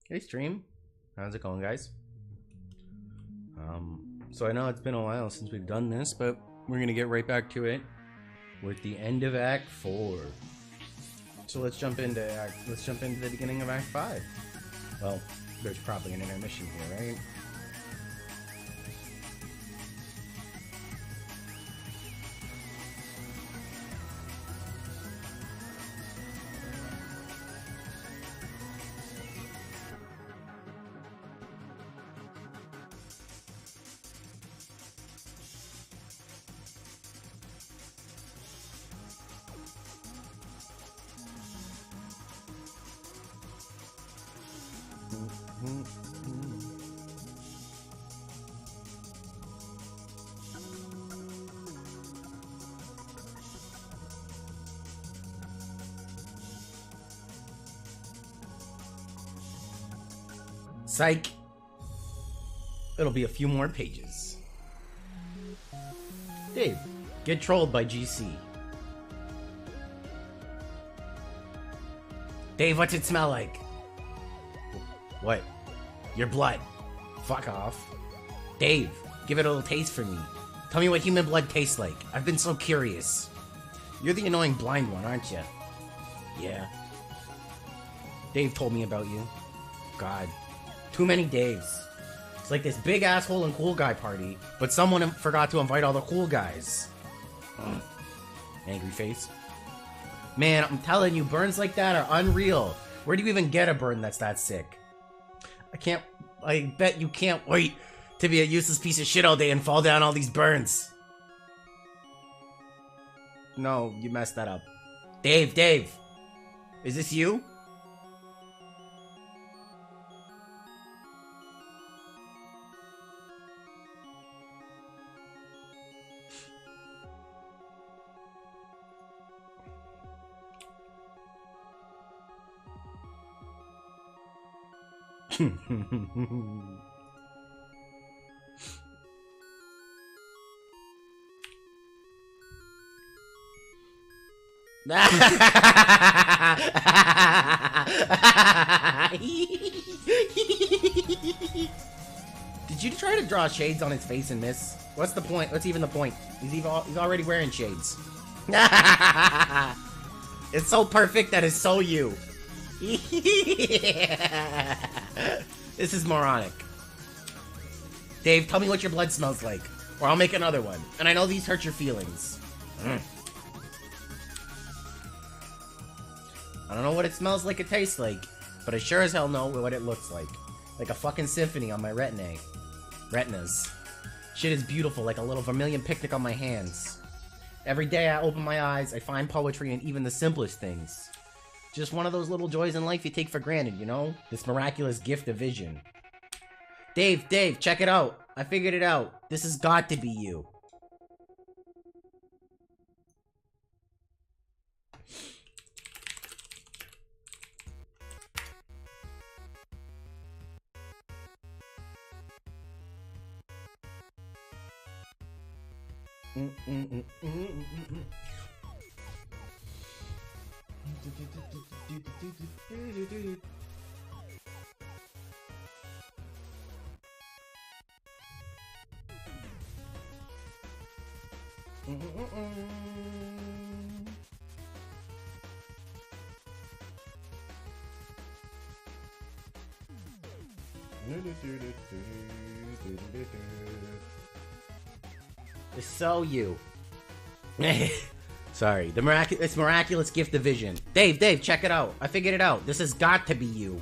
Hey stream, how's it going, guys? So I know it's been a while since we've done this, but we're gonna get right back to it with the end of Act 4. So let's jump into the beginning of Act 5. Well, there's probably an intermission here, right? Psych! It'll be a few more pages. Dave, get trolled by GC. Dave, what's it smell like? What? Your blood. Fuck off. Dave, give it a little taste for me. Tell me what human blood tastes like. I've been so curious. You're the annoying blind one, aren't you? Yeah. Dave told me about you. God. Too many Daves. It's like this big asshole and cool guy party, but someone forgot to invite all the cool guys. Angry face. Man, I'm telling you, burns like that are unreal. Where do you even get a burn that's that sick? I bet you can't wait to be a useless piece of shit all day and fall down all these burns. No, you messed that up. Dave! Is this you? Did you try to draw shades on his face and miss? What's the point? What's even the point? He's already wearing shades. It's so perfect that it's so you. This is moronic. Dave, tell me what your blood smells like, or I'll make another one. And I know these hurt your feelings. I don't know what it smells like, it tastes like, but I sure as hell know what it looks like. Like a fucking symphony on my retinas. Shit is beautiful, like a little vermilion picnic on my hands. Every day I open my eyes, I find poetry in even the simplest things. Just one of those little joys in life you take for granted, you know? This miraculous gift of vision. Dave, check it out. I figured it out. This has got to be you. It's so you. Sorry, it's miraculous gift of vision. Dave, check it out. I figured it out. This has got to be you.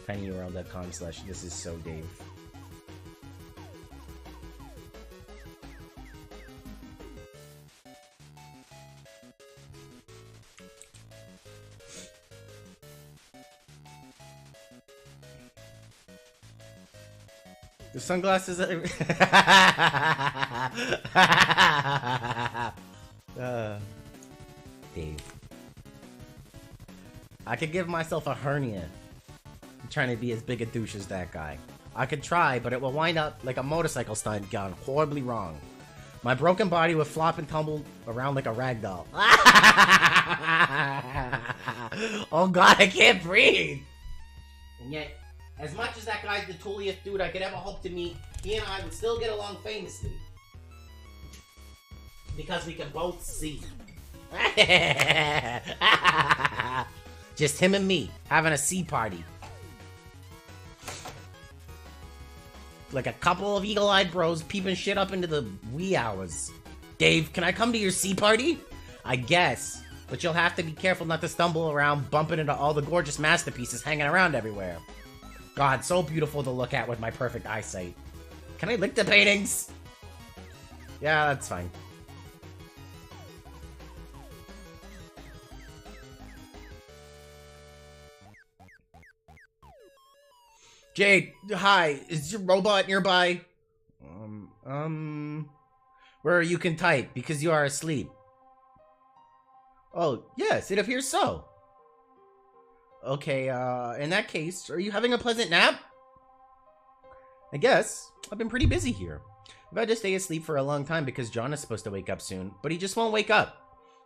tinyurl.com/this is so Dave. The sunglasses. Dave. I could give myself a hernia. I'm trying to be as big a douche as that guy. I could try, but it will wind up like a motorcycle stunt gone horribly wrong. My broken body would flop and tumble around like a rag doll. Oh god, I can't breathe! And yet, as much as that guy's the tooliest dude I could ever hope to meet, he and I would still get along famously. Because we can both see. Just him and me, having a sea party. Like a couple of eagle-eyed bros peeping shit up into the wee hours. Dave, can I come to your sea party? I guess. But you'll have to be careful not to stumble around bumping into all the gorgeous masterpieces hanging around everywhere. God, so beautiful to look at with my perfect eyesight. Can I lick the paintings? Yeah, that's fine. Jade, hi. Is your robot nearby? Where you can type, because you are asleep. Oh, yes, it appears so. Okay, in that case, are you having a pleasant nap? I guess. I've been pretty busy here. I've had to stay asleep for a long time because John is supposed to wake up soon, but he just won't wake up.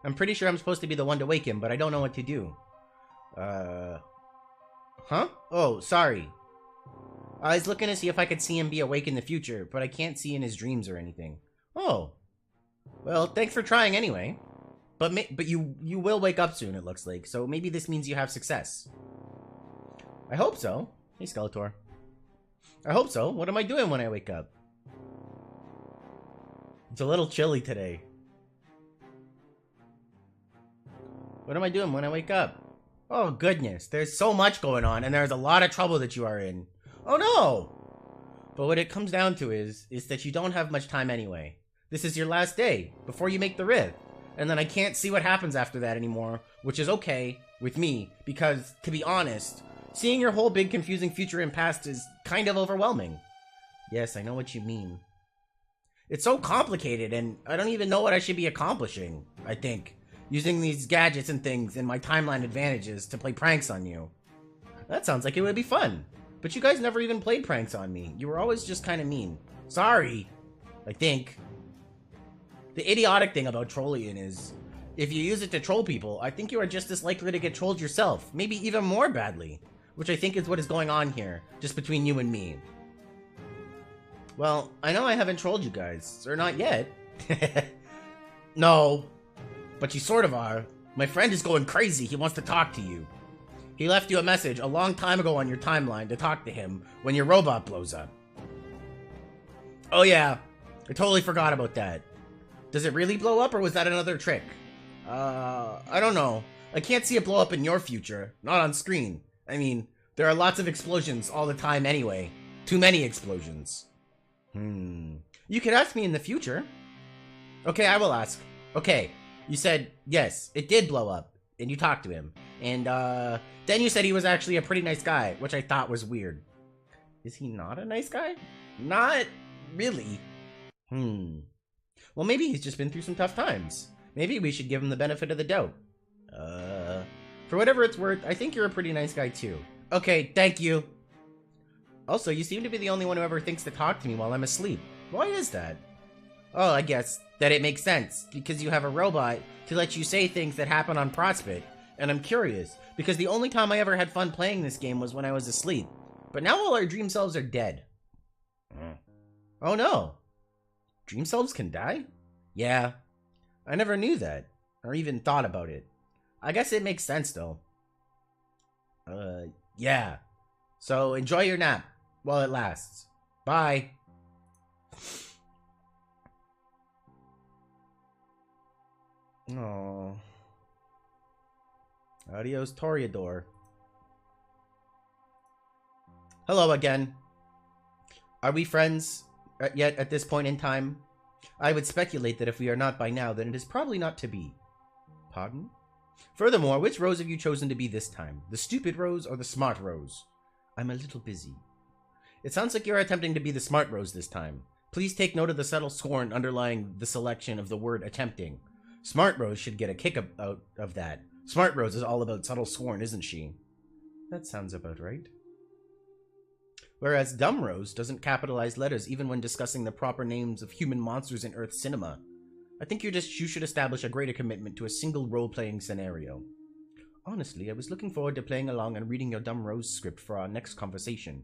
I'm pretty sure I'm supposed to be the one to wake him, but I don't know what to do. Huh? Oh, sorry. I was looking to see if I could see him be awake in the future, but I can't see in his dreams or anything. Oh. Well, thanks for trying anyway. But you will wake up soon, it looks like, so maybe this means you have success. I hope so. Hey, Skeletor. I hope so. What am I doing when I wake up? It's a little chilly today. What am I doing when I wake up? Oh, goodness. There's so much going on, and there's a lot of trouble that you are in. Oh, no! But what it comes down to is that you don't have much time anyway. This is your last day, before you make the rift. And then I can't see what happens after that anymore, which is okay with me, because, to be honest, seeing your whole big confusing future and past is kind of overwhelming. Yes, I know what you mean. It's so complicated, and I don't even know what I should be accomplishing, I think. Using these gadgets and things and my timeline advantages to play pranks on you. That sounds like it would be fun. But you guys never even played pranks on me. You were always just kind of mean. Sorry, I think. The idiotic thing about trolling is, if you use it to troll people, I think you are just as likely to get trolled yourself, maybe even more badly. Which I think is what is going on here, just between you and me. Well, I know I haven't trolled you guys, or not yet. No, but you sort of are. My friend is going crazy, he wants to talk to you. He left you a message a long time ago on your timeline to talk to him when your robot blows up. Oh yeah, I totally forgot about that. Does it really blow up, or was that another trick? I don't know. I can't see it blow up in your future. Not on screen. I mean, there are lots of explosions all the time anyway. Too many explosions. You could ask me in the future. Okay, I will ask. Okay, you said, yes, it did blow up, and you talked to him. And, then you said he was actually a pretty nice guy, which I thought was weird. Is he not a nice guy? Not really. Well, maybe he's just been through some tough times. Maybe we should give him the benefit of the doubt. For whatever it's worth, I think you're a pretty nice guy too. Okay, thank you. Also, you seem to be the only one who ever thinks to talk to me while I'm asleep. Why is that? Oh, I guess that it makes sense, because you have a robot to let you say things that happen on Prospect, and I'm curious, because the only time I ever had fun playing this game was when I was asleep. But now all our dream selves are dead. Oh no. Dream selves can die? Yeah. I never knew that, or even thought about it. I guess it makes sense though. Yeah. So enjoy your nap while it lasts. Bye. Oh. Adios, Toreador. Hello again. Are we friends yet at this point in time? I would speculate that if we are not by now, then it is probably not to be. Pardon? Furthermore, which Rose have you chosen to be this time? The stupid Rose or the smart Rose? I'm a little busy. It sounds like you're attempting to be the smart Rose this time. Please take note of the subtle scorn underlying the selection of the word attempting. Smart Rose should get a kick out of that. Smart Rose is all about subtle scorn, isn't she? That sounds about right. Whereas Dumb Rose doesn't capitalize letters even when discussing the proper names of human monsters in Earth cinema. I think you should establish a greater commitment to a single role-playing scenario. Honestly, I was looking forward to playing along and reading your dumb Rose script for our next conversation.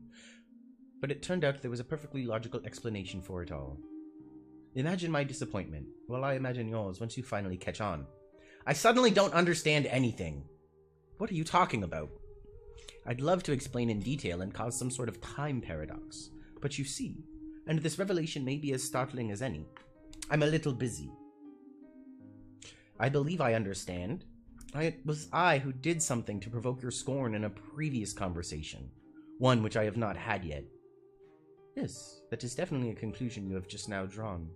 But it turned out there was a perfectly logical explanation for it all. Imagine my disappointment. Well, I imagine yours once you finally catch on. I suddenly don't understand anything. What are you talking about? I'd love to explain in detail and cause some sort of time paradox. But you see, and this revelation may be as startling as any, I'm a little busy. I believe I understand. It was I who did something to provoke your scorn in a previous conversation. One which I have not had yet. Yes, that is definitely a conclusion you have just now drawn.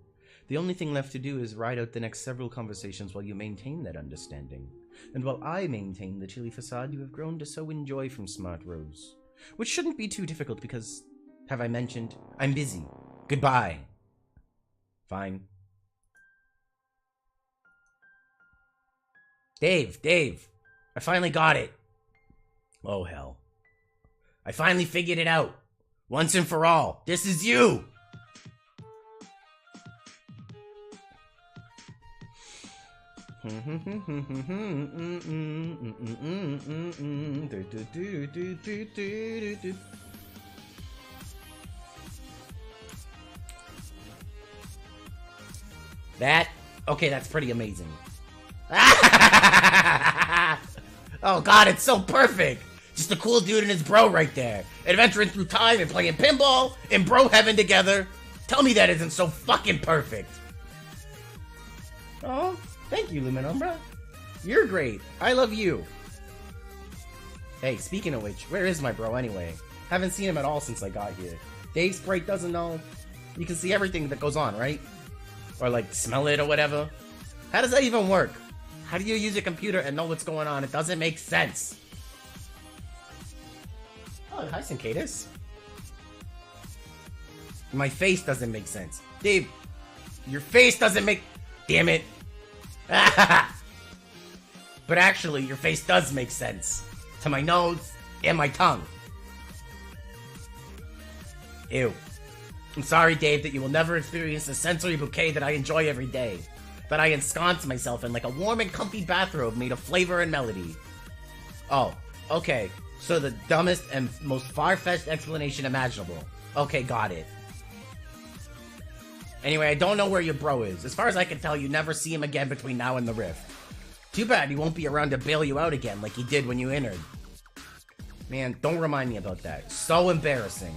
The only thing left to do is ride out the next several conversations while you maintain that understanding. And while I maintain the chilly facade you have grown to so enjoy from Smart Rose. Which shouldn't be too difficult because, have I mentioned, I'm busy. Goodbye. Fine. Dave, I finally got it. Oh, hell. I finally figured it out. Once and for all. This is you! Okay, that's pretty amazing. Oh god, it's so perfect! Just a cool dude and his bro right there. Adventuring through time and playing pinball in bro heaven together. Tell me that isn't so fucking perfect. Oh, thank you, Luminumbra. You're great. I love you. Hey, speaking of which, where is my bro anyway? Haven't seen him at all since I got here. Dave Sprite doesn't know. You can see everything that goes on, right? Or like smell it or whatever. How does that even work? How do you use a computer and know what's going on? It doesn't make sense. Oh, hi, Cincadus. My face doesn't make sense. Dave, your face doesn't make... Damn it. But actually, your face does make sense. To my nose and my tongue. Ew. I'm sorry, Dave, that you will never experience the sensory bouquet that I enjoy every day. That I ensconce myself in like a warm and comfy bathrobe made of flavor and melody. Oh, okay. So the dumbest and most far-fetched explanation imaginable. Okay, got it. Anyway, I don't know where your bro is. As far as I can tell, you never see him again between now and the rift. Too bad he won't be around to bail you out again like he did when you entered. Man, don't remind me about that. So embarrassing.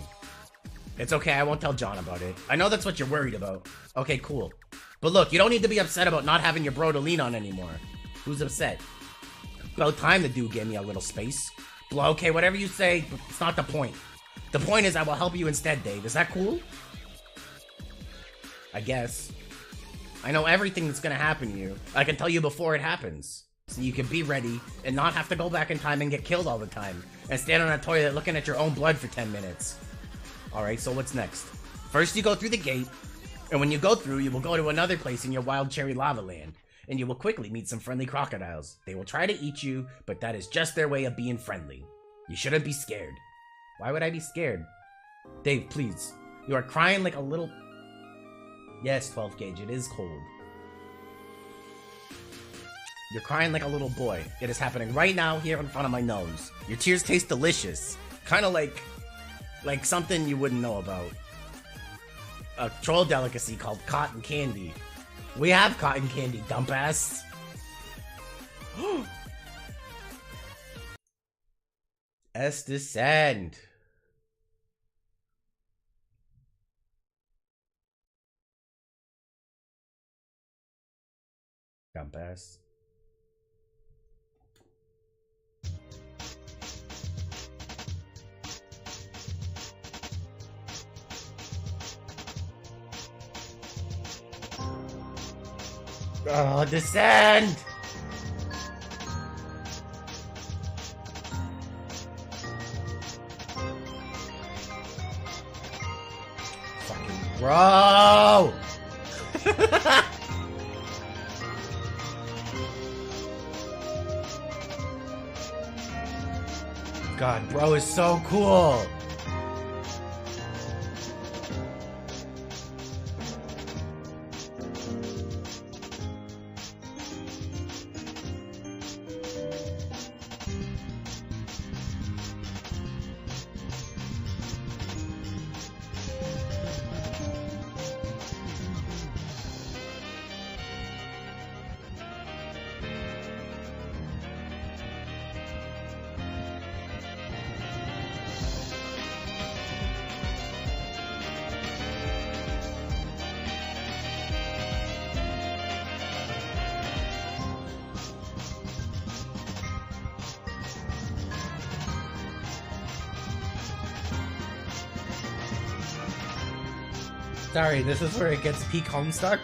It's okay, I won't tell John about it. I know that's what you're worried about. Okay, cool. But look, you don't need to be upset about not having your bro to lean on anymore. Who's upset? About time the dude gave me a little space. Well, okay, whatever you say, but it's not the point. The point is I will help you instead, Dave. Is that cool? I guess. I know everything that's gonna happen to you. I can tell you before it happens. So you can be ready and not have to go back in time and get killed all the time. And stand on a toilet looking at your own blood for 10 minutes. Alright, so what's next? First you go through the gate. And when you go through, you will go to another place in your wild cherry lava land. And you will quickly meet some friendly crocodiles. They will try to eat you, but that is just their way of being friendly. You shouldn't be scared. Why would I be scared? Dave, please. You are crying like a little... Yes, 12 gauge, it is cold. You're crying like a little boy. It is happening right now here in front of my nose. Your tears taste delicious. Kind of like something you wouldn't know about. A troll delicacy called cotton candy. We have cotton candy, dumbass. S descend. Dumbass. Oh, descend! Fucking bro! God, bro is so cool! Sorry, this is where it gets peak Homestuck.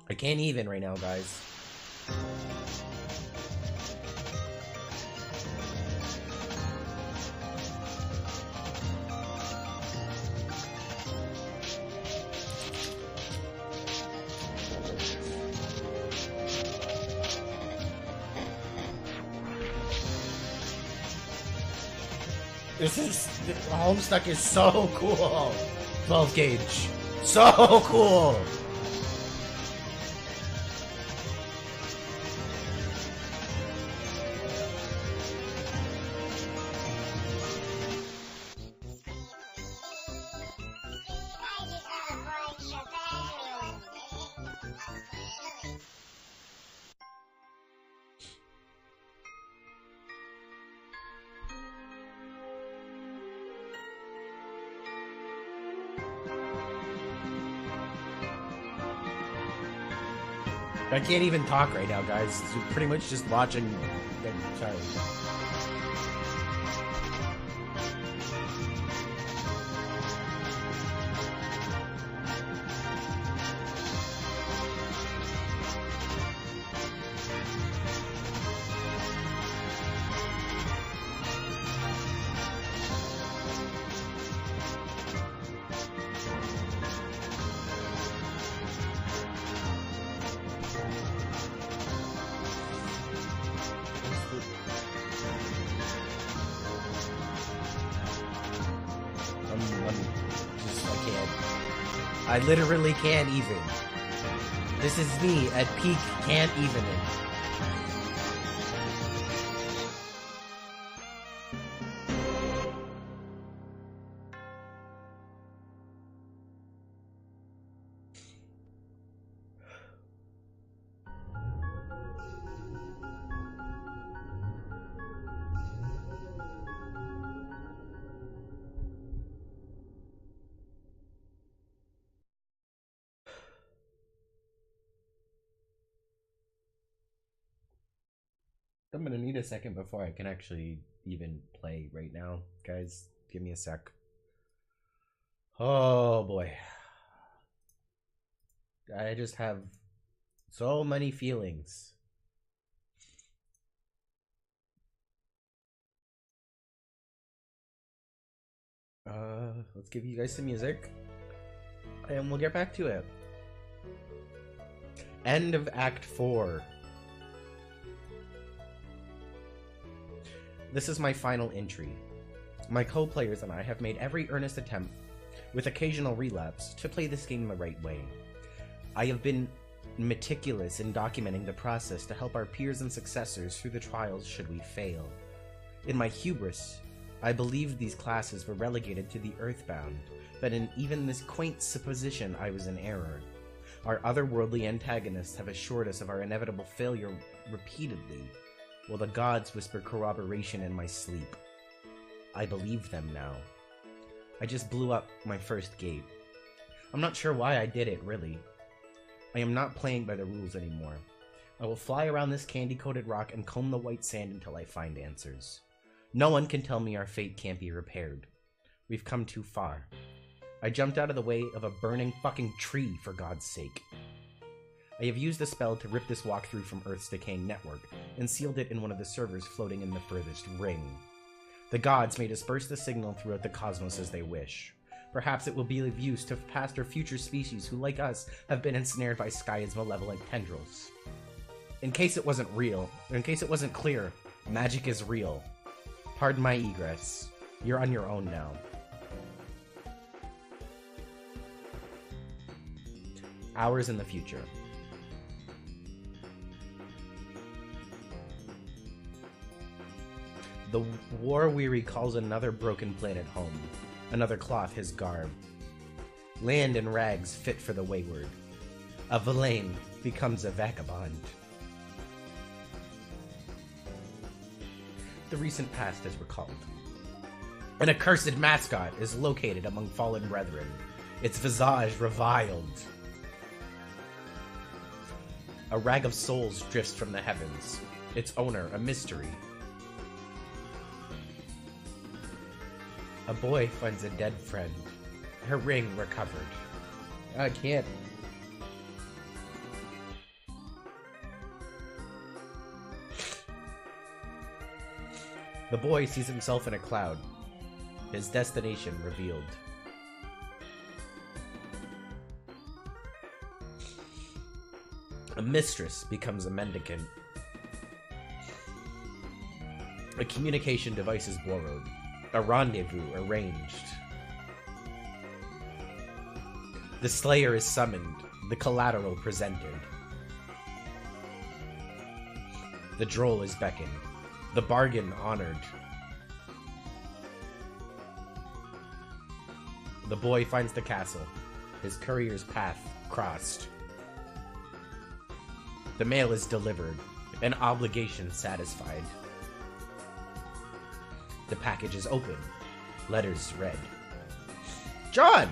I can't even right now, guys. Homestuck is so cool. 12 gauge. So cool. I can't even talk right now, guys. You're pretty much just watching. Sorry. I literally can't even. This is me at peak can't even it. I'm gonna need a second before I can actually even play right now. Guys, give me a sec. Oh boy. I just have so many feelings. Let's give you guys some music. And we'll get back to it. End of Act 4. This is my final entry. My co-players and I have made every earnest attempt, with occasional relapse, to play this game the right way. I have been meticulous in documenting the process to help our peers and successors through the trials should we fail. In my hubris, I believed these classes were relegated to the earthbound, but in even this quaint supposition I was in error. Our otherworldly antagonists have assured us of our inevitable failure repeatedly, while the gods whisper corroboration in my sleep. I believe them now. I just blew up my first gate. I'm not sure why I did it, really. I am not playing by the rules anymore. I will fly around this candy-coated rock and comb the white sand until I find answers. No one can tell me our fate can't be repaired. We've come too far. I jumped out of the way of a burning fucking tree, for God's sake. I have used the spell to rip this walkthrough from Earth's decaying network, and sealed it in one of the servers floating in the furthest ring. The gods may disperse the signal throughout the cosmos as they wish. Perhaps it will be of use to past or future species who, like us, have been ensnared by Skaia's malevolent tendrils. In case it wasn't real, or in case it wasn't clear, magic is real. Pardon my egress. You're on your own now. Hours in the future. The war-weary calls another broken planet home. Another cloth his garb. Land and rags fit for the wayward. A villain becomes a vagabond. The recent past is recalled. An accursed mascot is located among fallen brethren. Its visage reviled. A rag of souls drifts from the heavens. Its owner a mystery. A boy finds a dead friend. Her ring recovered. I can't. The boy sees himself in a cloud. His destination revealed. A mistress becomes a mendicant. A communication device is borrowed. A rendezvous arranged. The slayer is summoned. The collateral presented. The droll is beckoned. The bargain honored. The boy finds the castle. His courier's path crossed. The mail is delivered. An obligation satisfied. The package is open. Letters read. John!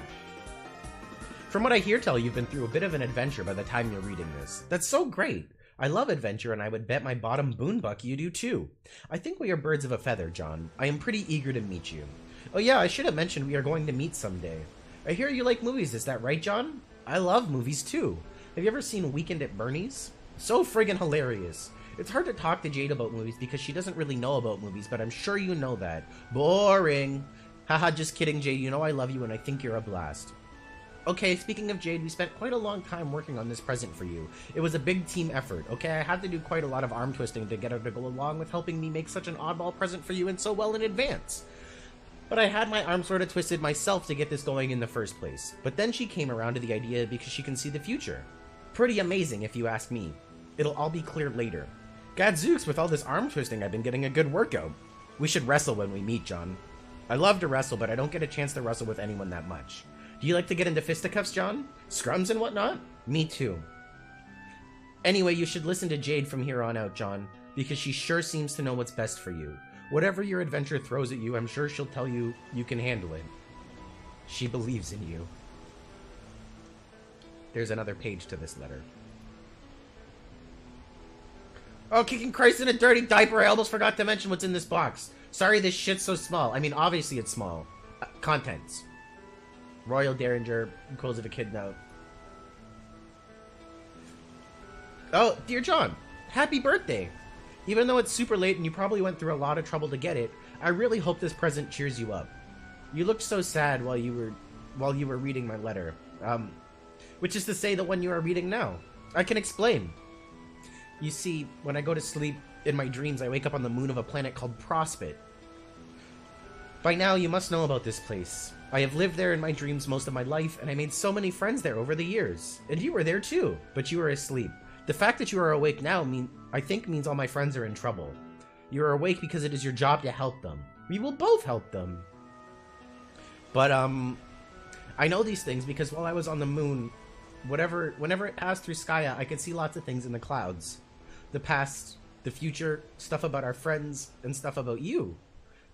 From what I hear tell, you've been through a bit of an adventure by the time you're reading this. That's so great! I love adventure, and I would bet my bottom boonbuck you do too. I think we are birds of a feather, John. I am pretty eager to meet you. Oh yeah, I should have mentioned we are going to meet someday. I hear you like movies, is that right, John? I love movies too. Have you ever seen Weekend at Bernie's? So friggin' hilarious. It's hard to talk to Jade about movies because she doesn't really know about movies, but I'm sure you know that. Boring. Haha, just kidding, Jade. You know I love you and I think you're a blast. Okay, speaking of Jade, we spent quite a long time working on this present for you. It was a big team effort, okay? I had to do quite a lot of arm twisting to get her to go along with helping me make such an oddball present for you and so well in advance. But I had my arm sort of twisted myself to get this going in the first place. But then she came around to the idea because she can see the future. Pretty amazing, if you ask me. It'll all be clear later. Gadzooks, with all this arm twisting, I've been getting a good workout. We should wrestle when we meet, John. I love to wrestle, but I don't get a chance to wrestle with anyone that much. Do you like to get into fisticuffs, John? Scrums and whatnot? Me too. Anyway, you should listen to Jade from here on out, John, because she sure seems to know what's best for you. Whatever your adventure throws at you, I'm sure she'll tell you you can handle it. She believes in you. There's another page to this letter. Oh, kicking Christ in a dirty diaper, I almost forgot to mention what's in this box. Sorry this shit's so small. I mean, obviously it's small. Contents. Royal Derringer, equals of a kid note. Oh, dear John, happy birthday! Even though it's super late and you probably went through a lot of trouble to get it, I really hope this present cheers you up. You looked so sad while you were reading my letter. Which is to say the one you are reading now. I can explain. You see, when I go to sleep in my dreams, I wake up on the moon of a planet called Prospit. By now, you must know about this place. I have lived there in my dreams most of my life, and I made so many friends there over the years. And you were there too, but you were asleep. The fact that you are awake now I think means all my friends are in trouble. You are awake because it is your job to help them. We will both help them. But, I know these things because while I was on the moon, whenever it passed through Skya, I could see lots of things in the clouds. The past, the future, stuff about our friends, and stuff about you.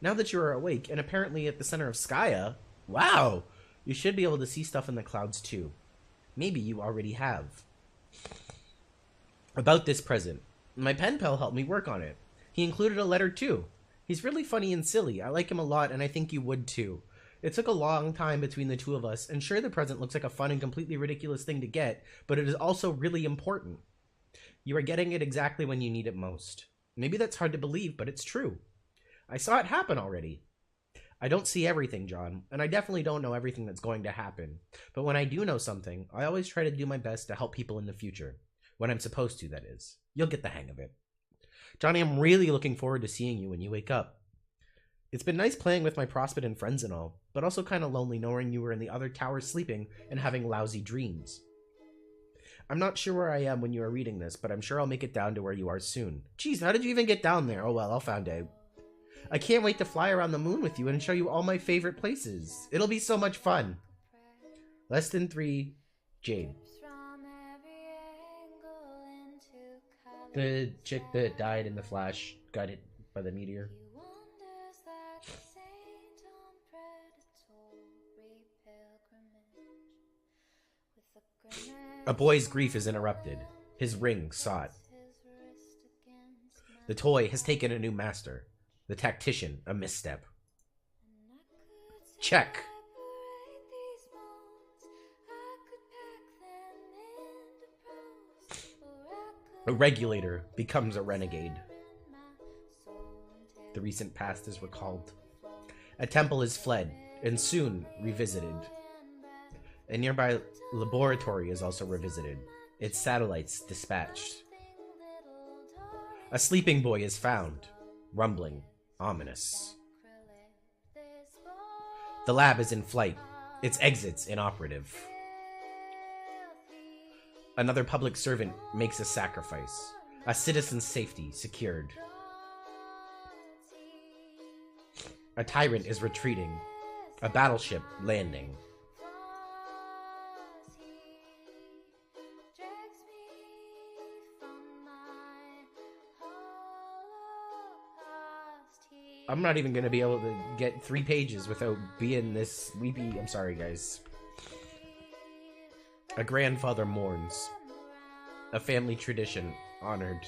Now that you are awake, and apparently at the center of Skya, wow! You should be able to see stuff in the clouds too. Maybe you already have. About this present. My pen pal helped me work on it. He included a letter too. He's really funny and silly. I like him a lot, and I think you would too. It took a long time between the two of us, and sure, the present looks like a fun and completely ridiculous thing to get, but it is also really important. You are getting it exactly when you need it most. Maybe that's hard to believe, but it's true. I saw it happen already. I don't see everything, John, and I definitely don't know everything that's going to happen. But when I do know something, I always try to do my best to help people in the future. When I'm supposed to, that is. You'll get the hang of it. Johnny, I'm really looking forward to seeing you when you wake up. It's been nice playing with my Prospident friends and all, but also kind of lonely knowing you were in the other tower sleeping and having lousy dreams. I'm not sure where I am when you are reading this, but I'm sure I'll make it down to where you are soon. Jeez, how did you even get down there? Oh well, I'll find out. I can't wait to fly around the moon with you and show you all my favorite places. It'll be so much fun. Less than 3, Jade. The chick that died in the flash got hit by the meteor. A boy's grief is interrupted. His ring sought. The toy has taken a new master. The tactician, a misstep. Check. A regulator becomes a renegade. The recent past is recalled. A temple is fled, and soon revisited. A nearby laboratory is also revisited. Its satellites dispatched. A sleeping boy is found. Rumbling. Ominous. The lab is in flight. Its exits inoperative. Another public servant makes a sacrifice. A citizen's safety secured. A tyrant is retreating. A battleship landing. I'm not even gonna be able to get 3 pages without being this weepy. I'm sorry, guys. A grandfather mourns. A family tradition honored.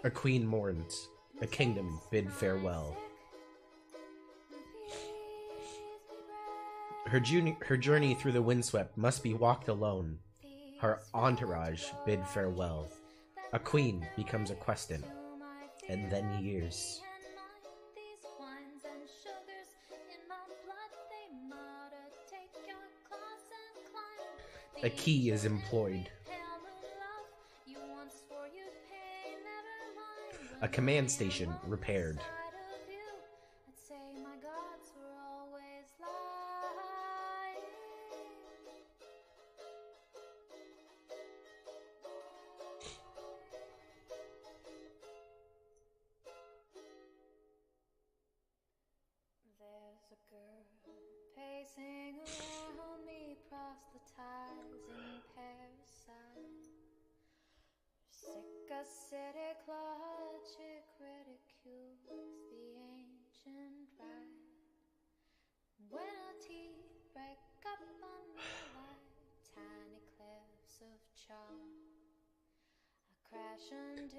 A queen mourns. A kingdom bid farewell. Her journey through the windswept must be walked alone. Her entourage bid farewell. A queen becomes a questant. And then years. A key is employed. A command station repaired.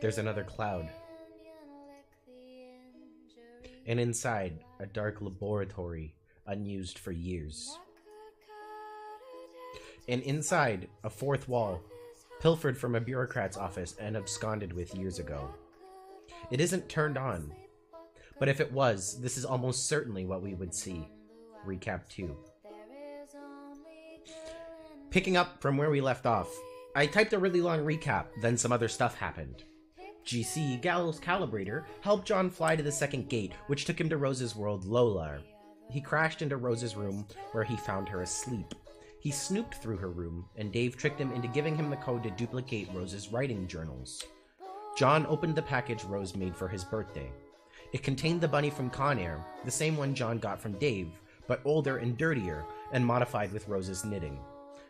There's another cloud. And inside, a dark laboratory, unused for years. And inside, a fourth wall, pilfered from a bureaucrat's office and absconded with years ago. It isn't turned on, but if it was, this is almost certainly what we would see. Recap 2. Picking up from where we left off, I typed a really long recap, then some other stuff happened. GC, Gallows Calibrator, helped John fly to the second gate, which took him to Rose's world, Lolar. He crashed into Rose's room, where he found her asleep. He snooped through her room, and Dave tricked him into giving him the code to duplicate Rose's writing journals. John opened the package Rose made for his birthday. It contained the bunny from Con Air, the same one John got from Dave, but older and dirtier, and modified with Rose's knitting.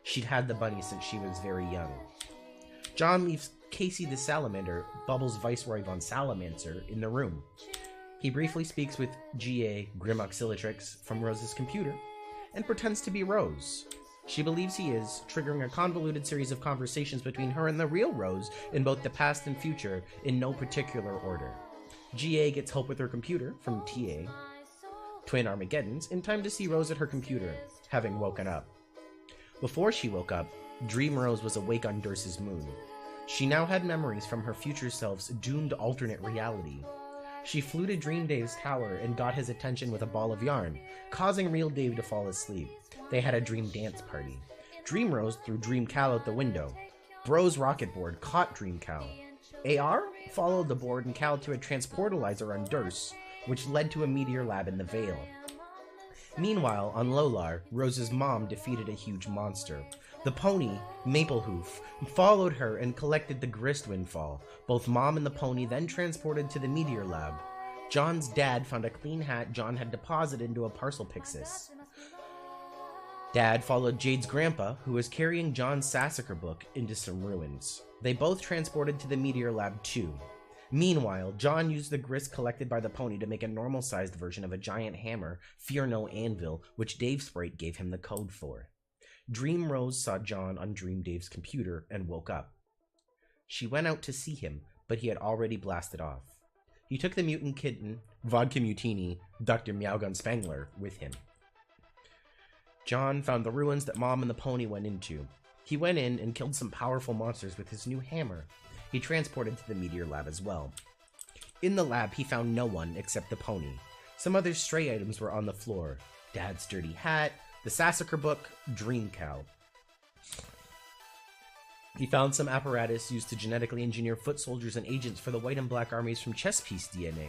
She'd had the bunny since she was very young. John leaves Casey the Salamander, Bubbles' Viceroy von Salamancer, in the room. He briefly speaks with G.A. Grim Auxiliatrix from Rose's computer, and pretends to be Rose. She believes he is, triggering a convoluted series of conversations between her and the real Rose in both the past and future, in no particular order. G.A. gets help with her computer from T.A. Twin Armageddons in time to see Rose at her computer, having woken up. Before she woke up, Dream Rose was awake on Durce's moon. She now had memories from her future self's doomed alternate reality. She flew to Dream Dave's tower and got his attention with a ball of yarn, causing real Dave to fall asleep. They had a dream dance party. Dream Rose threw Dream Cal out the window. Bro's rocket board caught Dream Cal. AR followed the board and Cal to a transportalizer on Durst, which led to a meteor lab in the Vale. Meanwhile, on Lolar, Rose's mom defeated a huge monster. The pony, Maplehoof, followed her and collected the grist windfall. Both Mom and the pony then transported to the meteor lab. John's dad found a clean hat John had deposited into a parcel Pixis. Dad followed Jade's grandpa, who was carrying John's Sassacre book, into some ruins. They both transported to the meteor lab too. Meanwhile, John used the grist collected by the pony to make a normal-sized version of a giant hammer, Fear No Anvil, which Dave Sprite gave him the code for. Dream Rose saw John on Dream Dave's computer and woke up. She went out to see him, but he had already blasted off. He took the mutant kitten, Vodka Mutini, Dr. Meowgun Spangler, with him. John found the ruins that Mom and the pony went into. He went in and killed some powerful monsters with his new hammer. He transported to the meteor lab as well. In the lab, he found no one except the pony. Some other stray items were on the floor. Dad's dirty hat, the Sassacre book, Dream Cow. He found some apparatus used to genetically engineer foot soldiers and agents for the white and black armies from chess piece DNA.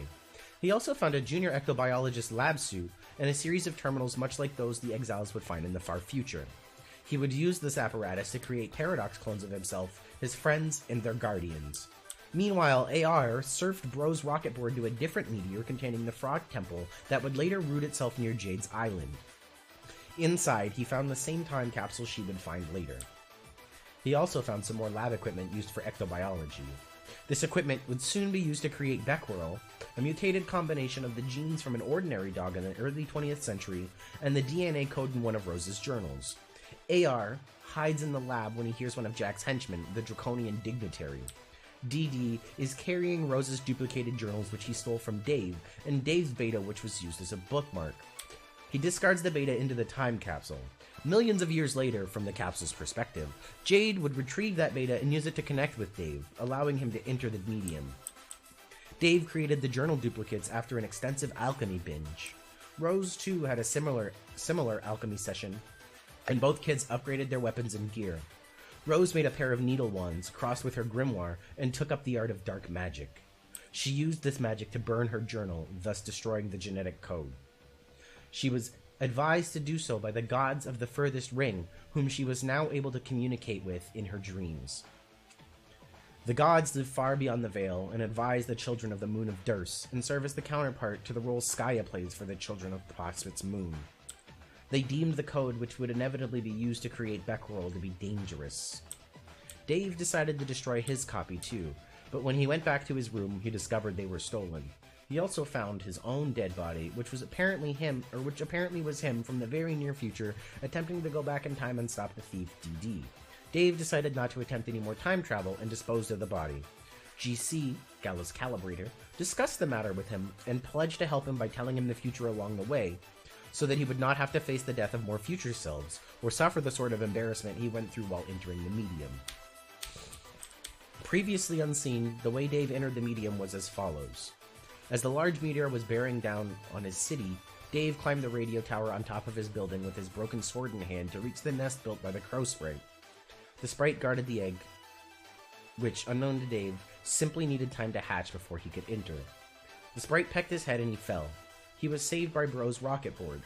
He also found a junior ectobiologist lab suit and a series of terminals much like those the exiles would find in the far future. He would use this apparatus to create Paradox clones of himself, his friends, and their guardians. Meanwhile, AR surfed Bro's rocket board to a different meteor containing the Frog Temple that would later root itself near Jade's island. Inside, he found the same time capsule she would find later. He also found some more lab equipment used for ectobiology. This equipment would soon be used to create Becquerel, a mutated combination of the genes from an ordinary dog in the early 20th century and the DNA code in one of Rose's journals. AR hides in the lab when he hears one of Jack's henchmen, the Draconian Dignitary. DD is carrying Rose's duplicated journals which he stole from Dave, and Dave's beta which was used as a bookmark. He discards the beta into the time capsule. Millions of years later, from the capsule's perspective, Jade would retrieve that beta and use it to connect with Dave, allowing him to enter the medium. Dave created the journal duplicates after an extensive alchemy binge. Rose, too, had a similar alchemy session, and both kids upgraded their weapons and gear. Rose made a pair of needle wands, crossed with her grimoire, and took up the art of dark magic. She used this magic to burn her journal, thus destroying the genetic code. She was advised to do so by the gods of the furthest ring, whom she was now able to communicate with in her dreams. The gods live far beyond the Vale and advise the children of the Moon of Durst, and serve as the counterpart to the role Skya plays for the children of Prospect's Moon. They deemed the code which would inevitably be used to create Becquerel to be dangerous. Dave decided to destroy his copy too, but when he went back to his room, he discovered they were stolen. He also found his own dead body, which apparently was him from the very near future, attempting to go back in time and stop the thief DD. Dave decided not to attempt any more time travel and disposed of the body. GC, Gallus Calibrator, discussed the matter with him and pledged to help him by telling him the future along the way, so that he would not have to face the death of more future selves, or suffer the sort of embarrassment he went through while entering the medium. Previously unseen, the way Dave entered the medium was as follows. As the large meteor was bearing down on his city, Dave climbed the radio tower on top of his building with his broken sword in hand to reach the nest built by the crow sprite. The sprite guarded the egg, which, unknown to Dave, simply needed time to hatch before he could enter. The sprite pecked his head and he fell. He was saved by Bro's rocket board.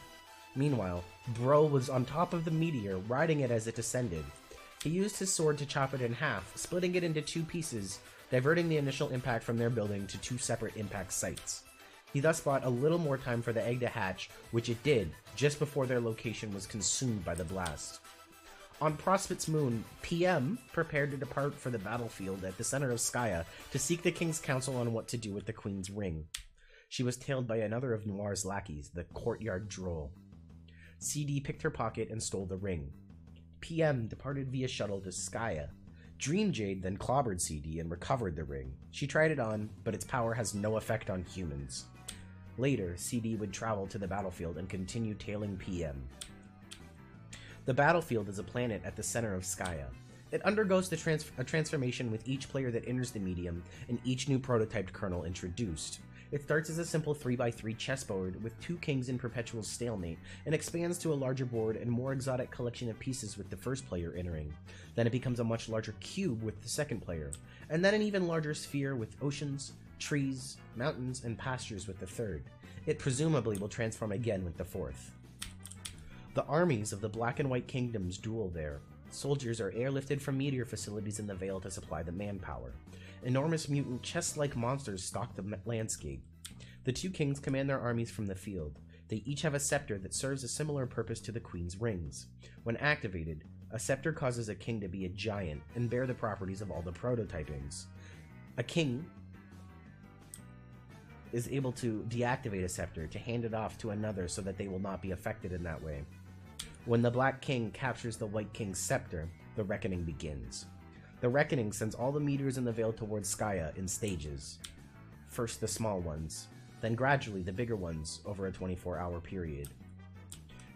Meanwhile, Bro was on top of the meteor, riding it as it descended. He used his sword to chop it in half, splitting it into two pieces, diverting the initial impact from their building to two separate impact sites. He thus bought a little more time for the egg to hatch, which it did, just before their location was consumed by the blast. On Prospect's Moon, PM prepared to depart for the battlefield at the center of Skya to seek the King's counsel on what to do with the Queen's ring. She was tailed by another of Noir's lackeys, the Courtyard Droll. CD picked her pocket and stole the ring. PM departed via shuttle to Skya. Dream Jade then clobbered CD and recovered the ring. She tried it on, but its power has no effect on humans. Later, CD would travel to the battlefield and continue tailing PM. The battlefield is a planet at the center of Skya. It undergoes a transformation with each player that enters the medium and each new prototyped kernel introduced. It starts as a simple 3x3 chessboard with 2 kings in perpetual stalemate, and expands to a larger board and more exotic collection of pieces with the first player entering. Then it becomes a much larger cube with the second player, and then an even larger sphere with oceans, trees, mountains, and pastures with the third. It presumably will transform again with the fourth. The armies of the Black and White Kingdoms duel there. Soldiers are airlifted from meteor facilities in the Vale to supply the manpower. Enormous mutant chest-like monsters stalk the landscape. The 2 kings command their armies from the field. They each have a scepter that serves a similar purpose to the queen's rings. When activated, a scepter causes a king to be a giant and bear the properties of all the prototypings. A king is able to deactivate a scepter to hand it off to another so that they will not be affected in that way. When the Black King captures the White King's scepter, the reckoning begins. The reckoning sends all the meteors in the Vale towards Skya in stages. First the small ones, then gradually the bigger ones over a 24-hour period.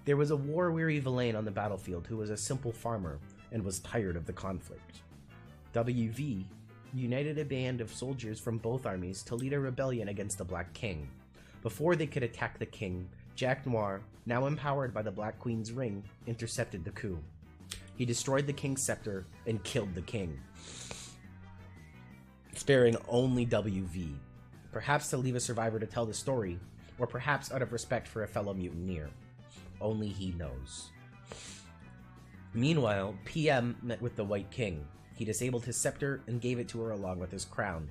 There was a war-weary Villain on the battlefield who was a simple farmer and was tired of the conflict. WV united a band of soldiers from both armies to lead a rebellion against the Black King. Before they could attack the king, Jack Noir, now empowered by the Black Queen's ring, intercepted the coup. He destroyed the king's scepter and killed the king, sparing only WV, perhaps to leave a survivor to tell the story, or perhaps out of respect for a fellow mutineer. Only he knows. Meanwhile, PM met with the White King. He disabled his scepter and gave it to her along with his crown.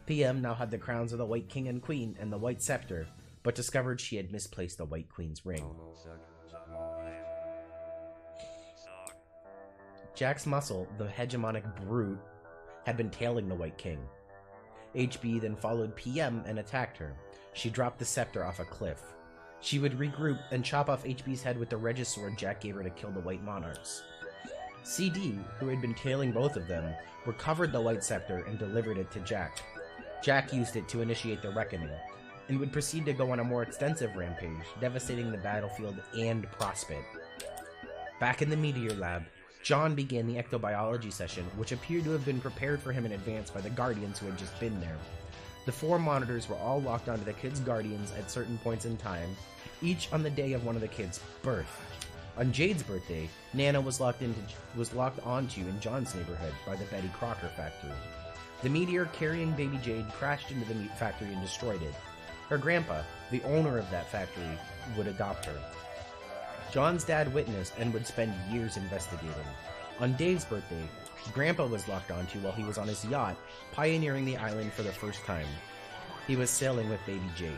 PM now had the crowns of the White King and Queen and the White Scepter, but discovered she had misplaced the White Queen's ring. Jack's muscle, the hegemonic brute, had been tailing the White King. HB then followed PM and attacked her. She dropped the scepter off a cliff. She would regroup and chop off HB's head with the Regisword Jack gave her to kill the White Monarchs. CD, who had been tailing both of them, recovered the White Scepter and delivered it to Jack. Jack used it to initiate the Reckoning, and would proceed to go on a more extensive rampage, devastating the battlefield and Prospect. Back in the Meteor Lab, John began the ectobiology session, which appeared to have been prepared for him in advance by the Guardians who had just been there. The 4 monitors were all locked onto the kids' guardians at certain points in time, each on the day of one of the kids' birth. On Jade's birthday, Nana was locked onto in John's neighborhood by the Betty Crocker factory. The meteor carrying baby Jade crashed into the meat factory and destroyed it. Her grandpa, the owner of that factory, would adopt her. John's dad witnessed and would spend years investigating. On Dave's birthday, Grandpa was locked onto while he was on his yacht, pioneering the island for the first time. He was sailing with baby Jade.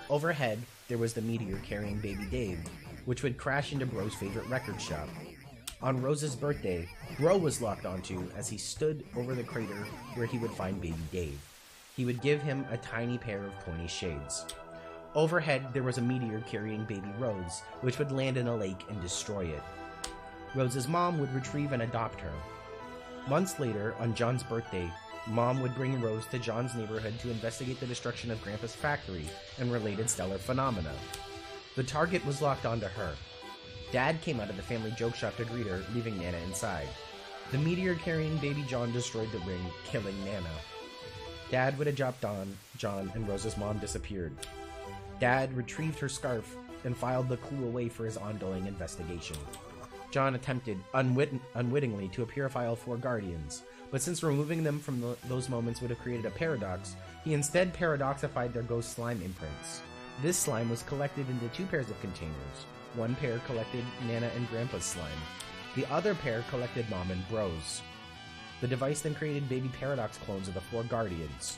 Overhead, there was the meteor carrying baby Dave, which would crash into Bro's favorite record shop. On Rose's birthday, Bro was locked onto as he stood over the crater where he would find baby Dave. He would give him a tiny pair of pointy shades. Overhead, there was a meteor carrying baby Rose, which would land in a lake and destroy it. Rose's mom would retrieve and adopt her. Months later, on John's birthday, Mom would bring Rose to John's neighborhood to investigate the destruction of Grandpa's factory and related stellar phenomena. The target was locked onto her. Dad came out of the family joke shop to greet her, leaving Nana inside. The meteor carrying baby John destroyed the ring, killing Nana. Dad would adopt John, and Rose's mom disappeared. Dad retrieved her scarf and filed the clue away for his ongoing investigation. John attempted, unwittingly, to purify all 4 guardians, but since removing them from those moments would have created a paradox, he instead paradoxified their ghost slime imprints. This slime was collected into 2 pairs of containers. One pair collected Nana and Grandpa's slime. The other pair collected Mom and Bro's. The device then created baby Paradox clones of the 4 guardians.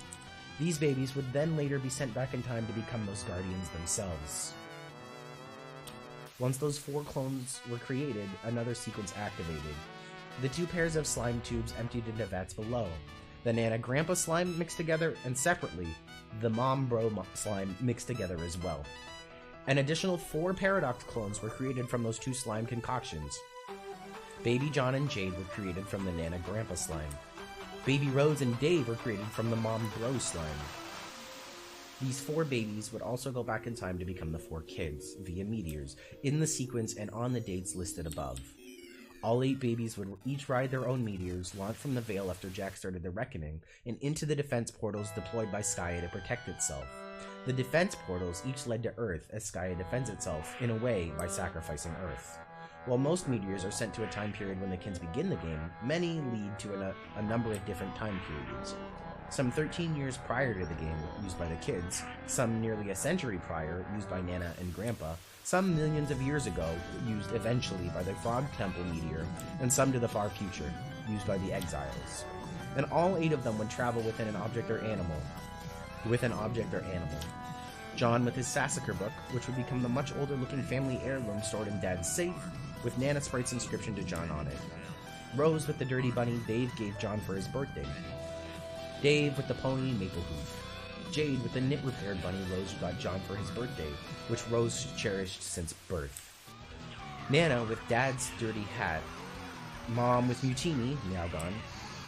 These babies would then later be sent back in time to become those guardians themselves. Once those 4 clones were created, another sequence activated. The 2 pairs of slime tubes emptied into vats below. The Nana-Grandpa slime mixed together, and separately, the Mom-Bro slime mixed together as well. An additional 4 Paradox clones were created from those 2 slime concoctions. Baby John and Jade were created from the Nana-Grandpa slime. Baby Rose and Dave were created from the Mom-Bro slime. These 4 babies would also go back in time to become the 4 kids, via meteors, in the sequence and on the dates listed above. All 8 babies would each ride their own meteors, launch from the Veil after Jack started the Reckoning, and into the defense portals deployed by Skya to protect itself. The defense portals each led to Earth, as Skya defends itself, in a way, by sacrificing Earth. While most meteors are sent to a time period when the kids begin the game, many lead to a number of different time periods. Some 13 years prior to the game, used by the kids, some nearly a century prior, used by Nana and Grandpa, some millions of years ago, used eventually by the Frog Temple meteor, and some to the far future, used by the Exiles. And all 8 of them would travel within an object or animal. John with his Sassacre book, which would become the much older looking family heirloom stored in Dad's safe, with Nana Sprite's inscription to John on it. Rose with the dirty bunny Dave gave John for his birthday. Dave with the pony Maplehoof. Jade with the knit repaired bunny Rose got John for his birthday, which Rose cherished since birth. Nana with Dad's dirty hat. Mom with Mutini, now gone.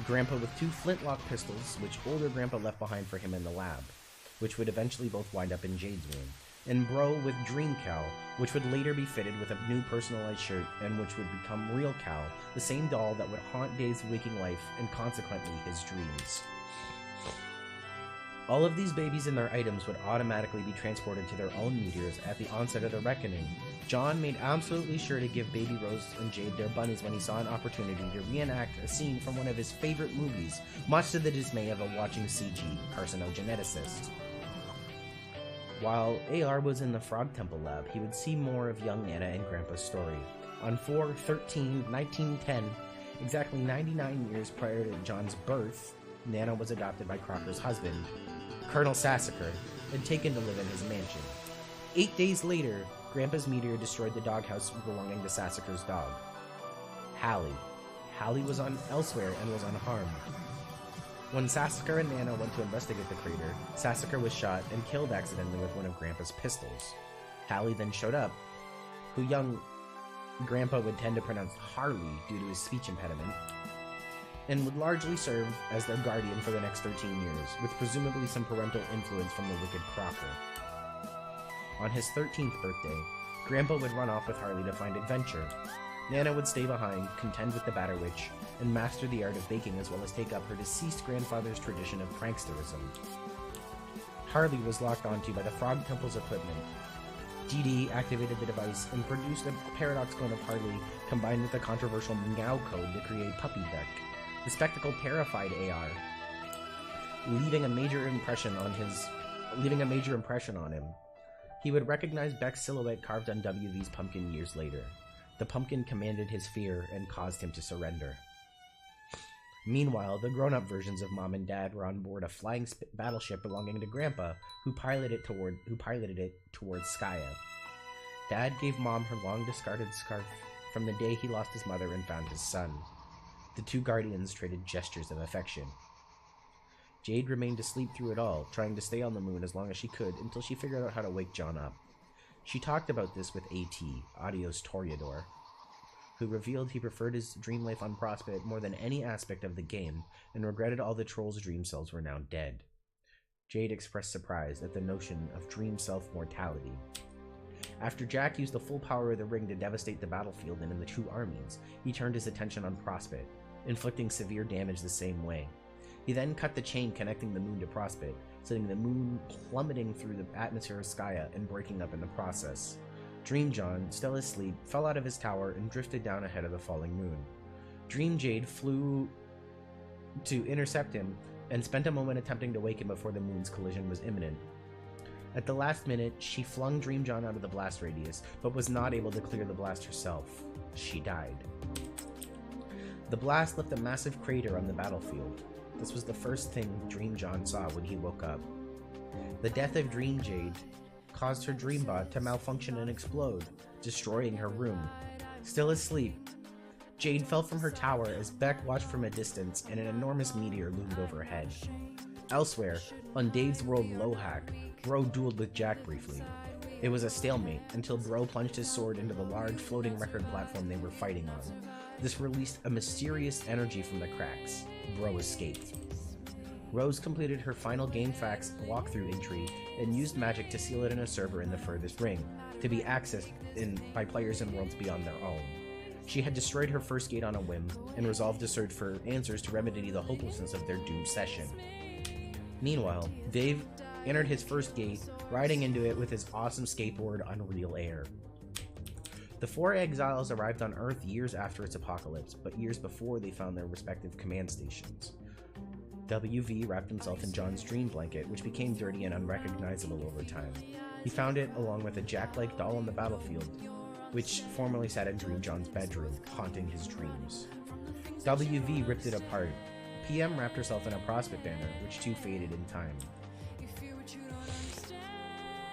Grandpa with 2 flintlock pistols, which older Grandpa left behind for him in the lab, which would eventually both wind up in Jade's room. And Bro with Dream Cal, which would later be fitted with a new personalized shirt and which would become Real Cal, the same doll that would haunt Dave's waking life and consequently his dreams. All of these babies and their items would automatically be transported to their own meteors at the onset of the Reckoning. John made absolutely sure to give Baby Rose and Jade their bunnies when he saw an opportunity to reenact a scene from one of his favorite movies, much to the dismay of a watching CG carcinogeneticist. While AR was in the Frog Temple lab, he would see more of young Nana and Grandpa's story. On 4/13/1910, exactly 99 years prior to John's birth, Nana was adopted by Crocker's husband, Colonel Sassacre, and taken to live in his mansion. 8 days later, Grandpa's meteor destroyed the doghouse belonging to Sassacre's dog, Hallie. Hallie was elsewhere and was unharmed. When Sassacre and Nana went to investigate the crater, Sassacre was shot and killed accidentally with one of Grandpa's pistols. Hallie then showed up, who young Grandpa would tend to pronounce Harley due to his speech impediment, and would largely serve as their guardian for the next 13 years, with presumably some parental influence from the wicked Crocker. On his 13th birthday, Grandpa would run off with Harley to find adventure. Nana would stay behind, contend with the Batter Witch, and master the art of baking as well as take up her deceased grandfather's tradition of pranksterism. Harley was locked onto by the Frog Temple's equipment. DD activated the device and produced a paradox clone of Harley combined with the controversial Meow code to create Puppy Duck. The spectacle terrified AR, leaving a major impression on him. He would recognize Beck's silhouette carved on WV's pumpkin years later. The pumpkin commanded his fear and caused him to surrender. Meanwhile, the grown-up versions of Mom and Dad were on board a flying battleship belonging to Grandpa, who piloted it towards Skya. Dad gave Mom her long-discarded scarf from the day he lost his mother and found his son. The 2 guardians traded gestures of affection. Jade remained asleep through it all, trying to stay on the moon as long as she could until she figured out how to wake John up. She talked about this with AT, Adios Toreador, who revealed he preferred his dream life on Prospect more than any aspect of the game and regretted all the troll's dream cells were now dead. Jade expressed surprise at the notion of dream self-mortality. After Jack used the full power of the ring to devastate the battlefield and in the 2 armies, he turned his attention on Prospect, inflicting severe damage the same way. He then cut the chain connecting the moon to Prospect, sending the moon plummeting through the atmosphere of Skya and breaking up in the process. Dream John, still asleep, fell out of his tower and drifted down ahead of the falling moon. Dream Jade flew to intercept him and spent a moment attempting to wake him before the moon's collision was imminent. At the last minute, she flung Dream John out of the blast radius, but was not able to clear the blast herself. She died. The blast left a massive crater on the battlefield. This was the first thing Dream John saw when he woke up. The death of Dream Jade caused her Dreambot to malfunction and explode, destroying her room. Still asleep, Jade fell from her tower as Beck watched from a distance and an enormous meteor loomed overhead. Elsewhere, on Dave's world Lohak, Bro dueled with Jack briefly. It was a stalemate until Bro plunged his sword into the large floating record platform they were fighting on. This released a mysterious energy from the cracks. Bro escaped. Rose completed her final game facts walkthrough entry and used magic to seal it in a server in the furthest ring, to be accessed by players in worlds beyond their own. She had destroyed her first gate on a whim, and resolved to search for answers to remedy the hopelessness of their doomed session. Meanwhile, Dave entered his first gate, riding into it with his awesome skateboard Unreal Air. The four exiles arrived on Earth years after its apocalypse, but years before they found their respective command stations. WV wrapped himself in John's dream blanket, which became dirty and unrecognizable over time. He found it along with a Jack-like doll on the battlefield, which formerly sat in Dream John's bedroom, haunting his dreams. WV ripped it apart. PM wrapped herself in a prospect banner, which too faded in time.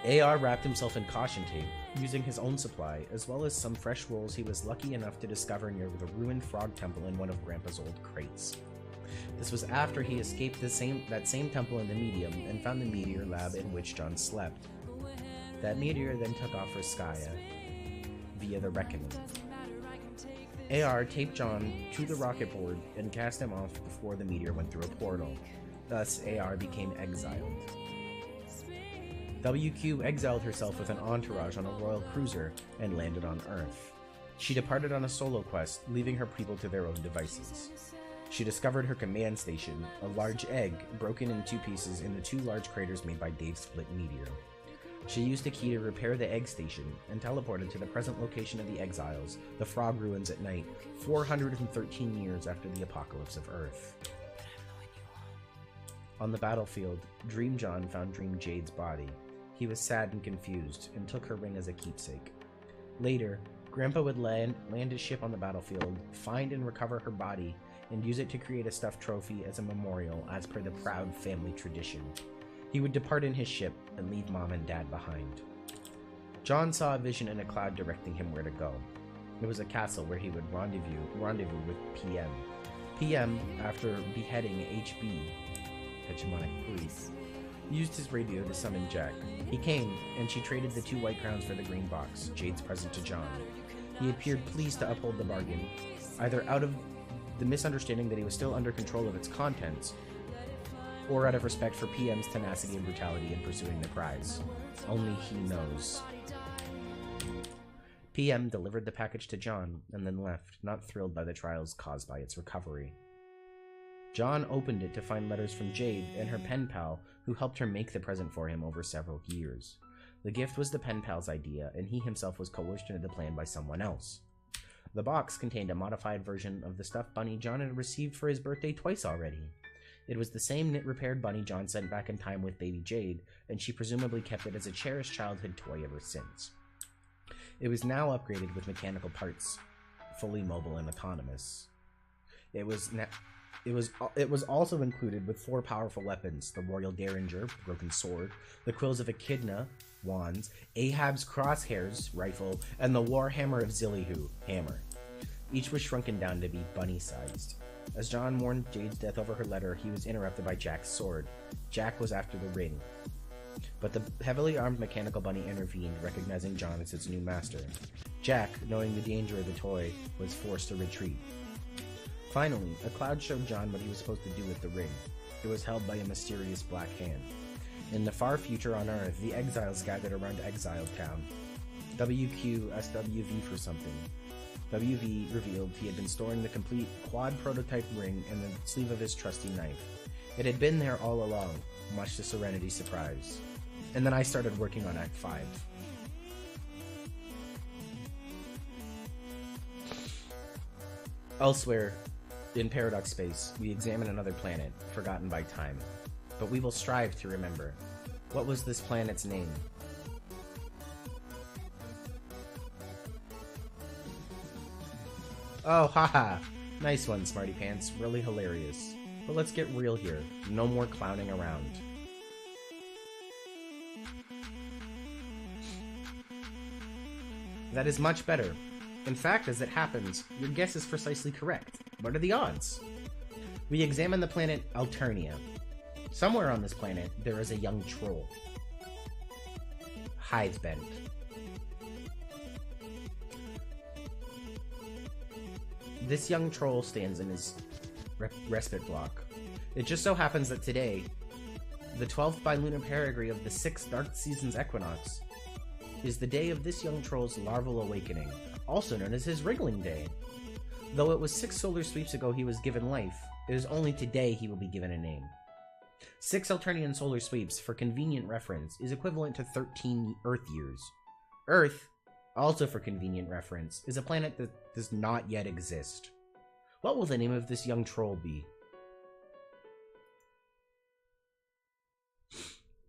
AR wrapped himself in caution tape, using his own supply, as well as some fresh rolls he was lucky enough to discover near the ruined frog temple in one of Grandpa's old crates. This was after he escaped that same temple in the medium and found the meteor lab in which John slept. That meteor then took off for Skaya via the Reckoning. AR taped John to the rocket board and cast him off before the meteor went through a portal. Thus, AR became exiled. WQ exiled herself with an entourage on a royal cruiser and landed on Earth. She departed on a solo quest, leaving her people to their own devices. She discovered her command station, a large egg broken in two pieces in the two large craters made by Dave's split meteor. She used a key to repair the egg station and teleported to the present location of the exiles, the frog ruins at night, 413 years after the apocalypse of Earth. On the battlefield, Dream John found Dream Jade's body. He was sad and confused, and took her ring as a keepsake. Later, Grandpa would land his ship on the battlefield, find and recover her body, and use it to create a stuffed trophy as a memorial as per the proud family tradition. He would depart in his ship and leave Mom and Dad behind. John saw a vision in a cloud directing him where to go. It was a castle where he would rendezvous with PM. PM, after beheading HB, Hegemonic Police, used his radio to summon Jack. He came, and she traded the 2 white crowns for the green box, Jade's present to John. He appeared pleased to uphold the bargain, either out of the misunderstanding that he was still under control of its contents, or out of respect for PM's tenacity and brutality in pursuing the prize. Only he knows. PM delivered the package to John, and then left, not thrilled by the trials caused by its recovery. John opened it to find letters from Jade and her pen pal, who helped her make the present for him over several years. The gift was the pen pal's idea, and he himself was coerced into the plan by someone else. The box contained a modified version of the stuffed bunny John had received for his birthday twice already. It was the same knit-repaired bunny John sent back in time with baby Jade, and she presumably kept it as a cherished childhood toy ever since. It was now upgraded with mechanical parts, fully mobile and autonomous. It was also included with 4 powerful weapons: the Royal Derringer, broken sword, the Quills of Echidna, wands, Ahab's crosshairs, rifle, and the Warhammer of Zillihu, hammer. Each was shrunken down to be bunny-sized. As John mourned Jade's death over her letter, he was interrupted by Jack's sword. Jack was after the ring, but the heavily armed mechanical bunny intervened, recognizing John as its new master. Jack, knowing the danger of the toy, was forced to retreat. Finally, a cloud showed John what he was supposed to do with the ring. It was held by a mysterious black hand. In the far future on Earth, the exiles gathered around Exiled Town. WQ asked WV for something. WV revealed he had been storing the complete quad prototype ring in the sleeve of his trusty knife. It had been there all along, much to Serenity's surprise. And then I started working on Act 5. Elsewhere, in Paradox Space, we examine another planet, forgotten by time. But we will strive to remember. What was this planet's name? Oh, haha! Nice one, Smarty Pants. Really hilarious. But let's get real here. No more clowning around. That is much better. In fact, as it happens, your guess is precisely correct. What are the odds? We examine the planet Alternia. Somewhere on this planet, there is a young troll. Hides bent. This young troll stands in his respite block. It just so happens that today, the 12th bilunar perigee of the 6th dark season's equinox, is the day of this young troll's larval awakening. also known as his wriggling day. Though it was 6 solar sweeps ago he was given life, it is only today he will be given a name. 6 Alternian solar sweeps, for convenient reference, is equivalent to 13 Earth years. Earth, also for convenient reference, is a planet that does not yet exist. What will the name of this young troll be?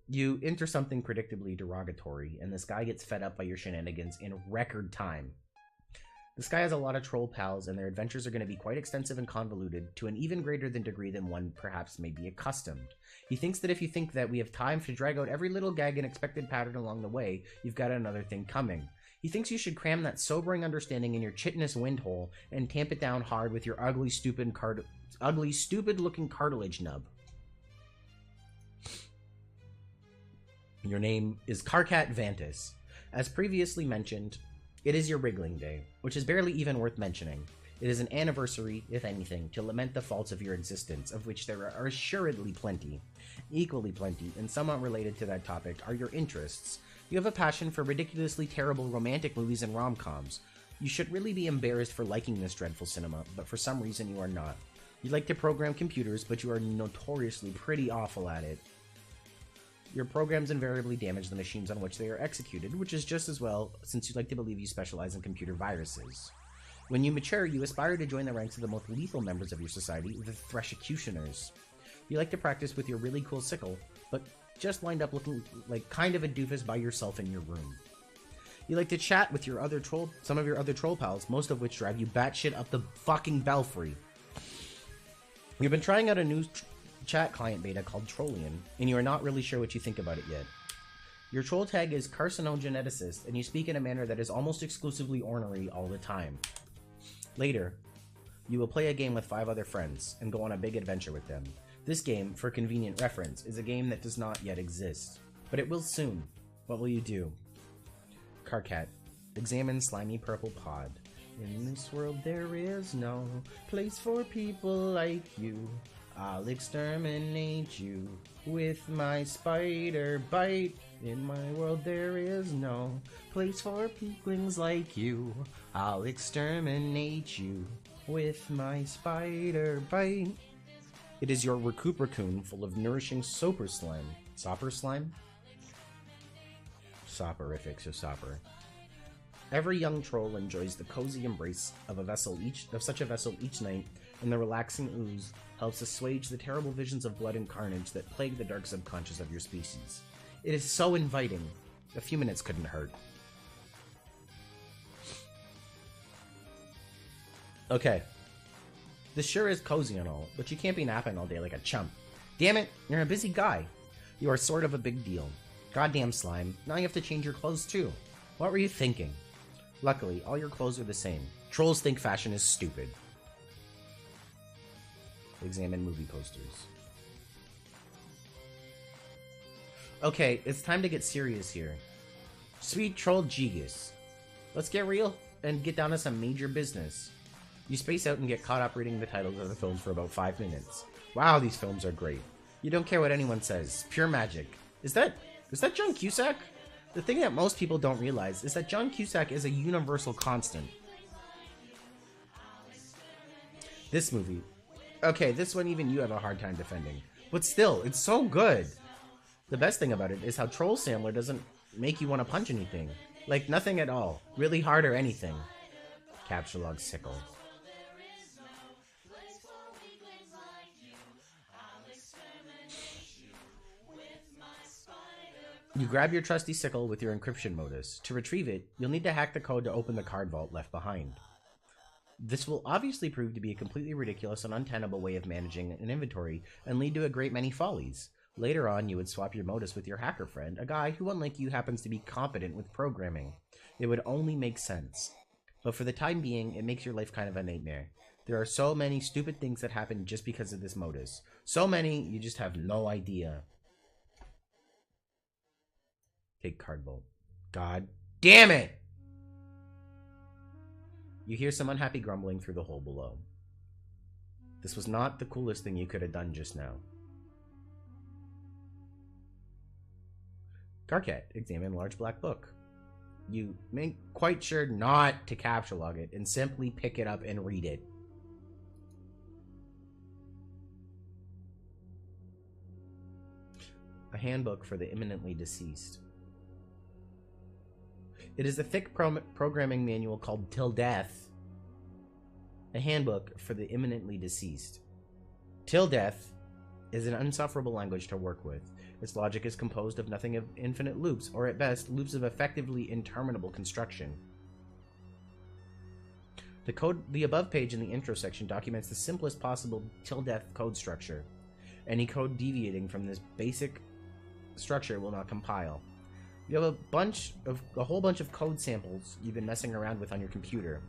You enter something predictably derogatory, and this guy gets fed up by your shenanigans in record time. This guy has a lot of troll pals, and their adventures are going to be quite extensive and convoluted, to an even greater degree than one perhaps may be accustomed. He thinks that if you think that we have time to drag out every little gag and expected pattern along the way, you've got another thing coming. He thinks you should cram that sobering understanding in your chitinous windhole and tamp it down hard with your ugly, stupid-looking cartilage nub. Your name is Karkat Vantis. As previously mentioned, it is your wriggling day, which is barely even worth mentioning. It is an anniversary, if anything, to lament the faults of your existence, of which there are assuredly plenty. Equally plenty, and somewhat related to that topic, are your interests. You have a passion for ridiculously terrible romantic movies and rom-coms. You should really be embarrassed for liking this dreadful cinema, but for some reason you are not. You like to program computers, but you are notoriously pretty awful at it. Your programs invariably damage the machines on which they are executed, which is just as well, since you like to believe you specialize in computer viruses. When you mature, you aspire to join the ranks of the most lethal members of your society, the Threshcutioners. You like to practice with your really cool sickle, but just wind up looking like kind of a doofus by yourself in your room. You like to chat with some of your other troll pals, most of which drive you batshit up the fucking belfry. You've been trying out a new chat client beta called Trollian, and you are not really sure what you think about it yet. Your troll tag is Carcinogeneticist, and you speak in a manner that is almost exclusively ornery all the time. Later, you will play a game with 5 other friends, and go on a big adventure with them. This game, for convenient reference, is a game that does not yet exist, but it will soon. What will you do? Karkat, examine slimy purple pod. In this world there is no place for people like you. I'll exterminate you with my spider bite. In my world there is no place for peaklings like you. I'll exterminate you with my spider bite. It is your Recupercoon full of nourishing soper slime. Sopper slime? Soporific, so sopper. Every young troll enjoys the cozy embrace of such a vessel each night, and the relaxing ooze helps assuage the terrible visions of blood and carnage that plague the dark subconscious of your species. It is so inviting. A few minutes couldn't hurt. Okay. This sure is cozy and all, but you can't be napping all day like a chump. Damn it, you're a busy guy. You are sort of a big deal. Goddamn slime, now you have to change your clothes too. What were you thinking? Luckily, all your clothes are the same. Trolls think fashion is stupid. Examine movie posters. Okay, it's time to get serious here. Sweet troll Gigas. Let's get real and get down to some major business. You space out and get caught up reading the titles of the films for about 5 minutes. Wow, these films are great. You don't care what anyone says. Pure magic. Is that John Cusack? The thing that most people don't realize is that John Cusack is a universal constant. This movie. Okay, this one even you have a hard time defending. But still, it's so good. The best thing about it is how Troll Sampler doesn't make you want to punch anything. Like, nothing at all. Really hard or anything. Capture log sickle. You grab your trusty sickle with your encryption modus. To retrieve it, you'll need to hack the code to open the card vault left behind. This will obviously prove to be a completely ridiculous and untenable way of managing an inventory and lead to a great many follies. Later on, you would swap your modus with your hacker friend, a guy who, unlike you, happens to be competent with programming. It would only make sense. But for the time being, it makes your life kind of a nightmare. There are so many stupid things that happen just because of this modus. So many, you just have no idea. Take card vault. God damn it! You hear some unhappy grumbling through the hole below. This was not the coolest thing you could have done just now. Karkat, examine large black book. you make quite sure not to capture log it and simply pick it up and read it. A handbook for the imminently deceased. It is a thick programming manual called Till Death. A handbook for the imminently deceased. Till Death is an insufferable language to work with. Its logic is composed of nothing of infinite loops, or at best, loops of effectively interminable construction. The above page in the intro section documents the simplest possible till death code structure. Any code deviating from this basic structure will not compile. You have a whole bunch of code samples you've been messing around with on your computer.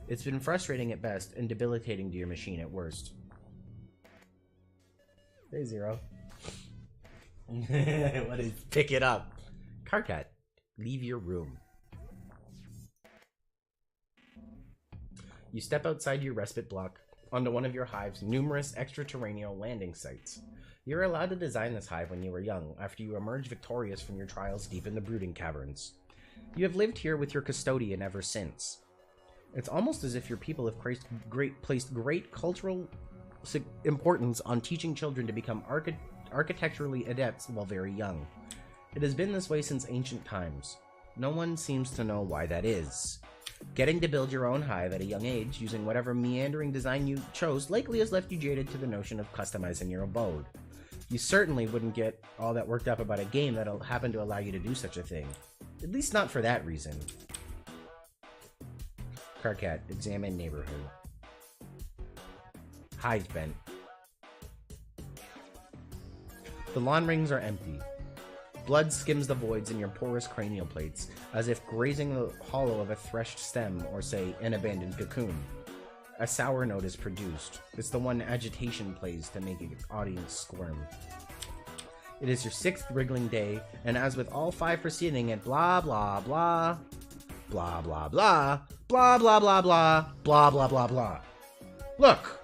It's been frustrating at best and debilitating to your machine at worst. Hey, Zero. What is? Pick it up. Carcat, leave your room. You step outside your respite block onto one of your hive's numerous extraterrestrial landing sites. You were allowed to design this hive when you were young, after you emerged victorious from your trials deep in the brooding caverns. You have lived here with your custodian ever since. It's almost as if your people have placed great cultural importance on teaching children to become architecturally adept while very young. It has been this way since ancient times. No one seems to know why that is. Getting to build your own hive at a young age, using whatever meandering design you chose, likely has left you jaded to the notion of customizing your abode. You certainly wouldn't get all that worked up about a game that'll happen to allow you to do such a thing. At least not for that reason. Carcat, examine neighborhood. Hive bent. The lawn rings are empty. Blood skims the voids in your porous cranial plates, as if grazing the hollow of a threshed stem or, say, an abandoned cocoon. A sour note is produced. It's the one agitation plays to make an audience squirm. It is your 6th wriggling day, and as with all 5 preceding it, blah blah blah, blah blah blah, blah blah blah blah, blah blah blah blah. Look!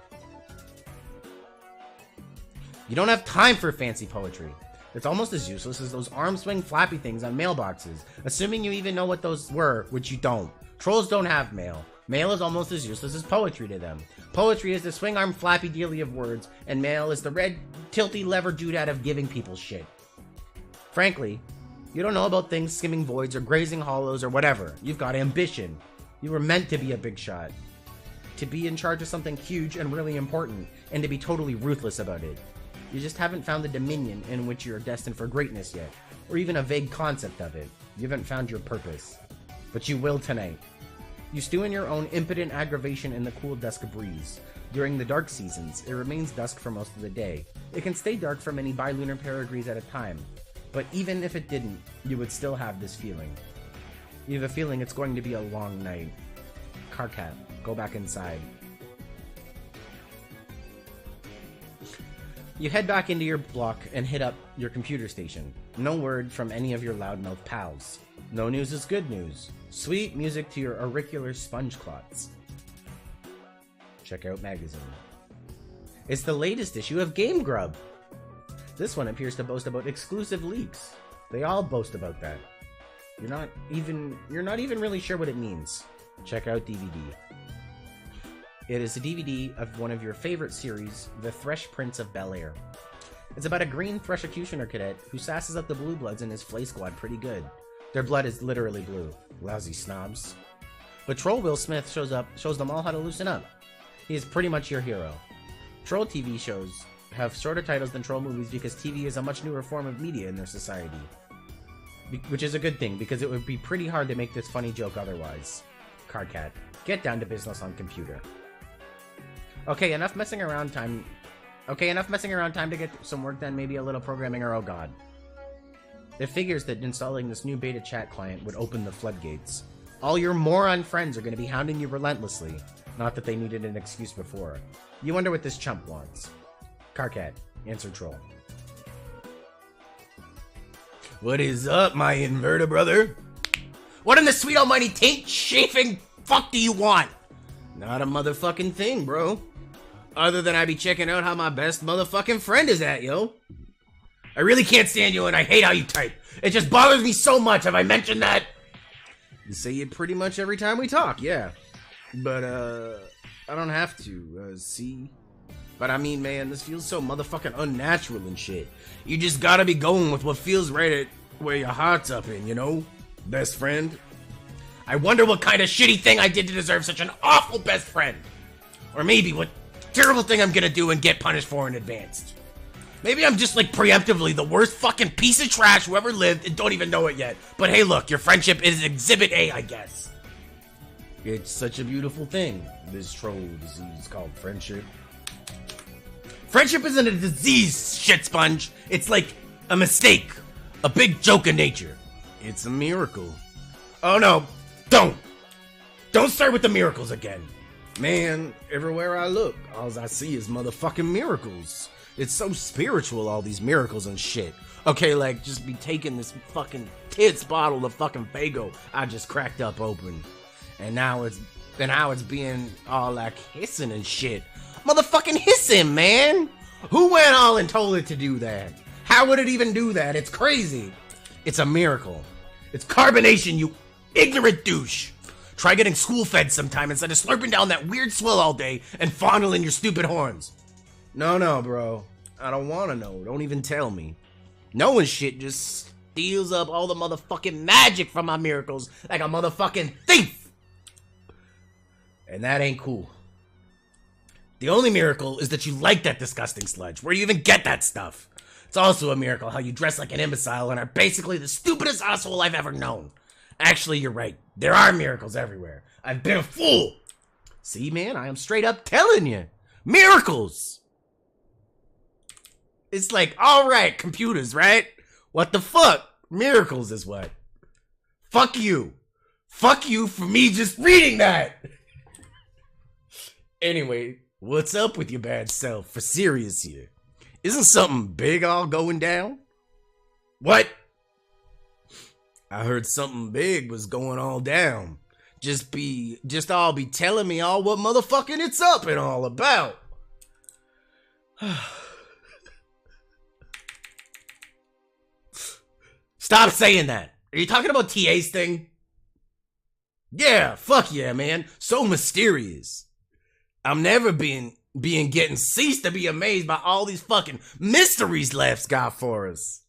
You don't have time for fancy poetry. It's almost as useless as those arm-swing flappy things on mailboxes, assuming you even know what those were, which you don't. Trolls don't have mail. Mail is almost as useless as poetry to them. Poetry is the swing-arm flappy dealy of words, and mail is the red, tilty lever doodad of giving people shit. Frankly, you don't know about things skimming voids or grazing hollows or whatever. You've got ambition. You were meant to be a big shot. To be in charge of something huge and really important, and to be totally ruthless about it. You just haven't found the dominion in which you're destined for greatness yet, or even a vague concept of it. You haven't found your purpose. But you will tonight. You stew in your own impotent aggravation in the cool dusk breeze. During the dark seasons, it remains dusk for most of the day. It can stay dark for many bilunar peregrees at a time. But even if it didn't, you would still have this feeling. You have a feeling it's going to be a long night. Carcat, go back inside. You head back into your block and hit up your computer station. No word from any of your loudmouth pals. No news is good news. Sweet music to your auricular sponge clots. Check out magazine. It's the latest issue of Game Grub. This one appears to boast about exclusive leaks. They all boast about that. You're not even really sure what it means. Check out DVD. It is a DVD of one of your favorite series, The Thresh Prince of Bel-Air. It's about a green Thresh-Executioner cadet who sasses up the Blue Bloods in his Flay Squad pretty good. Their blood is literally blue. Lousy snobs. But Troll Will Smith shows them all how to loosen up. He is pretty much your hero. Troll TV shows have shorter titles than Troll movies because TV is a much newer form of media in their society. Which is a good thing, because it would be pretty hard to make this funny joke otherwise. Carcat, get down to business on computer. Okay, enough messing around time to get some work done, maybe a little programming, or oh god. It figures that installing this new beta chat client would open the floodgates. All your moron friends are going to be hounding you relentlessly. Not that they needed an excuse before. You wonder what this chump wants. Carcat, answer Troll. What is up, my inverter brother? What in the sweet almighty taint chafing fuck do you want? Not a motherfucking thing, bro. Other than I be checking out how my best motherfucking friend is at, yo. I really can't stand you and I hate how you type. It just bothers me so much. Have I mentioned that? You say it pretty much every time we talk, yeah. But, I don't have to, see? But I mean, man, this feels so motherfucking unnatural and shit. You just gotta be going with what feels right at where your heart's up in, you know? Best friend? I wonder what kind of shitty thing I did to deserve such an awful best friend. Or maybe what terrible thing I'm gonna do and get punished for in advance. Maybe I'm just like preemptively the worst fucking piece of trash who ever lived and don't even know it yet. But hey, look, your friendship is Exhibit A, I guess. It's such a beautiful thing, this troll disease called friendship. Friendship isn't a disease, shit sponge. It's like a mistake. A big joke of nature. It's a miracle. Oh no, don't. Don't start with the miracles again. Man, everywhere I look, all I see is motherfucking miracles. It's so spiritual, all these miracles and shit. Okay, like, just be taking this fucking tits bottle of fucking Fago I just cracked up open. And now it's being all like hissing and shit. Motherfucking hissing, man! Who went all and told it to do that? How would it even do that? It's crazy. It's a miracle. It's carbonation, you ignorant douche. Try getting school-fed sometime instead of slurping down that weird swill all day and fondling your stupid horns. No, bro. I don't want to know. Don't even tell me. Knowing shit just steals up all the motherfucking magic from my miracles like a motherfucking thief. And that ain't cool. The only miracle is that you like that disgusting sludge. Where you even get that stuff? It's also a miracle how you dress like an imbecile and are basically the stupidest asshole I've ever known. Actually, you're right. There are miracles everywhere. I've been a fool. See, man, I am straight up telling you. Miracles. It's like, alright, computers, right? What the fuck? Miracles is what? Fuck you. Fuck you for me just reading that. Anyway, what's up with your bad self? For serious here. Isn't something big all going down? What? I heard something big was going all down. Just all be telling me all what motherfucking it's up and all about. Stop saying that. Are you talking about TA's thing? Yeah, fuck yeah, man. So mysterious. I'm never getting ceased to be amazed by all these fucking mysteries Laugh's got for us.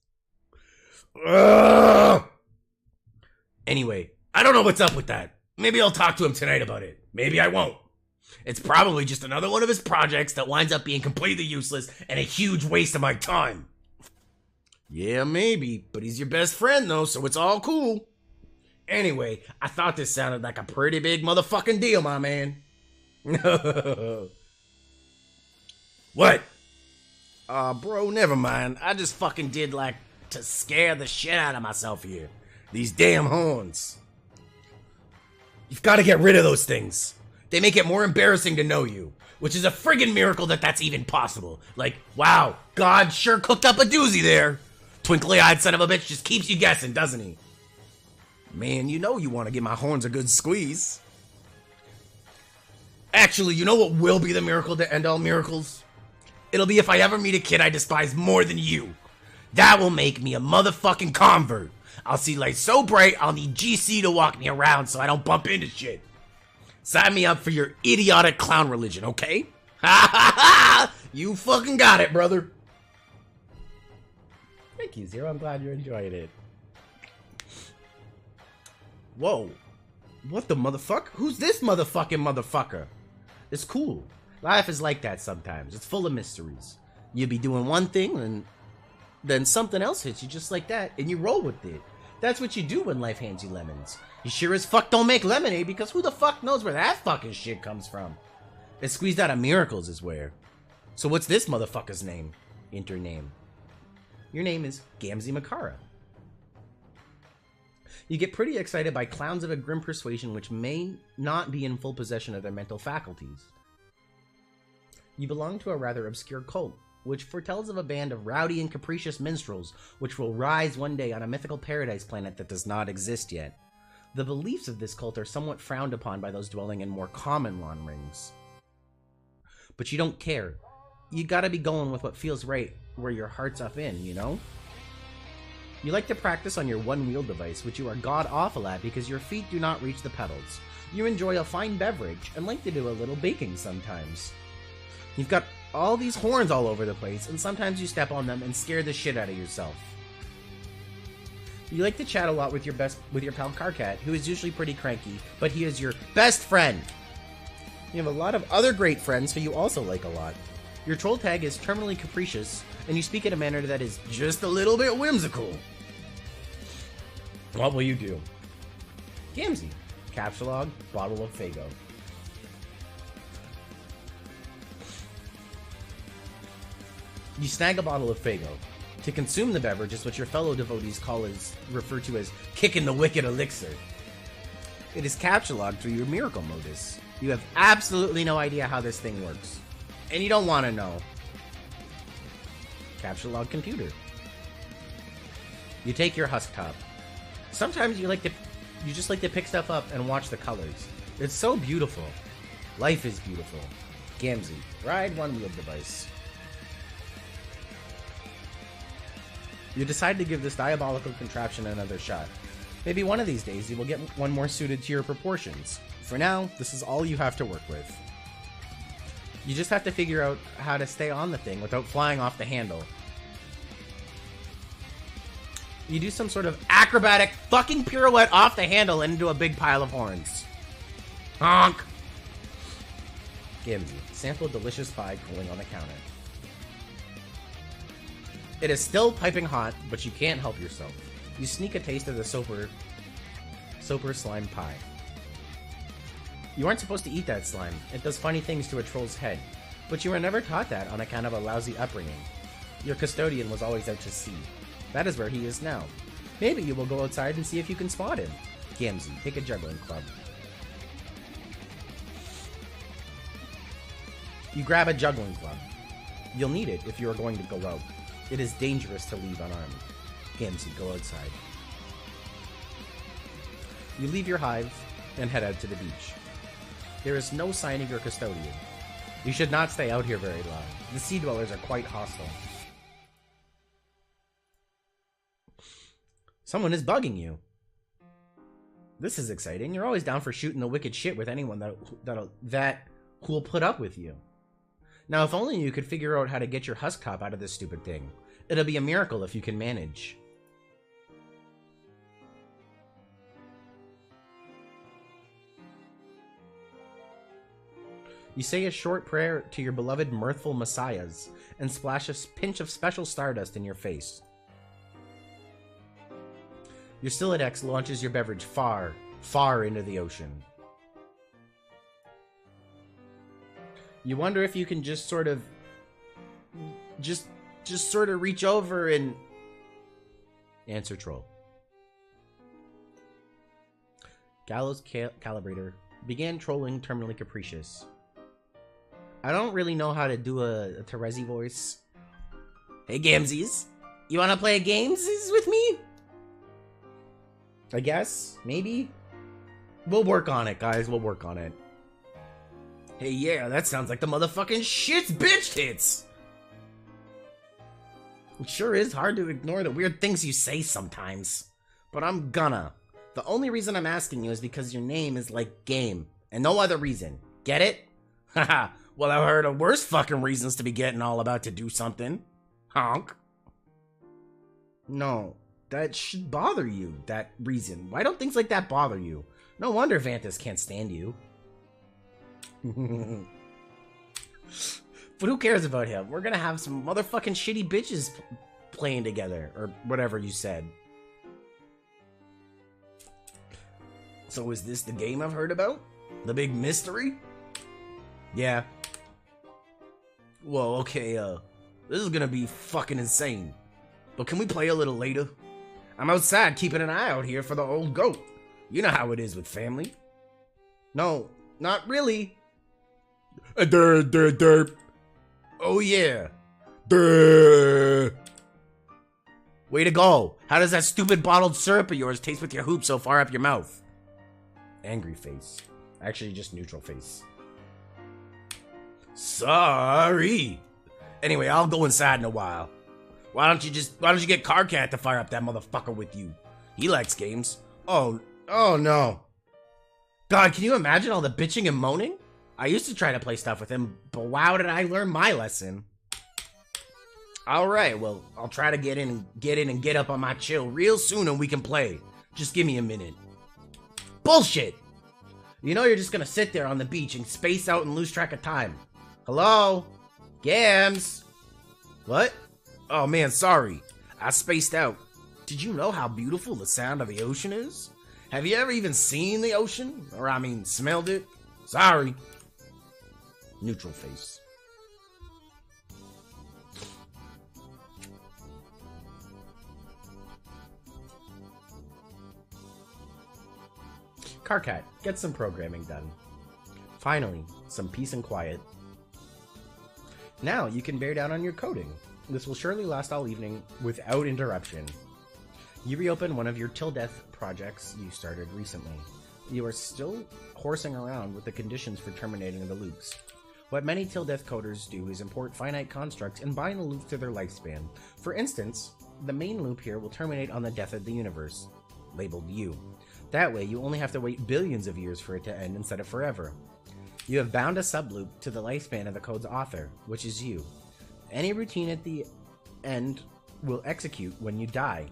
Ugh. Anyway, I don't know what's up with that. Maybe I'll talk to him tonight about it. Maybe I won't. It's probably just another one of his projects that winds up being completely useless and a huge waste of my time. Yeah, maybe, but he's your best friend though, so it's all cool. Anyway, I thought this sounded like a pretty big motherfucking deal, my man. What? Bro, never mind. I just fucking did like to scare the shit out of myself here. These damn horns. You've got to get rid of those things. They make it more embarrassing to know you, which is a friggin' miracle that that's even possible. Like, wow, God sure cooked up a doozy there. Twinkly-eyed son of a bitch just keeps you guessing, doesn't he? Man, you know you want to give my horns a good squeeze. Actually, you know what will be the miracle to end all miracles? It'll be if I ever meet a kid I despise more than you. That will make me a motherfucking convert. I'll see light so bright, I'll need GC to walk me around so I don't bump into shit. Sign me up for your idiotic clown religion, okay? Ha ha ha! You fucking got it, brother. Thank you, Zero. I'm glad you enjoyed it. Whoa. What the motherfucker? Who's this motherfucker? It's cool. Life is like that sometimes. It's full of mysteries. You be doing one thing and then something else hits you just like that and you roll with it. That's what you do when life hands you lemons. You sure as fuck don't make lemonade because who the fuck knows where that fucking shit comes from? It's squeezed out of miracles is where. So what's this motherfucker's name? Enter name. Your name is Gamzee Makara. You get pretty excited by clowns of a grim persuasion which may not be in full possession of their mental faculties. You belong to a rather obscure cult, which foretells of a band of rowdy and capricious minstrels which will rise one day on a mythical paradise planet that does not exist yet. The beliefs of this cult are somewhat frowned upon by those dwelling in more common lawn rings. But you don't care. you gotta be going with what feels right where your heart's up in, you know? You like to practice on your one-wheel device, which you are god-awful at because your feet do not reach the pedals. You enjoy a fine beverage and like to do a little baking sometimes. You've got all these horns all over the place, and sometimes you step on them and scare the shit out of yourself. You like to chat a lot with your pal Carcat, who is usually pretty cranky, but he is your best friend. You have a lot of other great friends who you also like a lot. Your troll tag is terminally capricious, and you speak in a manner that is just a little bit whimsical. What will you do? Gamzee. Capsulog, bottle of Faygo. You snag a bottle of Faygo. To consume the beverage is what your fellow devotees refer to as kicking the wicked elixir. It is capsulogged through your miracle modus. You have absolutely no idea how this thing works. And you don't want to know. Capsulog computer. You take your husk top. Sometimes you just like to pick stuff up and watch the colors. It's so beautiful. Life is beautiful. Gamzee. Ride one-wheel device. You decide to give this diabolical contraption another shot. Maybe one of these days you will get one more suited to your proportions. For now, this is all you have to work with. You just have to figure out how to stay on the thing without flying off the handle. You do some sort of acrobatic fucking pirouette off the handle and into a big pile of horns. Honk! Gamzee. Sample delicious pie cooling on the counter. It is still piping hot, but you can't help yourself. You sneak a taste of the Soper slime pie. You aren't supposed to eat that slime. It does funny things to a troll's head. But you were never taught that on account of a lousy upbringing. Your custodian was always out to sea. That is where he is now. Maybe you will go outside and see if you can spot him. Gamzee, take a juggling club. You grab a juggling club. You'll need it if you are going to go out. It is dangerous to leave unarmed. Gamzee, go outside. You leave your hive and head out to the beach. There is no sign of your custodian. You should not stay out here very long. The sea dwellers are quite hostile. Someone is bugging you. This is exciting. You're always down for shooting the wicked shit with anyone that who'll put up with you. Now, if only you could figure out how to get your husk top out of this stupid thing. It'll be a miracle if you can manage. You say a short prayer to your beloved mirthful messiahs and splash a pinch of special stardust in your face. Your Silodex launches your beverage far, far into the ocean. You wonder if you can just sort of reach over and answer troll. Gallows Calibrator began trolling terminally capricious. I don't really know how to do a Terezi voice. Hey Gamzees, you wanna play games with me? I guess, maybe? We'll work on it, guys, we'll work on it. Hey, yeah, that sounds like the motherfucking shits bitch hits! It sure is hard to ignore the weird things you say sometimes. But I'm gonna. The only reason I'm asking you is because your name is like game, and no other reason. Get it? Haha, well I've heard of worse fucking reasons to be getting all about to do something. Honk. No, that should bother you, that reason. Why don't things like that bother you? No wonder Vantus can't stand you. But who cares about him? We're gonna have some motherfucking shitty bitches playing together, or whatever you said. So is this the game I've heard about? The big mystery? Yeah. Well, okay, this is gonna be fucking insane. But can we play a little later? I'm outside keeping an eye out here for the old goat. You know how it is with family. No, not really. Derp, derp, derp. Oh yeah. Derp. Way to go. How does that stupid bottled syrup of yours taste with your hoop so far up your mouth? Angry face. Actually, just neutral face. Sorry. Anyway, I'll go inside in a while. Why don't you get Carcat to fire up that motherfucker with you? He likes games. Oh no. God, can you imagine all the bitching and moaning? I used to try to play stuff with him, but wow, did I learn my lesson. Alright, well, I'll try to get in and get up on my chill real soon and we can play. Just give me a minute. Bullshit! You know you're just gonna sit there on the beach and space out and lose track of time. Hello? Gams? What? Oh man, sorry. I spaced out. Did you know how beautiful the sound of the ocean is? Have you ever even seen the ocean? Or I mean, smelled it? Sorry. Neutral face. Carcat, get some programming done. Finally, some peace and quiet. Now you can bear down on your coding. This will surely last all evening without interruption. You reopen one of your till death projects you started recently. You are still horsing around with the conditions for terminating the loops. What many till death coders do is import finite constructs and bind the loop to their lifespan. For instance, the main loop here will terminate on the death of the universe, labeled U. That way, you only have to wait billions of years for it to end instead of forever. You have bound a subloop to the lifespan of the code's author, which is you. Any routine at the end will execute when you die.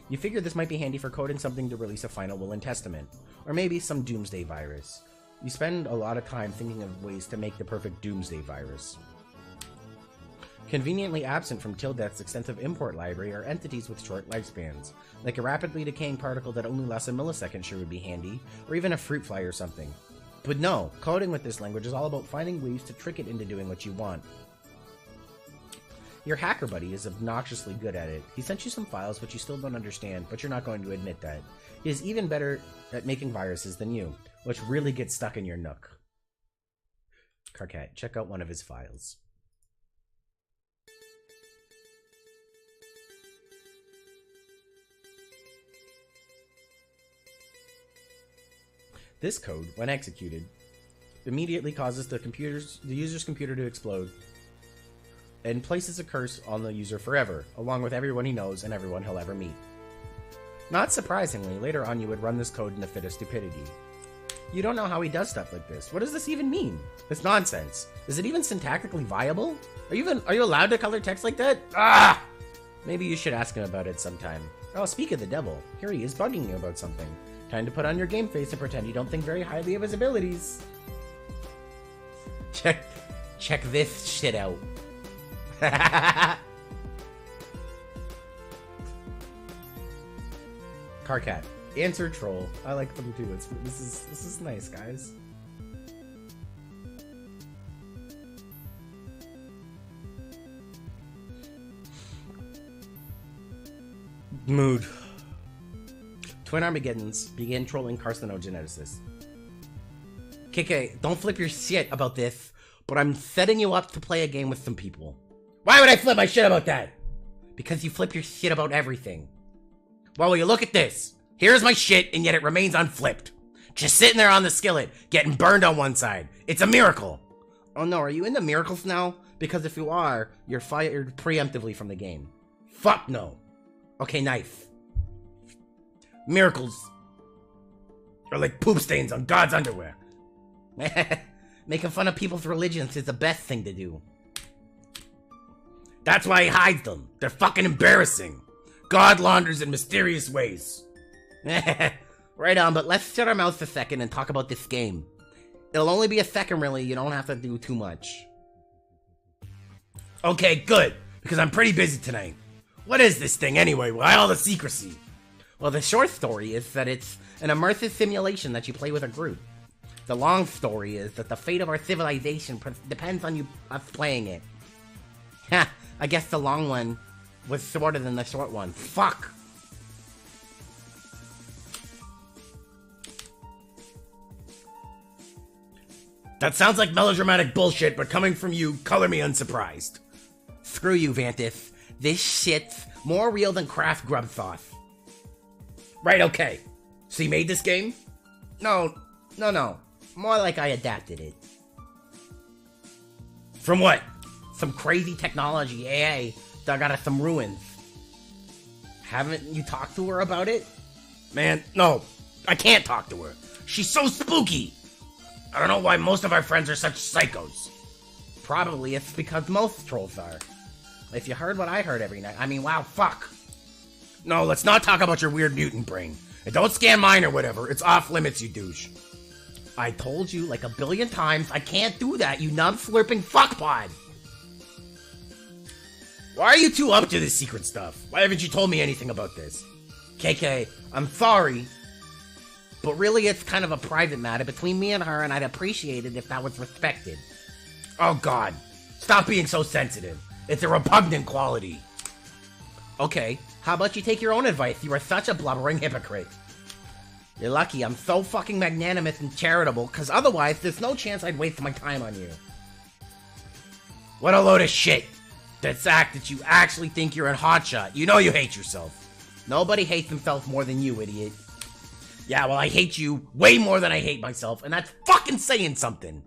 You figure this might be handy for coding something to release a final will and testament, or maybe some doomsday virus. You spend a lot of time thinking of ways to make the perfect doomsday virus. Conveniently absent from till death's extensive import library are entities with short lifespans. Like a rapidly decaying particle that only lasts a millisecond sure would be handy, or even a fruit fly or something. But no, coding with this language is all about finding ways to trick it into doing what you want. Your hacker buddy is obnoxiously good at it. He sent you some files which you still don't understand, but you're not going to admit that. He is even better at making viruses than you, which really gets stuck in your nook. Carcat, check out one of his files. This code, when executed, immediately causes the user's computer to explode and places a curse on the user forever, along with everyone he knows and everyone he'll ever meet. Not surprisingly, later on you would run this code in a fit of stupidity. You don't know how he does stuff like this. What does this even mean? It's nonsense. Is it even syntactically viable? Are you allowed to color text like that? Ah! Maybe you should ask him about it sometime. Oh, speak of the devil, here he is bugging you about something. Time to put on your game face and pretend you don't think very highly of his abilities. Check this shit out. Carcat, answer troll. I like them too. This is nice, guys. Mood. Twin Armageddons begin trolling carcinogeneticists. KK, don't flip your shit about this, but I'm setting you up to play a game with some people. Why would I flip my shit about that? Because you flip your shit about everything. Well, will you look at this? Here's my shit, and yet it remains unflipped. Just sitting there on the skillet, getting burned on one side. It's a miracle. Oh no, are you into miracles now? Because if you are, you're fired preemptively from the game. Fuck no. Okay, knife. Miracles are like poop stains on God's underwear. Making fun of people's religions is the best thing to do. That's why he hides them. They're fucking embarrassing. God launders in mysterious ways. Right on, but let's shut our mouths a second and talk about this game. It'll only be a second, really. You don't have to do too much. Okay, good, because I'm pretty busy tonight. What is this thing anyway? Why all the secrecy? Well, the short story is that it's an immersive simulation that you play with a group. The long story is that the fate of our civilization depends on us playing it. Ha! I guess the long one was shorter than the short one. Fuck! That sounds like melodramatic bullshit, but coming from you, color me unsurprised. Screw you, Vantis. This shit's more real than Kraft grub sauce. Right, okay. So you made this game? No. More like I adapted it. From what? Some crazy technology, AA, dug out of some ruins. Haven't you talked to her about it? Man, no. I can't talk to her. She's so spooky. I don't know why most of our friends are such psychos. Probably it's because most trolls are. If you heard what I heard every night, I mean, wow, fuck. No, let's not talk about your weird mutant brain. And don't scan mine or whatever. It's off limits, you douche. I told you like a billion times I can't do that, you nub-slurping fuckpod. Why are you two up to this secret stuff? Why haven't you told me anything about this? KK, I'm sorry, but really it's kind of a private matter between me and her, and I'd appreciate it if that was respected. Oh god, stop being so sensitive. It's a repugnant quality. Okay, how about you take your own advice? You are such a blubbering hypocrite. You're lucky I'm so fucking magnanimous and charitable, cause otherwise there's no chance I'd waste my time on you. What a load of shit. That's act that you actually think you're in hotshot. You know you hate yourself. Nobody hates himself more than you, idiot. Yeah, well, I hate you way more than I hate myself, and that's fucking saying something.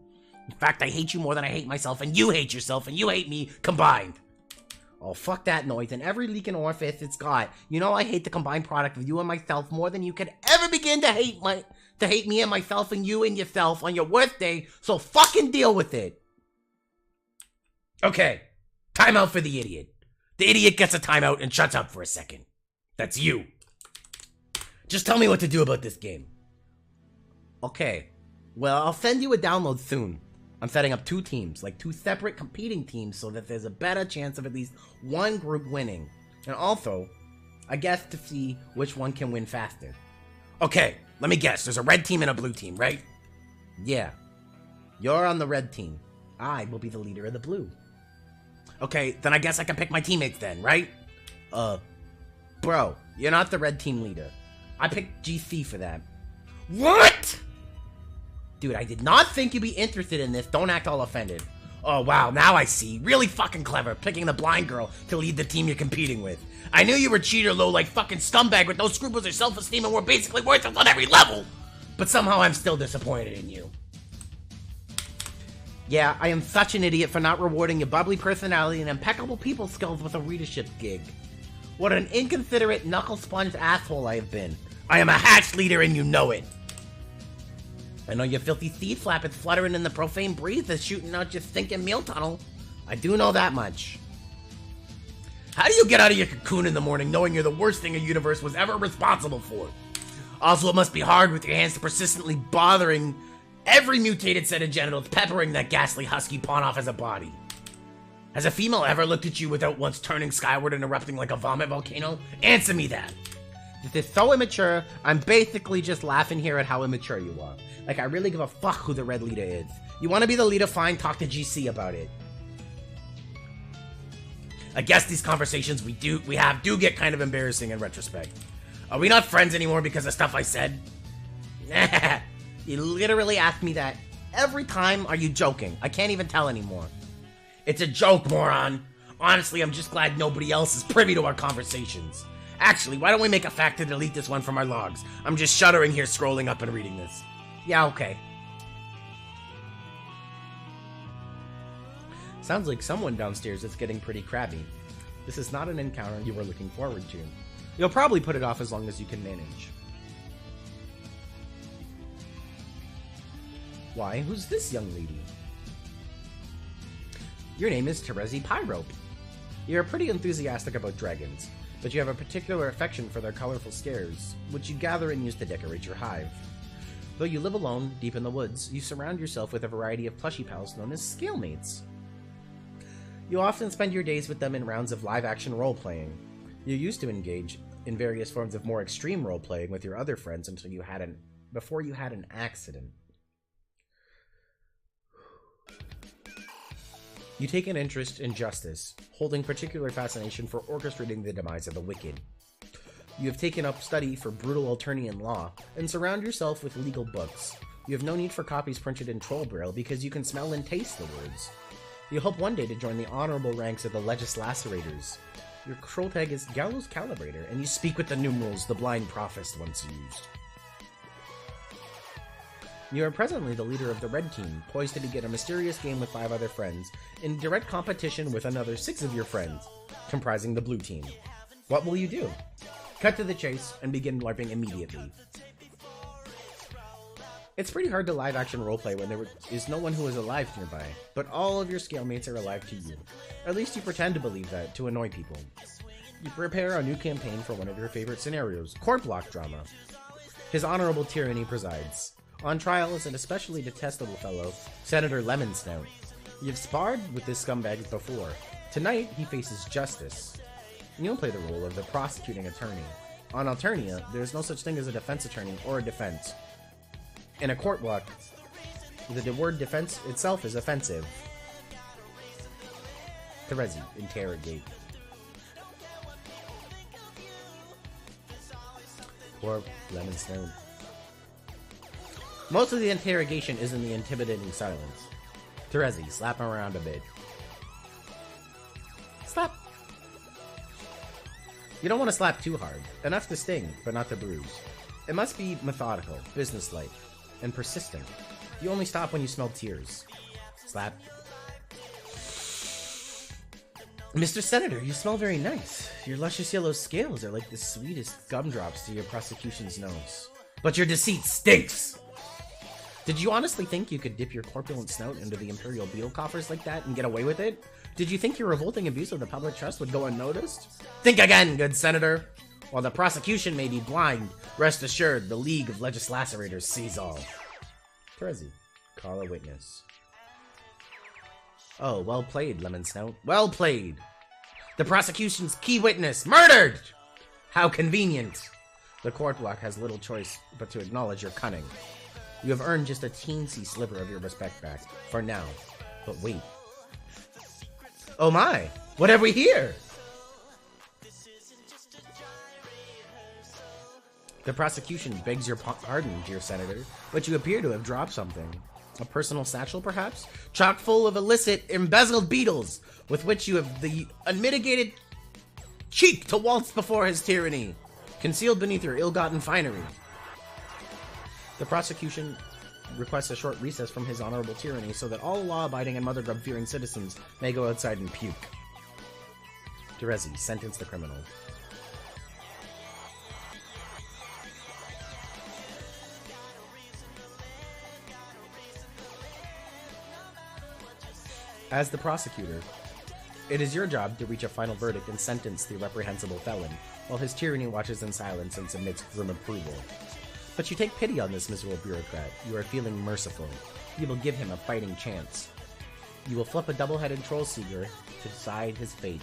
In fact, I hate you more than I hate myself, and you hate yourself, and you hate me combined. Oh, fuck that noise, and every leaking orifice it's got. You know I hate the combined product of you and myself more than you could ever begin to hate me and myself and you and yourself on your worst day, so fucking deal with it. Okay, timeout for the idiot. The idiot gets a timeout and shuts up for a second. That's you. Just tell me what to do about this game. Okay, well, I'll send you a download soon. I'm setting up 2 teams, like 2 separate competing teams, so that there's a better chance of at least one group winning. And also, I guess to see which one can win faster. Okay, let me guess. There's a red team and a blue team, right? Yeah. You're on the red team. I will be the leader of the blue. Okay, then I guess I can pick my teammates then, right? Bro, you're not the red team leader. I picked GC for that. What? Dude, I did not think you'd be interested in this. Don't act all offended. Oh, wow, now I see. Really fucking clever, picking the blind girl to lead the team you're competing with. I knew you were cheater low like fucking scumbag with no scruples or self-esteem and were basically worthless on every level. But somehow I'm still disappointed in you. Yeah, I am such an idiot for not rewarding your bubbly personality and impeccable people skills with a readership gig. What an inconsiderate knuckle-sponge asshole I have been. I am a hatch leader and you know it. I know your filthy seed flap is fluttering in the profane breeze that's shooting out your stinking meal tunnel. I do know that much. How do you get out of your cocoon in the morning knowing you're the worst thing a universe was ever responsible for? Also, it must be hard with your hands persistently bothering every mutated set of genitals peppering that ghastly husky pawn off as a body. Has a female ever looked at you without once turning skyward and erupting like a vomit volcano? Answer me that. This is so immature, I'm basically just laughing here at how immature you are. Like, I really give a fuck who the red leader is. You want to be the leader? Fine, talk to GC about it. I guess these conversations we have do get kind of embarrassing in retrospect. Are we not friends anymore because of stuff I said? Nah, you literally ask me that every time. Are you joking? I can't even tell anymore. It's a joke, moron. Honestly, I'm just glad nobody else is privy to our conversations. Actually, why don't we make a fact to delete this one from our logs? I'm just shuddering here scrolling up and reading this. Yeah, okay. Sounds like someone downstairs is getting pretty crabby. This is not an encounter you were looking forward to. You'll probably put it off as long as you can manage. Why, who's this young lady? Your name is Terezi Pyrope. You're pretty enthusiastic about dragons, but you have a particular affection for their colorful scares, which you gather and use to decorate your hive. Though you live alone, deep in the woods, you surround yourself with a variety of plushy pals known as scalemates. You often spend your days with them in rounds of live-action role-playing. You used to engage in various forms of more extreme role-playing with your other friends before you had an accident. You take an interest in justice, holding particular fascination for orchestrating the demise of the wicked. You have taken up study for brutal Alternian law, and surround yourself with legal books. You have no need for copies printed in troll braille because you can smell and taste the words. You hope one day to join the honorable ranks of the Legislacerators. Your troll tag is Gallows Calibrator, and you speak with the numerals the blind prophets once used. You are presently the leader of the red team, poised to begin a mysterious game with 5 other friends, in direct competition with another 6 of your friends, comprising the blue team. What will you do? Cut to the chase, and begin LARPing immediately. It's pretty hard to live-action roleplay when there is no one who is alive nearby, but all of your scalemates are alive to you. At least you pretend to believe that, to annoy people. You prepare a new campaign for one of your favorite scenarios, court block drama. His Honorable Tyranny presides. On trial is an especially detestable fellow, Senator Lemon Snout. You've sparred with this scumbag before. Tonight, he faces justice. You'll play the role of the prosecuting attorney. On Alternia, there is no such thing as a defense attorney or a defense. In a court block, the word defense itself is offensive. Terezi, interrogate. Or Lemon Snout. Most of the interrogation is in the intimidating silence. Terezi, slap him around a bit. Slap. You don't want to slap too hard. Enough to sting, but not to bruise. It must be methodical, businesslike, and persistent. You only stop when you smell tears. Slap. Mr. Senator, you smell very nice. Your luscious yellow scales are like the sweetest gumdrops to your prosecution's nose. But your deceit stinks! Did you honestly think you could dip your corpulent snout into the Imperial beetle coffers like that and get away with it? Did you think your revolting abuse of the public trust would go unnoticed? Think again, good senator! While the prosecution may be blind, rest assured the League of Legislaturators sees all. Terezi, call a witness. Oh, well played, Lemon Snout. Well played! The prosecution's key witness, murdered! How convenient! The court block has little choice but to acknowledge your cunning. You have earned just a teensy sliver of your respect back, for now. But wait. Oh my! What have we here? The prosecution begs your pardon, dear Senator, but you appear to have dropped something. A personal satchel, perhaps? Chock full of illicit, embezzled beetles, with which you have the unmitigated cheek to waltz before his tyranny, concealed beneath your ill-gotten finery. The prosecution requests a short recess from his honorable tyranny so that all law-abiding and mother grub-fearing citizens may go outside and puke. Terezi, sentence the criminal. As the prosecutor, it is your job to reach a final verdict and sentence the reprehensible felon, while his tyranny watches in silence and submits grim approval. But you take pity on this miserable bureaucrat. You are feeling merciful. You will give him a fighting chance. You will flip a double-headed troll seeger to decide his fate.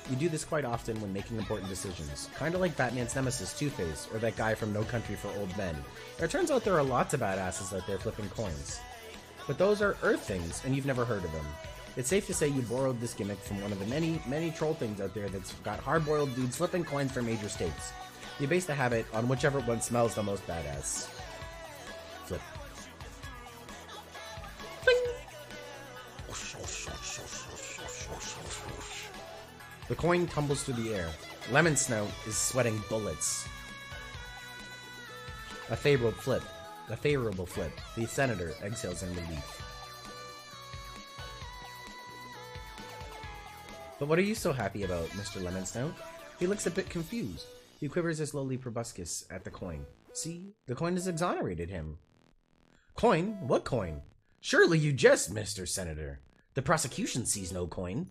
You do this quite often when making important decisions, kinda like Batman's nemesis Two-Face, or that guy from No Country for Old Men. It turns out there are lots of badasses out there flipping coins. But those are Earth things, and you've never heard of them. It's safe to say you borrowed this gimmick from one of the many, many troll things out there that's got hard-boiled dudes flipping coins for major stakes. You base the habit on whichever one smells the most badass. Flip. Bling. The coin tumbles through the air. Lemon Snout is sweating bullets. A favorable flip. The senator exhales in relief. But what are you so happy about, Mr. Lemon Snout? He looks a bit confused. He quivers his lowly proboscis at the coin. See, the coin has exonerated him. Coin? What coin? Surely you jest, Mr. Senator. The prosecution sees no coin.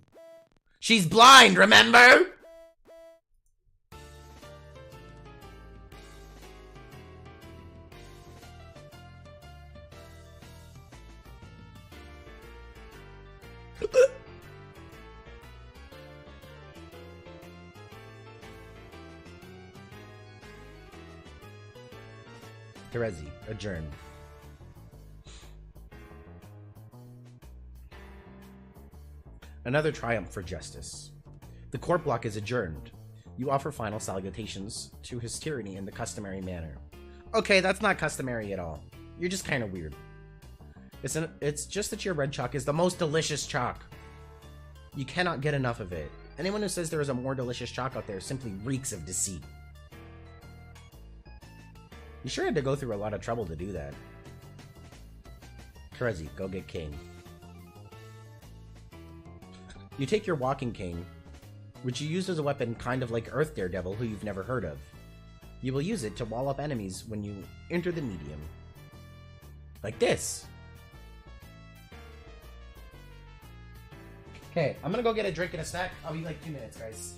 She's blind, remember? Terezi, adjourned. Another triumph for justice. The court block is adjourned. You offer final salutations to his tyranny in the customary manner. Okay, that's not customary at all. You're just kind of weird. It's just that your red chalk is the most delicious chalk. You cannot get enough of it. Anyone who says there is a more delicious chalk out there simply reeks of deceit. You sure had to go through a lot of trouble to do that. Terezi, go get King. You take your walking cane, which you use as a weapon kind of like Earth Daredevil, who you've never heard of. You will use it to wall up enemies when you enter the medium. Like this. Okay, I'm gonna go get a drink and a snack. I'll be like 2 minutes, guys.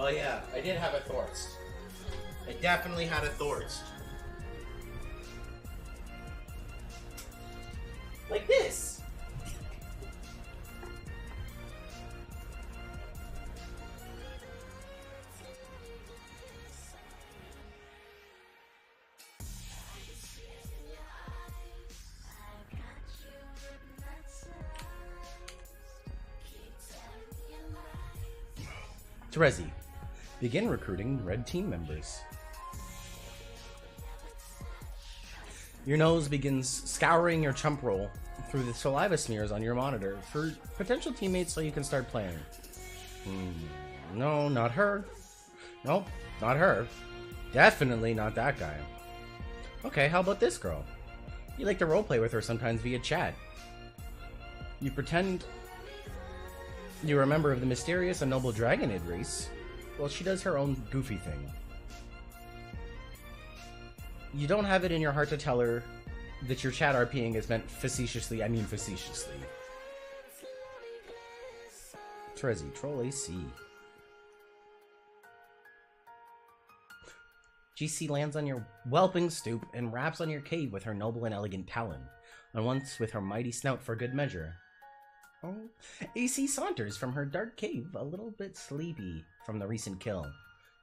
Oh yeah, I did have a Thorst. I definitely had a Thorst. Like this! Terezi, begin recruiting red team members. Your nose begins scouring your chump roll through the saliva smears on your monitor for potential teammates so you can start playing. No, not her. Nope, not her. Definitely not that guy. Okay, how about this girl? You like to roleplay with her sometimes via chat. You pretend you're a member of the mysterious and noble Dragonid race. Well, she does her own goofy thing. You don't have it in your heart to tell her that your chat RPing is meant facetiously. I mean facetiously. Terezi, troll AC. GC lands on your whelping stoop and raps on your cave with her noble and elegant talon, and once with her mighty snout for good measure. Oh, AC saunters from her dark cave, a little bit sleepy from the recent kill.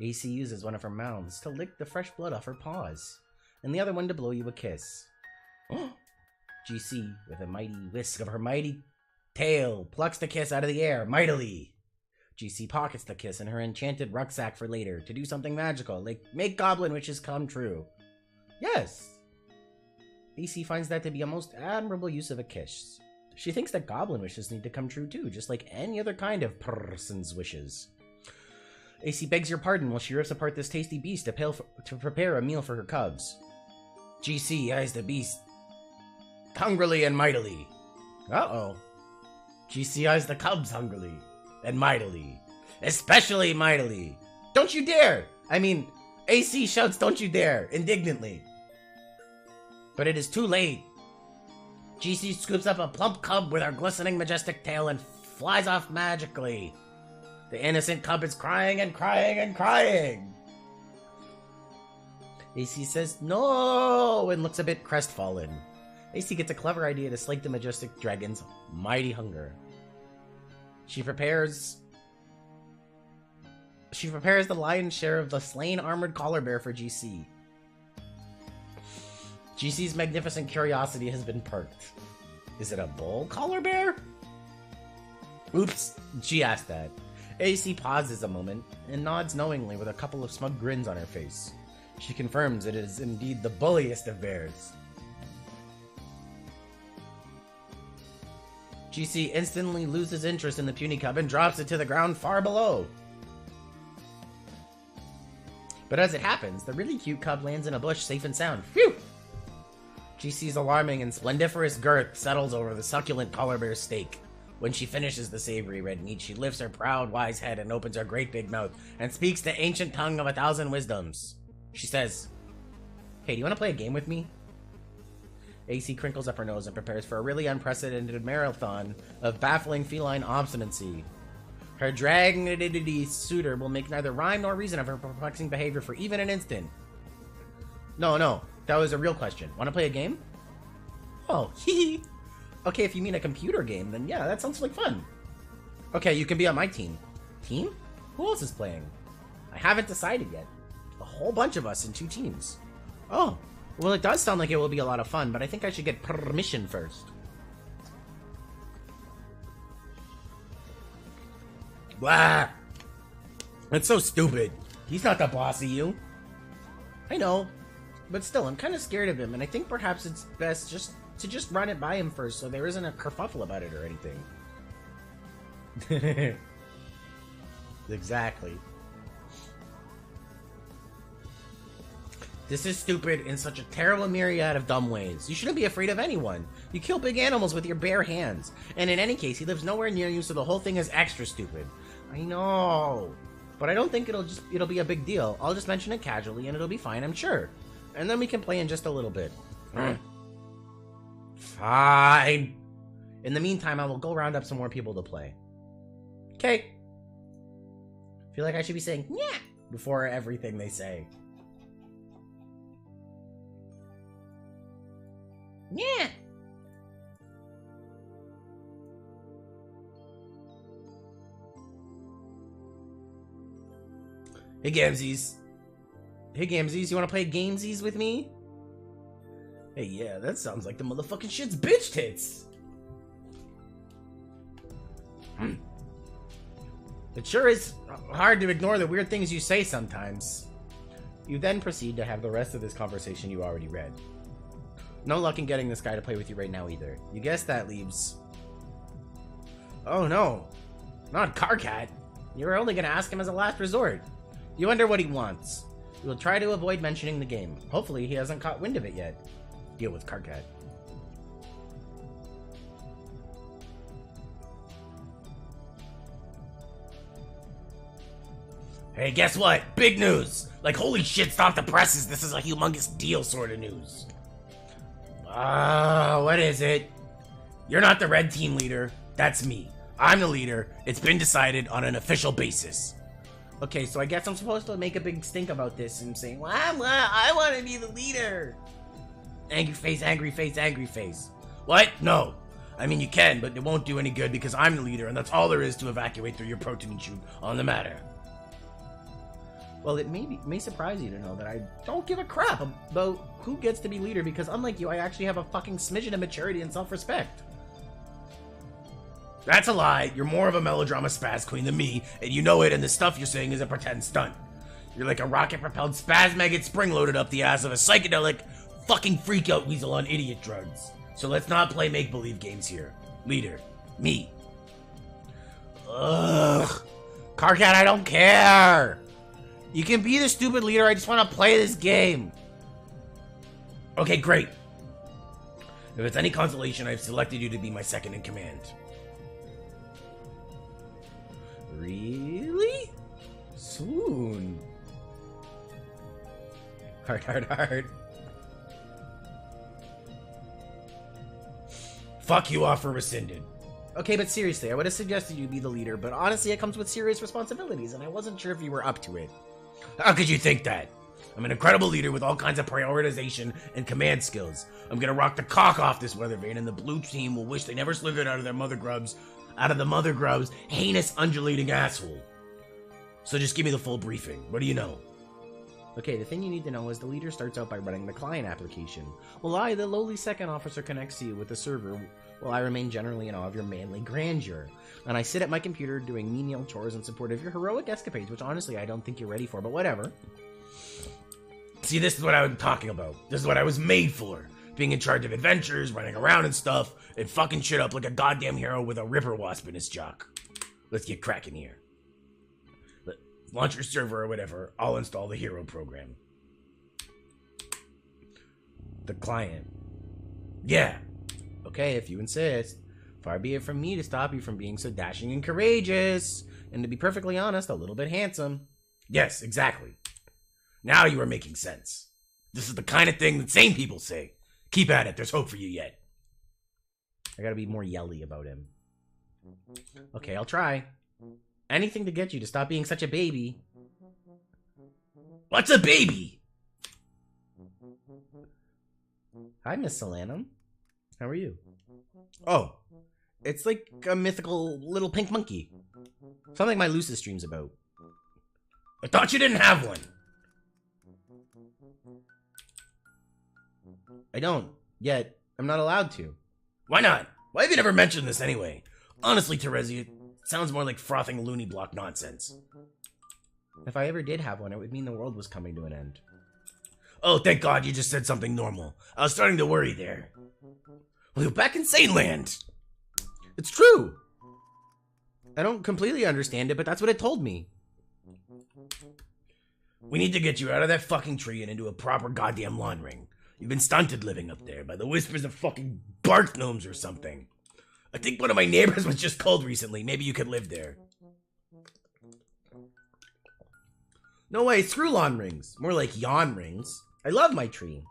AC uses one of her mouths to lick the fresh blood off her paws, and the other one to blow you a kiss. GC, with a mighty whisk of her mighty tail, plucks the kiss out of the air, mightily. GC pockets the kiss in her enchanted rucksack for later, to do something magical, like make goblin wishes come true. Yes! AC finds that to be a most admirable use of a kiss. She thinks that goblin wishes need to come true too, just like any other kind of person's wishes. AC begs your pardon while she rips apart this tasty beast to prepare a meal for her cubs. GC eyes the beast hungrily and mightily. Uh-oh. GC eyes the cubs hungrily and mightily. Especially mightily. Don't you dare! I mean, AC shouts don't you dare, indignantly. But it is too late. GC scoops up a plump cub with her glistening majestic tail and flies off magically. The innocent cub is crying and crying and crying. AC says no and looks a bit crestfallen. AC gets a clever idea to slake the majestic dragon's mighty hunger. She prepares the lion's share of the slain armored collar bear for GC. GC's magnificent curiosity has been perked. Is it a bull collar bear? Oops, she asked that. AC pauses a moment and nods knowingly with a couple of smug grins on her face. She confirms it is indeed the bulliest of bears. GC instantly loses interest in the puny cub and drops it to the ground far below. But as it happens, the really cute cub lands in a bush safe and sound. Phew! GC's alarming and splendiferous girth settles over the succulent collar bear steak. When she finishes the savory red meat, she lifts her proud, wise head and opens her great big mouth and speaks the ancient tongue of 1,000 wisdoms. She says, "Hey, do you want to play a game with me?" AC crinkles up her nose and prepares for a really unprecedented marathon of baffling feline obstinacy. Her dragonity suitor will make neither rhyme nor reason of her perplexing behavior for even an instant. No, that was a real question. Want to play a game? Oh, hee. Okay, if you mean a computer game, then yeah, that sounds like fun. Okay, you can be on my team. Team? Who else is playing? I haven't decided yet. A whole bunch of us in 2 teams. Oh, well, it does sound like it will be a lot of fun, but I think I should get permission first. Blah! That's so stupid. He's not the boss of you. I know, but still, I'm kind of scared of him, and I think perhaps it's best to run it by him first so there isn't a kerfuffle about it or anything. Exactly. This is stupid in such a terrible myriad of dumb ways. You shouldn't be afraid of anyone. You kill big animals with your bare hands. And in any case, he lives nowhere near you, so the whole thing is extra stupid. I know. But I don't think it'll be a big deal. I'll just mention it casually and it'll be fine, I'm sure. And then we can play in just a little bit. Fine. In the meantime, I will go round up some more people to play. Okay. Feel like I should be saying, yeah, before everything they say. Yeah. Hey Gamsies. Hey Gamsies, you wanna play Gamesies with me? Hey, yeah, that sounds like the motherfucking shit's bitch tits. It sure is hard to ignore the weird things you say sometimes. You then proceed to have the rest of this conversation you already read. No luck in getting this guy to play with you right now either. You guess that leaves... Oh no, not Carcat. You were only gonna ask him as a last resort. You wonder what he wants. You will try to avoid mentioning the game. Hopefully he hasn't caught wind of it yet. Deal with Carcat. Hey, guess what? Big news! Like, holy shit, stop the presses! This is a humongous deal sort of news. What is it? You're not the red team leader. That's me. I'm the leader. It's been decided on an official basis. Okay, so I guess I'm supposed to make a big stink about this and saying, well, I want to be the leader. Angry face, angry face, angry face. What? No. I mean, you can, but it won't do any good because I'm the leader, and that's all there is to evacuate through your protein chute on the matter. Well, it may surprise you to know that I don't give a crap about who gets to be leader because unlike you, I actually have a fucking smidgen of maturity and self-respect. That's a lie. You're more of a melodrama spaz queen than me, and you know it, and the stuff you're saying is a pretend stunt. You're like a rocket-propelled spaz maggot spring-loaded up the ass of a psychedelic fucking freak-out weasel on idiot drugs. So let's not play make-believe games here. Leader. Me. Ugh. Carcat, I don't care. You can be the stupid leader, I just want to play this game. Okay, great. If it's any consolation, I've selected you to be my second in command. Really? Soon. Hard. Fuck you, offer rescinded. Okay, but seriously, I would have suggested you be the leader, but honestly, it comes with serious responsibilities, and I wasn't sure if you were up to it. How could you think that? I'm an incredible leader with all kinds of prioritization and command skills. I'm gonna rock the cock off this weather vane, and the blue team will wish they never slithered out of the mother grub's heinous undulating asshole. So just give me the full briefing. What do you know? Okay, the thing you need to know is the leader starts out by running the client application. While I, the lowly second officer, connects to you with the server, while I remain generally in awe of your manly grandeur. And I sit at my computer doing menial chores in support of your heroic escapades, which honestly I don't think you're ready for, but whatever. See, this is what I'm talking about. This is what I was made for. Being in charge of adventures, running around and stuff, and fucking shit up like a goddamn hero with a ripper wasp in his jock. Let's get cracking here. Launch your server or whatever, I'll install the hero program. The client. Yeah. Okay, if you insist. Far be it from me to stop you from being so dashing and courageous. And to be perfectly honest, a little bit handsome. Yes, exactly. Now you are making sense. This is the kind of thing that sane people say. Keep at it, there's hope for you yet. I gotta be more yelly about him. Okay, I'll try. Anything to get you to stop being such a baby. What's a baby? Hi, Miss Solanum. How are you? Oh, it's like a mythical little pink monkey. Something my Lucis dreams about. I thought you didn't have one. I don't. Yet. I'm not allowed to. Why not? Why have you never mentioned this anyway? Honestly, Terezi, it sounds more like frothing loony block nonsense. If I ever did have one, it would mean the world was coming to an end. Oh, thank God you just said something normal. I was starting to worry there. Well, you're back in Sane Land. It's true. I don't completely understand it, but that's what it told me. We need to get you out of that fucking tree and into a proper goddamn lawn ring. You've been stunted living up there by the whispers of fucking bark gnomes or something. I think one of my neighbors was just cold recently. Maybe you could live there. No way, screw lawn rings. More like yawn rings. I love my tree.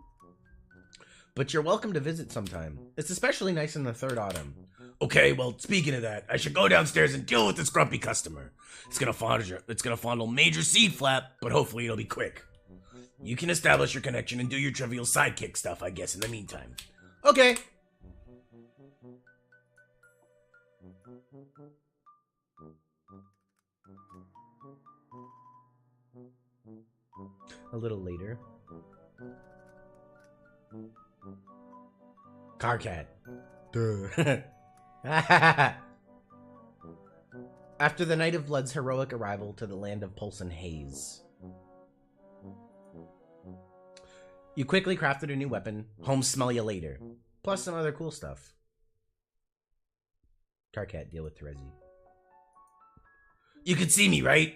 But you're welcome to visit sometime. It's especially nice in the third autumn. Okay, well, speaking of that, I should go downstairs and deal with this grumpy customer. It's gonna fondle major seed flap, but hopefully it'll be quick. You can establish your connection and do your trivial sidekick stuff, I guess, in the meantime. Okay. A little later. Carcat. Duh. After the Night of Blood's heroic arrival to the land of Pulse and Haze, you quickly crafted a new weapon, Home Smell Ya Later, plus some other cool stuff. Carcat, deal with Terezi. You can see me, right?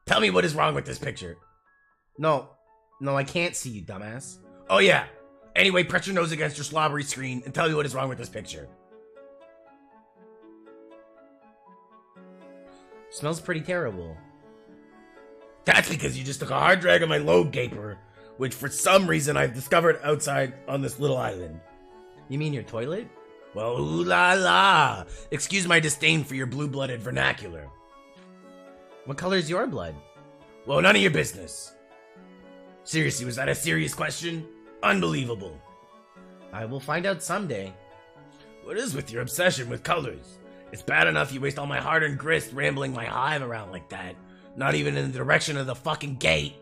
Tell me what is wrong with this picture. No, I can't see you, dumbass. Oh yeah. Anyway, press your nose against your slobbery screen and tell me what is wrong with this picture. Smells pretty terrible. That's because you just took a hard drag on my load gaper, which for some reason I've discovered outside on this little island. You mean your toilet? Well, ooh la la. Excuse my disdain for your blue-blooded vernacular. What color's your blood? Well, none of your business. Seriously, was that a serious question? Unbelievable. I will find out someday. What is with your obsession with colors? It's bad enough you waste all my hard-earned grist rambling my hive around like that. Not even in the direction of the fucking gate.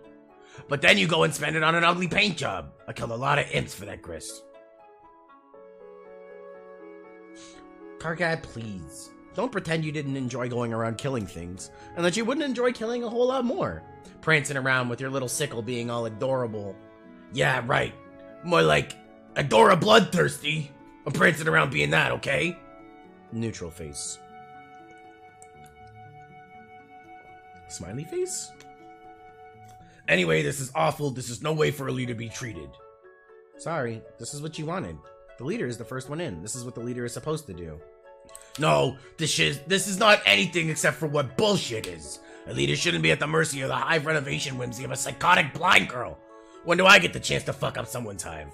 But then you go and spend it on an ugly paint job. I killed a lot of imps for that grist. Karkat, please. Don't pretend you didn't enjoy going around killing things, and that you wouldn't enjoy killing a whole lot more. Prancing around with your little sickle being all adorable. Yeah, right. More like Adora Bloodthirsty. I'm prancing around being that, okay? Neutral face. Smiley face? Anyway, this is awful. This is no way for a leader to be treated. Sorry, this is what you wanted. The leader is the first one in. This is what the leader is supposed to do. No, this is not anything except for what bullshit is. A leader shouldn't be at the mercy of the hive renovation whimsy of a psychotic blind girl. When do I get the chance to fuck up someone's hive?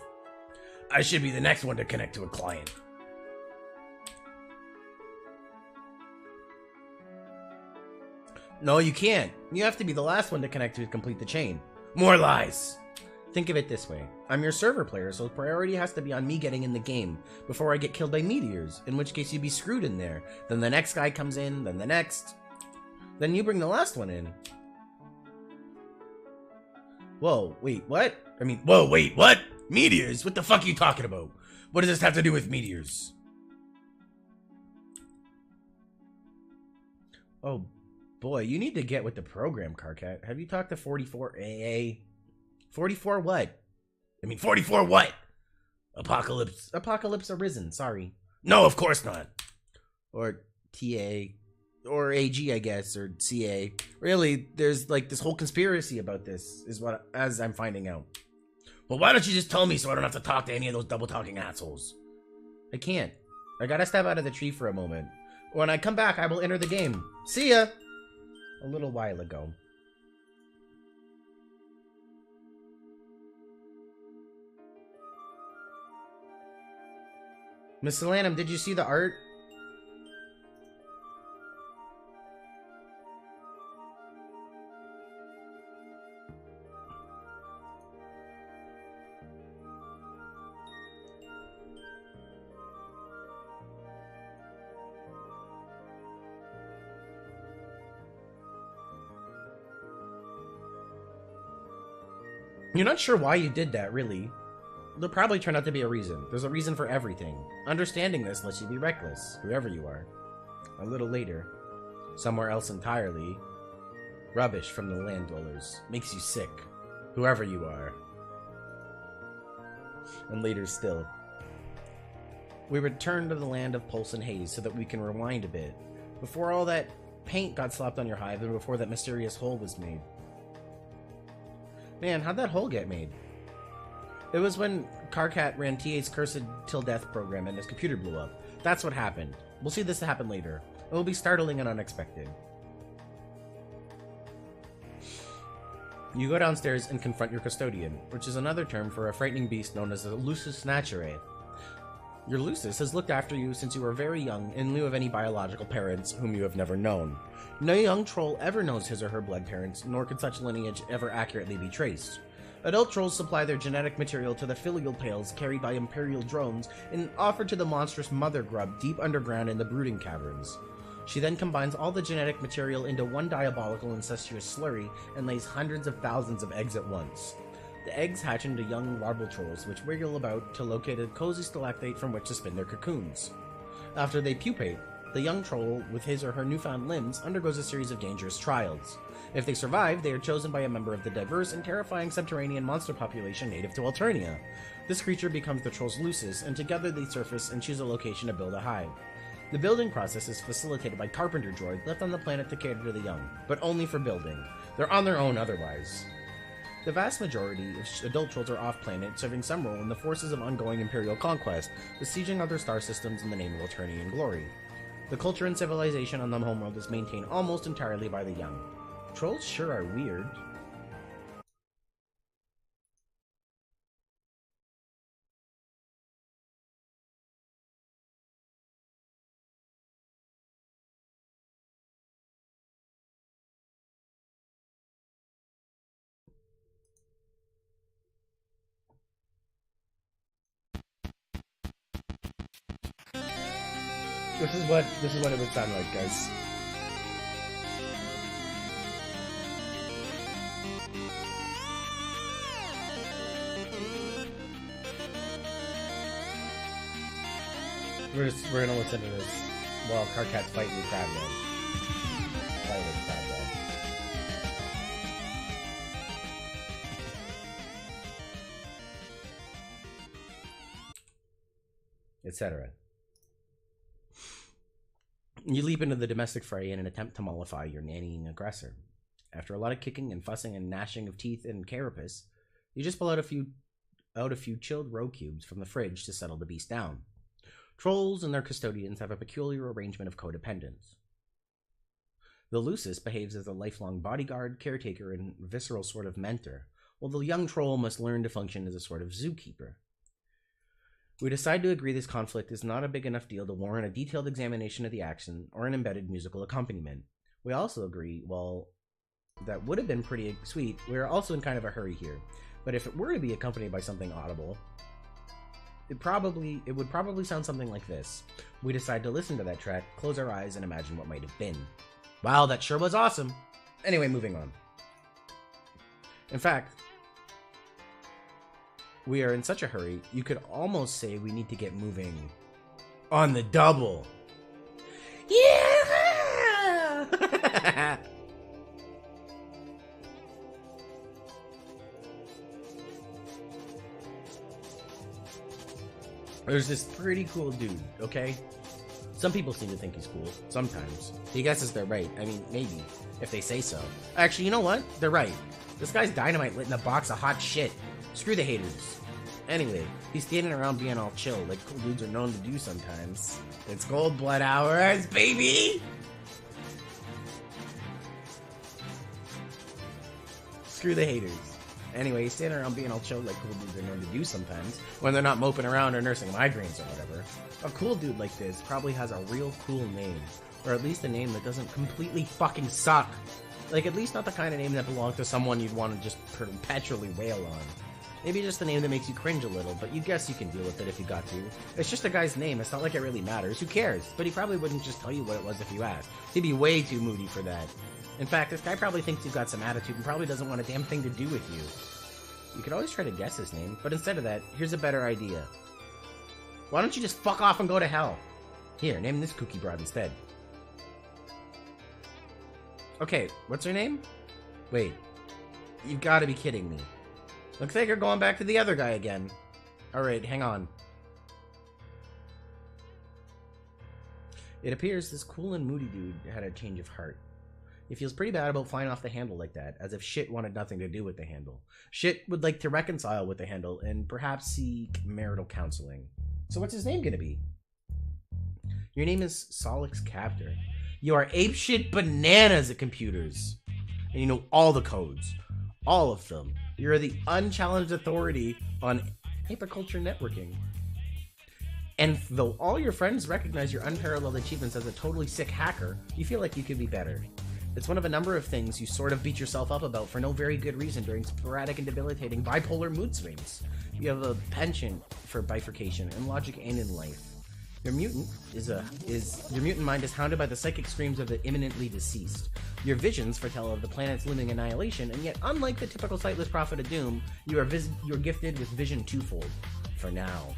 I should be the next one to connect to a client. No, you can't. You have to be the last one to connect to complete the chain. More lies. Think of it this way. I'm your server player, so priority has to be on me getting in the game before I get killed by meteors, in which case you'd be screwed in there. Then the next guy comes in, then the next. Then you bring the last one in. Whoa, wait, what? Whoa, wait, what? Meteors? What the fuck are you talking about? What does this have to do with meteors? Oh, boy, you need to get with the program, Karkat. Have you talked to 44AA? 44 what? 44 what? Apocalypse Arisen, sorry. No, of course not. Or TA. Or AG, I guess, or CA. Really, there's like this whole conspiracy about this, as I'm finding out. Well, why don't you just tell me so I don't have to talk to any of those double-talking assholes? I can't. I gotta step out of the tree for a moment. When I come back, I will enter the game. See ya! A little while ago. Miss Solanum, did you see the art? You're not sure why you did that, really. There'll probably turn out to be a reason. There's a reason for everything. Understanding this lets you be reckless, whoever you are. A little later, somewhere else entirely, rubbish from the land dwellers makes you sick, whoever you are. And later still. We return to the land of pulse and haze so that we can rewind a bit, before all that paint got slapped on your hive and before that mysterious hole was made. Man, how'd that hole get made? It was when Karkat ran TA's Cursed Till Death program and his computer blew up. That's what happened. We'll see this happen later. It will be startling and unexpected. You go downstairs and confront your custodian, which is another term for a frightening beast known as a lusus naturae. Your lusus has looked after you since you were very young in lieu of any biological parents whom you have never known. No young troll ever knows his or her blood parents, nor could such lineage ever accurately be traced. Adult trolls supply their genetic material to the filial pails carried by imperial drones and offered to the monstrous mother grub deep underground in the brooding caverns. She then combines all the genetic material into one diabolical incestuous slurry and lays hundreds of thousands of eggs at once. The eggs hatch into young larval trolls, which wiggle about to locate a cozy stalactite from which to spin their cocoons. After they pupate, the young troll, with his or her newfound limbs, undergoes a series of dangerous trials. If they survive, they are chosen by a member of the diverse and terrifying subterranean monster population native to Alternia. This creature becomes the troll's lusus, and together they surface and choose a location to build a hive. The building process is facilitated by carpenter droids left on the planet to cater to the young, but only for building. They're on their own otherwise. The vast majority of adult trolls are off-planet, serving some role in the forces of ongoing Imperial conquest, besieging other star systems in the name of Alternian glory. The culture and civilization on the homeworld is maintained almost entirely by the young. Trolls sure are weird. This is what it would sound like, guys. We're gonna listen to this while Carcat's fighting the crab man. Fighting the crab man. Etc. You leap into the domestic fray in an attempt to mollify your nannying aggressor. After a lot of kicking and fussing and gnashing of teeth and carapace, you just pull out a few chilled roe cubes from the fridge to settle the beast down. Trolls and their custodians have a peculiar arrangement of codependence. The Lucis behaves as a lifelong bodyguard, caretaker, and visceral sort of mentor, while the young troll must learn to function as a sort of zookeeper. We decide to agree this conflict is not a big enough deal to warrant a detailed examination of the action or an embedded musical accompaniment. We also agree, well, that would have been pretty sweet, we're also in kind of a hurry here, but if it were to be accompanied by something audible, it would probably sound something like this. We decide to listen to that track, close our eyes, and imagine what might have been. Wow, that sure was awesome! Anyway, moving on. In fact, we are in such a hurry, you could almost say we need to get moving on the double. Yeah! There's this pretty cool dude, okay? Some people seem to think he's cool, sometimes. He guesses they're right. I mean, maybe, if they say so. Actually, you know what? They're right. This guy's dynamite lit in a box of hot shit. Screw the haters. Anyway, he's standing around being all chill, like cool dudes are known to do sometimes. It's Gold Blood Hours, baby! Screw the haters. Anyway, he's standing around being all chill like cool dudes are known to do sometimes, when they're not moping around or nursing migraines or whatever. A cool dude like this probably has a real cool name, or at least a name that doesn't completely fucking suck. Like, at least not the kind of name that belongs to someone you'd want to just perpetually wail on. Maybe just a name that makes you cringe a little, but you guess you can deal with it if you got to. It's just a guy's name, it's not like it really matters, who cares? But he probably wouldn't just tell you what it was if you asked. He'd be way too moody for that. In fact, this guy probably thinks you've got some attitude and probably doesn't want a damn thing to do with you. You could always try to guess his name, but instead of that, here's a better idea. Why don't you just fuck off and go to hell? Here, name this kooky broad instead. Okay, what's her name? Wait, you've got to be kidding me. Looks like you're going back to the other guy again. Alright, hang on. It appears this cool and moody dude had a change of heart. He feels pretty bad about flying off the handle like that, as if shit wanted nothing to do with the handle. Shit would like to reconcile with the handle and perhaps seek marital counseling. So what's his name gonna be? Your name is Solix Captor. You are apeshit bananas at computers. And you know all the codes. All of them. You're the unchallenged authority on hyperculture networking. And though all your friends recognize your unparalleled achievements as a totally sick hacker, you feel like you could be better. It's one of a number of things you sort of beat yourself up about for no very good reason during sporadic and debilitating bipolar mood swings. You have a penchant for bifurcation in logic and in life. Your mutant mind is hounded by the psychic screams of the imminently deceased. Your visions foretell of the planet's looming annihilation, and yet, unlike the typical sightless prophet of doom, you're gifted with vision twofold. For now.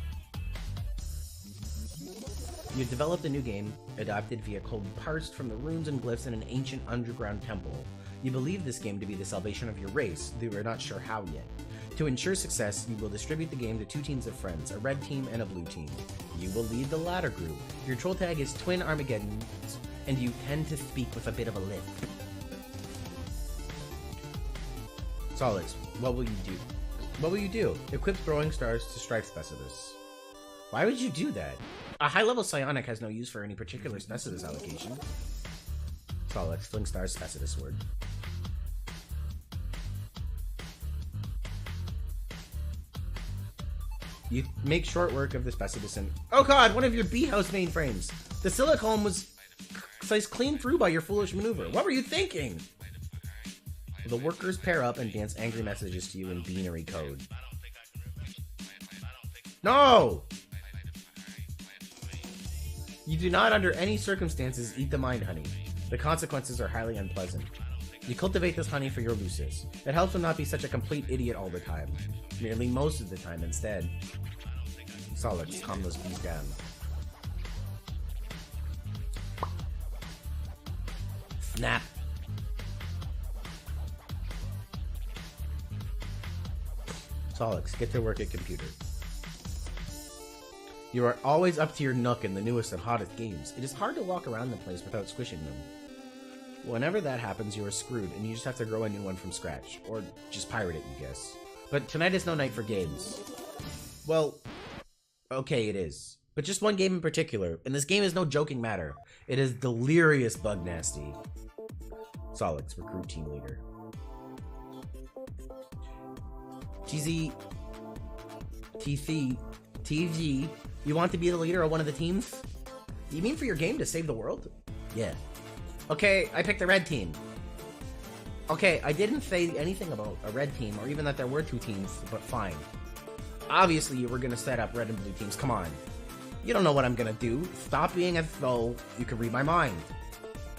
You've developed a new game, adapted via code parsed from the runes and glyphs in an ancient underground temple. You believe this game to be the salvation of your race, though you're not sure how yet. To ensure success, you will distribute the game to two teams of friends, a red team and a blue team. You will lead the latter group. Your troll tag is Twin Armageddon, and you tend to speak with a bit of a lisp. Solix, what will you do? What will you do? Equip throwing stars to strike specialists. Why would you do that? A high-level psionic has no use for any particular specialist allocation. Solix, fling stars, specialist word. You make short work of the specialist and... Oh god, one of your B-house mainframes! The silicone was sliced clean through by your foolish maneuver. What were you thinking? The workers pair up and dance angry messages to you in binary code. No! You do not under any circumstances eat the mind honey. The consequences are highly unpleasant. You cultivate this honey for your lusus. It helps him not be such a complete idiot all the time. Merely most of the time instead. Solid, just calm those bees down. Snap. Solix, get to work at computer. You are always up to your nook in the newest and hottest games. It is hard to walk around the place without squishing them. Whenever that happens, you are screwed, and you just have to grow a new one from scratch. Or just pirate it, you guess. But tonight is no night for games. Well, okay, it is. But just one game in particular, and this game is no joking matter. It is Delirious Bug Nasty. Solix, recruit team leader. TZ, TC, TG, you want to be the leader of one of the teams? You mean for your game to save the world? Yeah. Okay, I picked the red team. Okay, I didn't say anything about a red team, or even that there were two teams, but fine. Obviously, you were gonna set up red and blue teams, come on. You don't know what I'm gonna do. Stop being as though you can read my mind.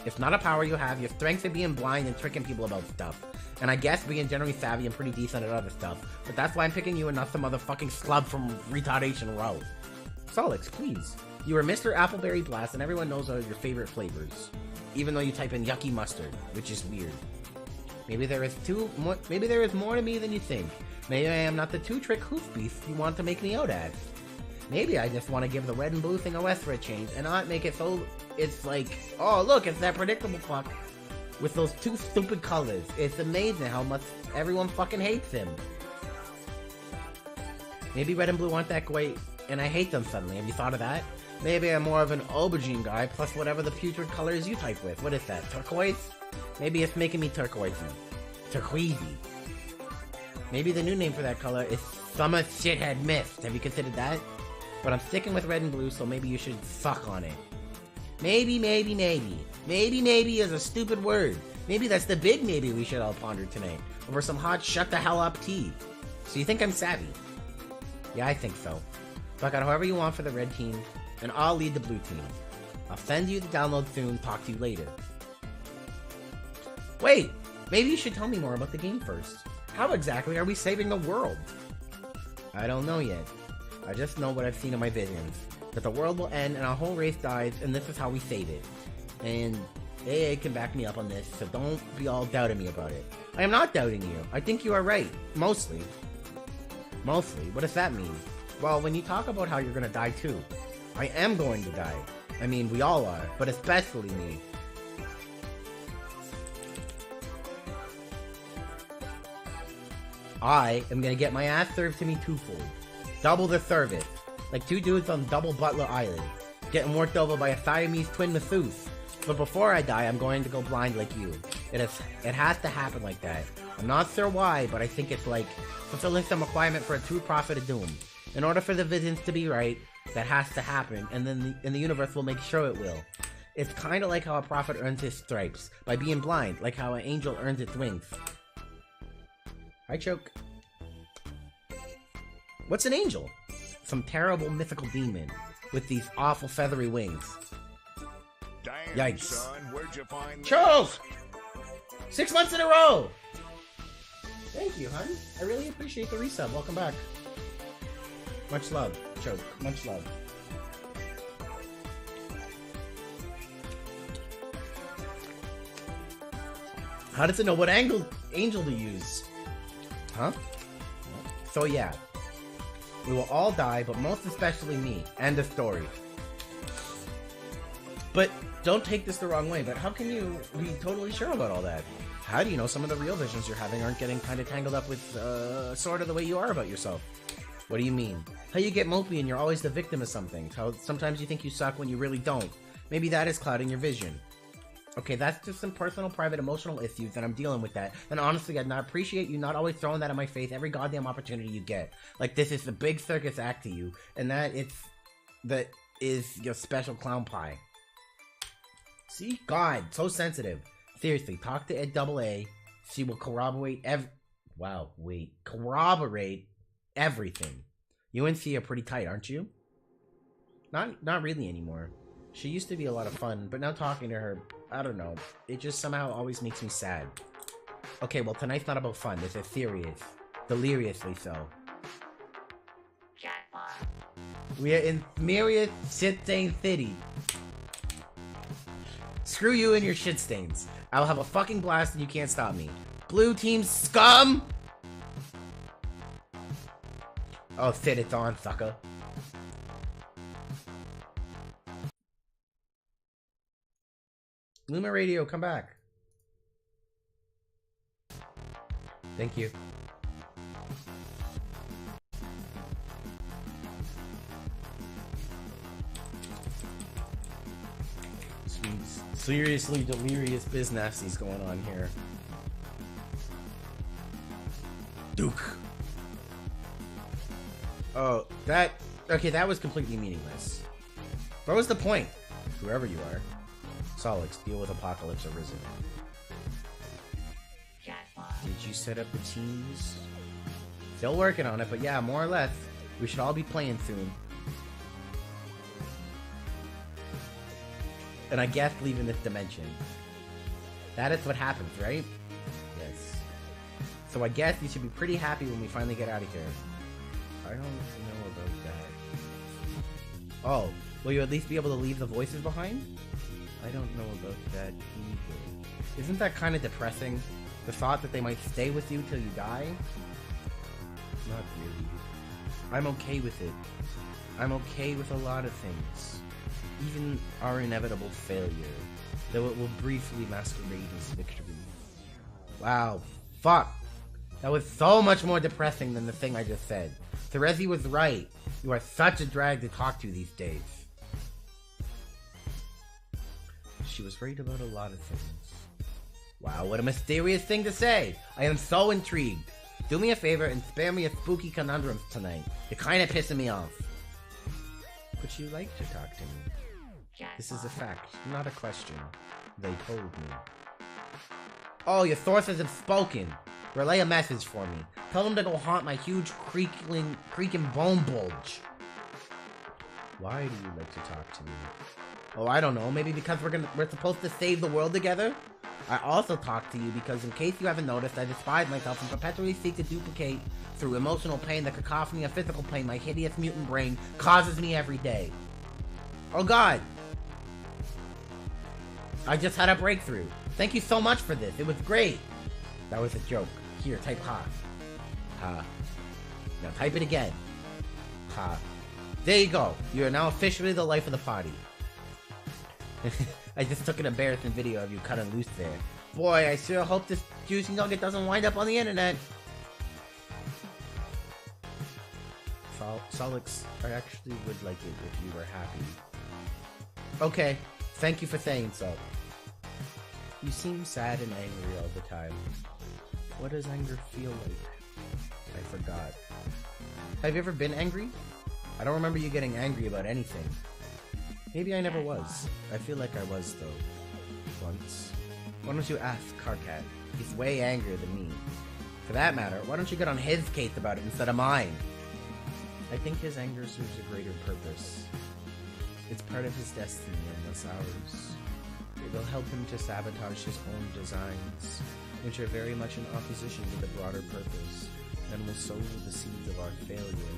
It's not a power you have, your strength of being blind and tricking people about stuff. And I guess being generally savvy and pretty decent at other stuff. But that's why I'm picking you and not some motherfucking slub from Retardation Row. Solix, please. You are Mr. Appleberry Blast and everyone knows all your favorite flavors. Even though you type in yucky mustard, which is weird. Maybe there is more to me than you think. Maybe I am not the two-trick hoofbeast you want to make me out as. Maybe I just want to give the red and blue thing a rest for a change and not make it so it's like, oh look, it's that predictable fuck with those two stupid colors. It's amazing how much everyone fucking hates him. Maybe red and blue aren't that great and I hate them suddenly. Have you thought of that? Maybe I'm more of an aubergine guy plus whatever the putrid colors you type with. What is that, turquoise? Maybe it's making me turquoisey. Turquoisey. Maybe the new name for that color is Summer Shithead Mist. Have you considered that? But I'm sticking with red and blue, so maybe you should suck on it. Maybe. Maybe is a stupid word. Maybe that's the big maybe we should all ponder tonight. Over some hot shut the hell up tea. So you think I'm savvy? Yeah, I think so. Fuck out however you want for the red team, and I'll lead the blue team. I'll send you the download soon, talk to you later. Wait, maybe you should tell me more about the game first. How exactly are we saving the world? I don't know yet. I just know what I've seen in my visions. That the world will end and our whole race dies, and this is how we save it. And AA can back me up on this, so don't be all doubting me about it. I am not doubting you. I think you are right. Mostly. Mostly? What does that mean? Well, when you talk about how you're gonna die too. I am going to die. I mean, we all are, but especially me. I am gonna get my ass served to me twofold. Double the service. Like two dudes on Double Butler Island. Getting worked over by a Siamese twin masseuse. But before I die, I'm going to go blind like you. It has to happen like that. I'm not sure why, but I think it's like fulfilling some requirement for a true prophet of doom. In order for the visions to be right, that has to happen, and then the universe will make sure it will. It's kind of like how a prophet earns his stripes, by being blind, like how an angel earns its wings. I choke. What's an angel? Some terrible mythical demon with these awful feathery wings. Damn, Yikes. son, where'd you find Charles! 6 months in a row! Thank you, hon. I really appreciate the resub. Welcome back. Much love, Choke. Much love. How does it know what angel to use? Huh? So yeah. We will all die, but most especially me. End of story. But don't take this the wrong way, but how can you be totally sure about all that? How do you know some of the real visions you're having aren't getting kind of tangled up with, sort of the way you are about yourself? What do you mean? How you get mopey and you're always the victim of something. How sometimes you think you suck when you really don't. Maybe that is clouding your vision. Okay, that's just some personal, private, emotional issues, and I'm dealing with that. And honestly, I'd not appreciate you not always throwing that in my face every goddamn opportunity you get. Like, this is a big circus act to you, and that is your special clown pie. See? God, so sensitive. Seriously, talk to Ed AA. She will corroborate corroborate everything. You and C are pretty tight, aren't you? Not really anymore. She used to be a lot of fun, but now talking to her, I don't know. It just somehow always makes me sad. Okay, well, tonight's not about fun. It's serious. Deliriously so. We are in Myriad Shitstain City. Screw you and your shit stains. I'll have a fucking blast and you can't stop me. Blue team scum! Oh, sit, it's on, sucker. Luma Radio, come back. Thank you. Seriously delirious business going on here. Duke. Oh, okay, that was completely meaningless. What was the point? Whoever you are. Solix, deal with Apocalypse Arisen. Did you set up the teams? Still working on it, but yeah, more or less. We should all be playing soon. And I guess leaving this dimension. That is what happens, right? Yes. So I guess you should be pretty happy when we finally get out of here. I don't know about that. Oh, will you at least be able to leave the voices behind? I don't know about that either. Isn't that kind of depressing? The thought that they might stay with you till you die? Not really. I'm okay with it. I'm okay with a lot of things. Even our inevitable failure, though it will briefly masquerade as victory. Wow, fuck. That was so much more depressing than the thing I just said. Therezi was right. You are such a drag to talk to these days. She was right about a lot of things. Wow, what a mysterious thing to say. I am so intrigued. Do me a favor and spare me a spooky conundrum tonight. You're kinda pissing me off. But you like to talk to me. This is a fact, not a question. They told me. Oh, your sources have spoken. Relay a message for me. Tell them to go haunt my huge creaking bone bulge. Why do you like to talk to me? Oh, I don't know. Maybe because we're supposed to save the world together? I also talk to you because, in case you haven't noticed, I despise myself and perpetually seek to duplicate through emotional pain the cacophony of physical pain my hideous mutant brain causes me every day. Oh god! I just had a breakthrough. Thank you so much for this. It was great. That was a joke. Here, type ha. Ha. Now type it again. Ha. There you go. You are now officially the life of the party. I just took an embarrassing video of you cutting loose there. Boy, I sure hope this juicy nugget doesn't wind up on the internet. Solix, I actually would like it if you were happy. Okay, thank you for saying so. You seem sad and angry all the time. What does anger feel like? I forgot. Have you ever been angry? I don't remember you getting angry about anything. Maybe I never was. I feel like I was, though. Once. Why don't you ask Karkat? He's way angrier than me. For that matter, why don't you get on his case about it instead of mine? I think his anger serves a greater purpose. It's part of his destiny and thus ours. It will help him to sabotage his own designs, which are very much in opposition to the broader purpose, and will sow the seeds of our failure.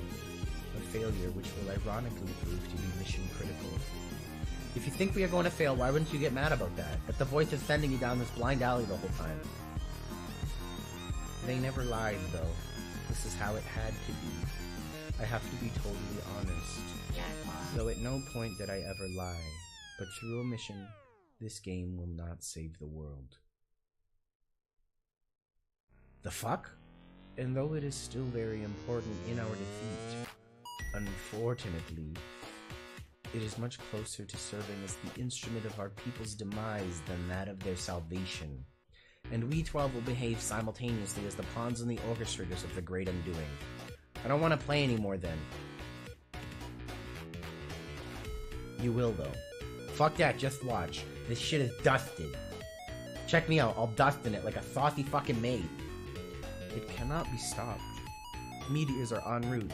A failure which will ironically prove to be mission critical. If you think we are going to fail, why wouldn't you get mad about that? If the voice is sending you down this blind alley the whole time. They never lied, though. This is how it had to be. I have to be totally honest. Though at no point did I ever lie, but through omission, this game will not save the world. The fuck? And though it is still very important in our defeat, unfortunately, it is much closer to serving as the instrument of our people's demise than that of their salvation. And we 12 will behave simultaneously as the pawns and the orchestrators of the great undoing. I don't want to play anymore then. You will though. Fuck that, just watch. This shit is dusted. Check me out, I'll dust in it like a saucy fucking maid. It cannot be stopped. Meteors are en route.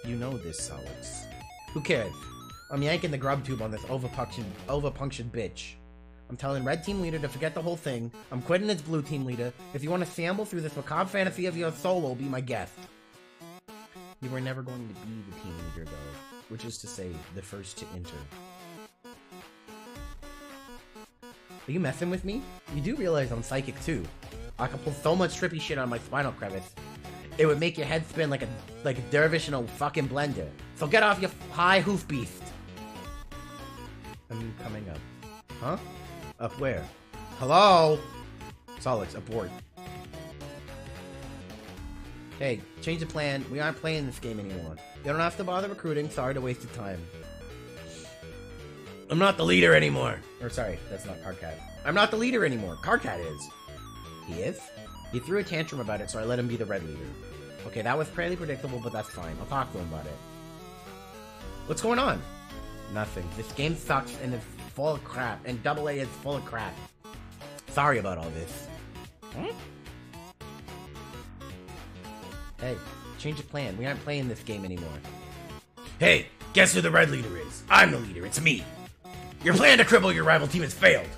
You know this, Solix. Who cares? I'm yanking the grub tube on this overpunctured bitch. I'm telling red team leader to forget the whole thing. I'm quitting as blue team leader. If you want to shamble through this macabre fantasy of your solo, be my guest. You were never going to be the team leader, though. Which is to say, the first to enter. Are you messing with me? You do realize I'm psychic, too. I can pull so much trippy shit on my spinal crevice. It would make your head spin like a dervish in a fucking blender. So get off your high hoof beast. I'm coming up. Huh? Up where? Hello? Solix, abort. Hey, change the plan. We aren't playing this game anymore. You don't have to bother recruiting. Sorry to waste your time. I'm not the leader anymore. Or sorry, that's not Carcat. I'm not the leader anymore. Carcat is. He is? He threw a tantrum about it, so I let him be the red leader. Okay, that was fairly predictable, but that's fine. I'll talk to him about it. What's going on? Nothing. This game sucks and it's full of crap, and AA is full of crap. Sorry about all this. Hmm? Hey, change the plan. We aren't playing this game anymore. Hey, guess who the red leader is? I'm the leader. It's me. Your plan to cripple your rival team has failed.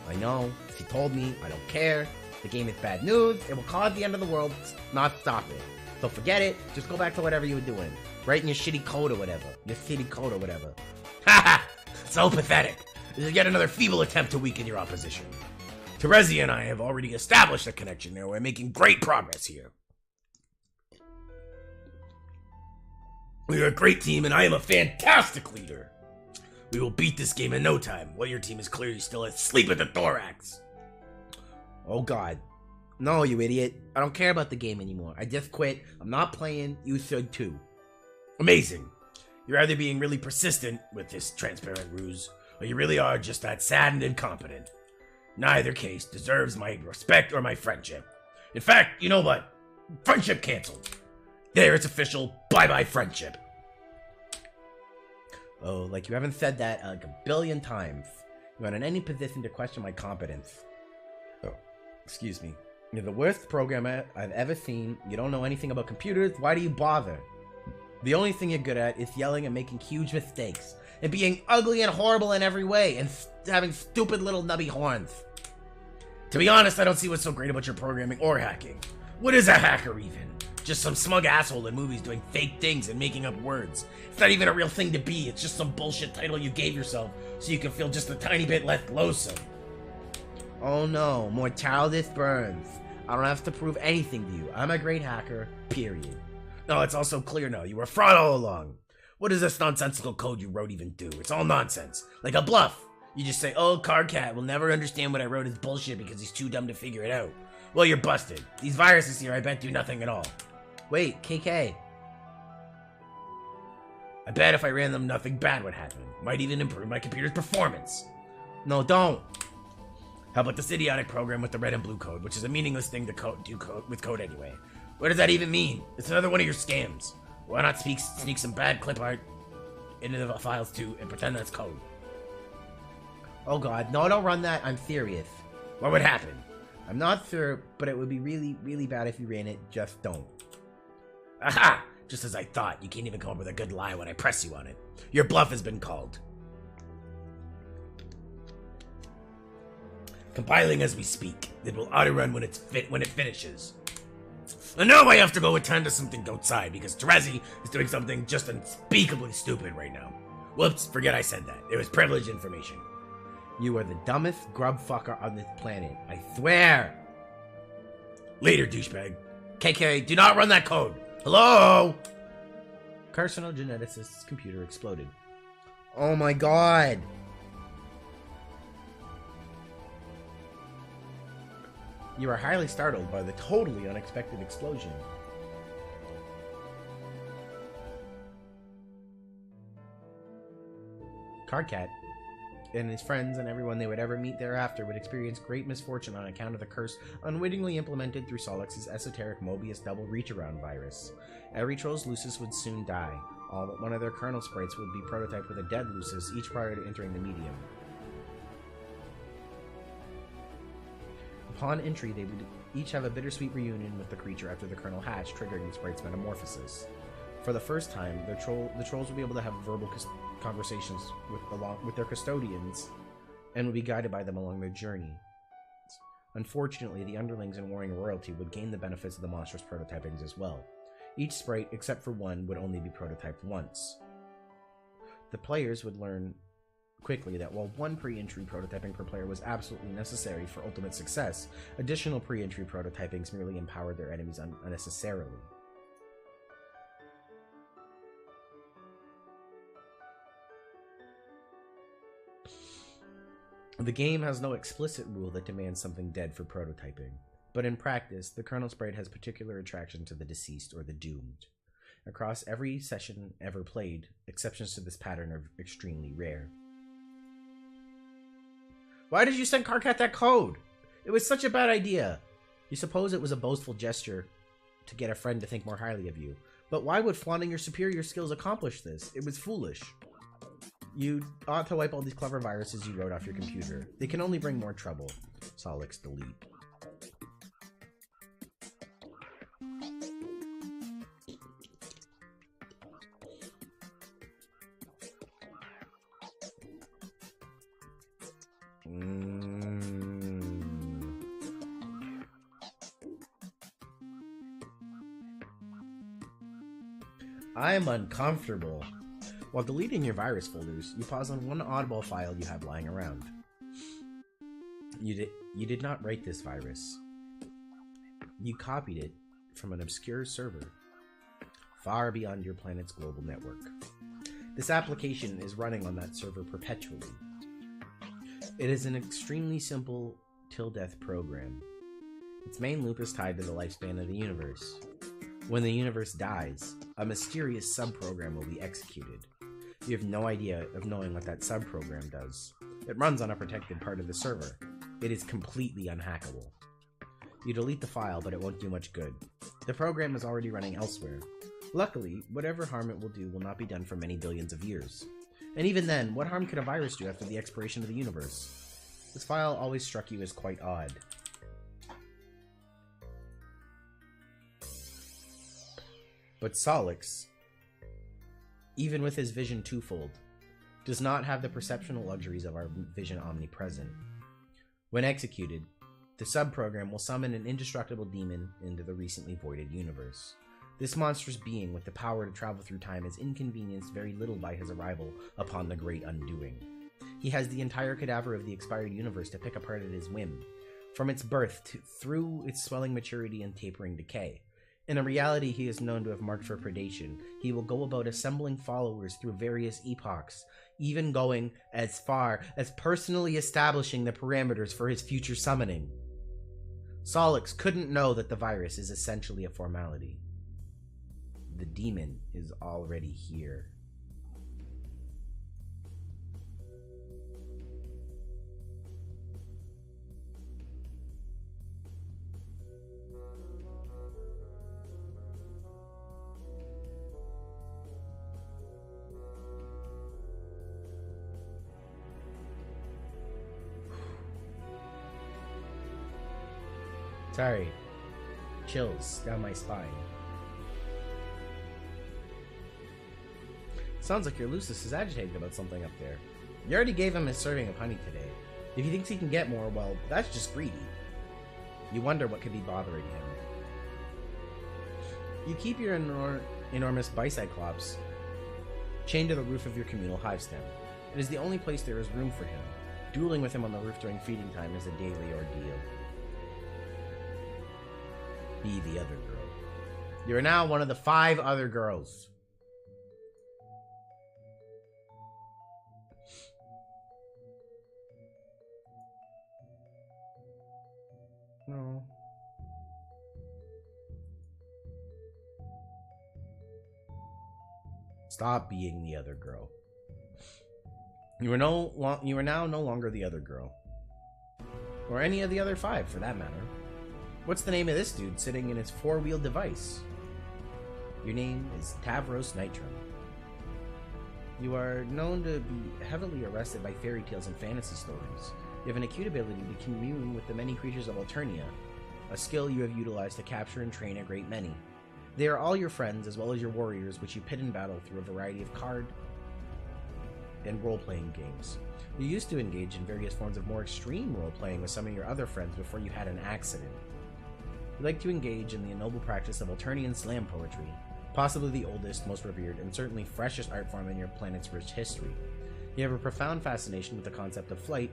I know. She told me. I don't care. The game is bad news. It will cause the end of the world, not stop it. So forget it. Just go back to whatever you were doing. Writing your shitty code or whatever. Your shitty code or whatever. Haha! So pathetic. This is yet another feeble attempt to weaken your opposition. Terezi and I have already established a connection there. We're making great progress here. We are a great team, and I am a fantastic leader. We will beat this game in no time, while your team is clearly still asleep at the thorax. Oh god. No, you idiot. I don't care about the game anymore. I just quit. I'm not playing. You should too. Amazing. You're either being really persistent with this transparent ruse, or you really are just that sad and incompetent. Neither case deserves my respect or my friendship. In fact, you know what? Friendship canceled. There, it's official. Bye-bye friendship. Oh, like you haven't said that like a billion times. You're not in any position to question my competence. Oh, excuse me. You're the worst programmer I've ever seen. You don't know anything about computers. Why do you bother? The only thing you're good at is yelling and making huge mistakes. And being ugly and horrible in every way. And having stupid little nubby horns. To be honest, I don't see what's so great about your programming or hacking. What is a hacker even? Just some smug asshole in movies doing fake things and making up words. It's not even a real thing to be. It's just some bullshit title you gave yourself so you can feel just a tiny bit less loathsome. Oh no, more childish burns. I don't have to prove anything to you. I'm a great hacker, period. No, it's also clear now. You were a fraud all along. What does this nonsensical code you wrote even do? It's all nonsense. Like a bluff. You just say, oh, Cardcat will never understand what I wrote is bullshit because he's too dumb to figure it out. Well, you're busted. These viruses here, I bet, do nothing at all. Wait, KK. I bet if I ran them, nothing bad would happen. Might even improve my computer's performance. No, don't. How about this idiotic program with the red and blue code, which is a meaningless thing to do with code anyway? What does that even mean? It's another one of your scams. Why not sneak some bad clip art into the files too and pretend that's code? Oh god, no, don't run that. I'm serious. What would happen? I'm not sure, but it would be really, really bad if you ran it. Just don't. Aha! Just as I thought. You can't even come up with a good lie when I press you on it. Your bluff has been called. Compiling as we speak. It will auto-run when it finishes. And now I have to go attend to something outside because Terezi is doing something just unspeakably stupid right now. Whoops, forget I said that. It was privileged information. You are the dumbest grub fucker on this planet. I swear. Later, douchebag. KK, do not run that code. Hello? Carcinogeneticist's computer exploded. Oh my god. You are highly startled by the totally unexpected explosion. Cardcat and his friends and everyone they would ever meet thereafter would experience great misfortune on account of the curse unwittingly implemented through Solix's esoteric Mobius double reach-around virus. Erytros Lucis would soon die. All but one of their kernel sprites would be prototyped with a dead Lucis, each prior to entering the medium. Upon entry, they would each have a bittersweet reunion with the creature after the kernel hatched, triggering the sprite's metamorphosis. For the first time, the trolls will be able to have verbal conversations with their custodians and will be guided by them along their journey. Unfortunately, the underlings and warring royalty would gain the benefits of the monstrous prototypings as well. Each sprite, except for one, would only be prototyped once. The players would learn quickly that while one pre-entry prototyping per player was absolutely necessary for ultimate success, additional pre-entry prototypings merely empowered their enemies unnecessarily. The game has no explicit rule that demands something dead for prototyping, but in practice, the kernel sprite has particular attraction to the deceased or the doomed. Across every session ever played, exceptions to this pattern are extremely rare. Why did you send Karkat that code? It was such a bad idea. You suppose it was a boastful gesture to get a friend to think more highly of you, but why would flaunting your superior skills accomplish this? It was foolish. You ought to wipe all these clever viruses you wrote off your computer. They can only bring more trouble. Solix delete. I'm uncomfortable. While deleting your virus folders, you pause on one oddball file you have lying around. You did not write this virus. You copied it from an obscure server far beyond your planet's global network. This application is running on that server perpetually. It is an extremely simple till-death program. Its main loop is tied to the lifespan of the universe. When the universe dies, a mysterious subprogram will be executed. You have no idea of knowing what that subprogram does. It runs on a protected part of the server. It is completely unhackable. You delete the file, but it won't do much good. The program is already running elsewhere. Luckily, whatever harm it will do will not be done for many billions of years. And even then, what harm could a virus do after the expiration of the universe? This file always struck you as quite odd. But Solix, even with his vision twofold, does not have the perceptional luxuries of our vision omnipresent. When executed, the subprogram will summon an indestructible demon into the recently voided universe. This monstrous being with the power to travel through time is inconvenienced very little by his arrival upon the great undoing. He has the entire cadaver of the expired universe to pick apart at his whim, from its birth through its swelling maturity and tapering decay. In a reality he is known to have marked for predation, he will go about assembling followers through various epochs, even going as far as personally establishing the parameters for his future summoning. Solix couldn't know that the virus is essentially a formality. The demon is already here. Sorry. Chills down my spine. Sounds like your Lucis is agitated about something up there. You already gave him his serving of honey today. If he thinks he can get more, well, that's just greedy. You wonder what could be bothering him. You keep your enormous bicyclops chained to the roof of your communal hive stem. It is the only place there is room for him. Dueling with him on the roof during feeding time is a daily ordeal. Be the other girl. You are now one of the 5 other girls. No. Stop being the other girl. You are now no longer the other girl. Or any of the other 5, for that matter. What's the name of this dude sitting in his 4-wheeled device? Your name is Tavros Nitrum. You are known to be heavily arrested by fairy tales and fantasy stories. You have an acute ability to commune with the many creatures of Alternia, a skill you have utilized to capture and train a great many. They are all your friends, as well as your warriors, which you pit in battle through a variety of card and role-playing games. You used to engage in various forms of more extreme role-playing with some of your other friends before you had an accident. You like to engage in the noble practice of Alternian slam poetry, possibly the oldest, most revered, and certainly freshest art form in your planet's rich history. You have a profound fascination with the concept of flight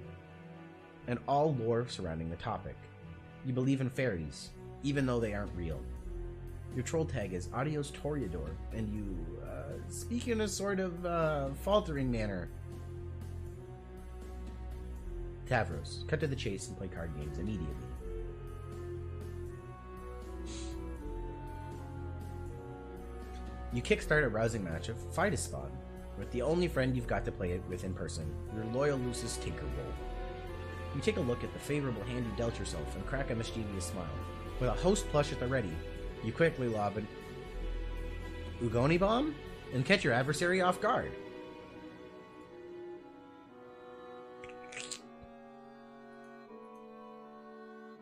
and all lore surrounding the topic. You believe in fairies, even though they aren't real. Your troll tag is Adios Toreador, and you speak in a sort of faltering manner. Tavros, cut to the chase and play card games immediately. You kickstart a rousing match of Fight-A-Spawn with the only friend you've got to play it with in person, your loyal Lucis Tinkerbell. You take a look at the favorable hand you dealt yourself and crack a mischievous smile. With a host plush at the ready, you quickly lob an Ugoni Bomb and catch your adversary off guard.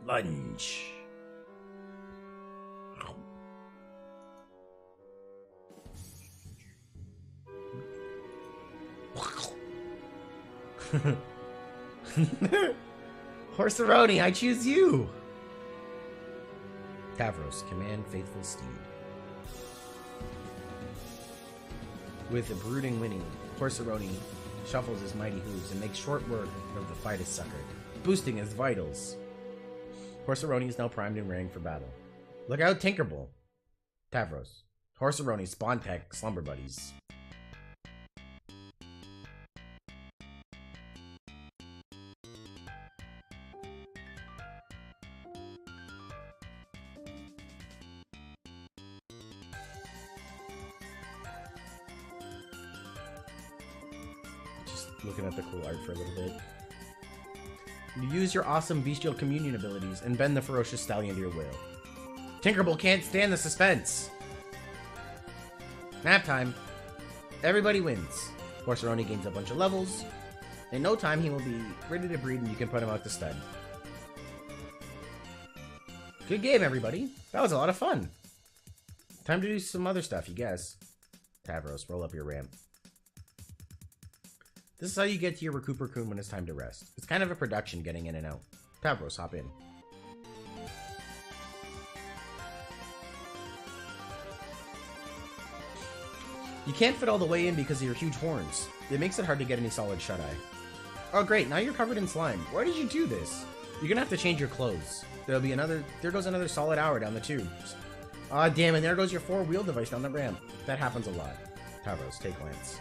Lunge. Horseroni, I choose you! Tavros, command faithful steed. With a brooding whinny, Horseroni shuffles his mighty hooves and makes short work of the Fight Sucker, boosting his vitals. Horseroni is now primed and raring for battle. Look out, Tinkerbell! Tavros, Horseroni, Spawn Tech, Slumber Buddies. Looking at the cool art for a little bit. You use your awesome bestial communion abilities and bend the ferocious stallion to your will. Tinkerbell can't stand the suspense. Nap time. Everybody wins. Horseroni gains a bunch of levels. In no time, he will be ready to breed and you can put him out to stud. Good game, everybody. That was a lot of fun. Time to do some other stuff, you guess. Tavros, roll up your ramp. This is how you get to your Recupera-kun when it's time to rest. It's kind of a production getting in and out. Tavros, hop in. You can't fit all the way in because of your huge horns. It makes it hard to get any solid shut-eye. Oh great, now you're covered in slime. Why did you do this? You're gonna have to change your clothes. There goes another solid hour down the tubes. Ah damn, and there goes your 4-wheel device down the ramp. That happens a lot. Tavros, take Lance.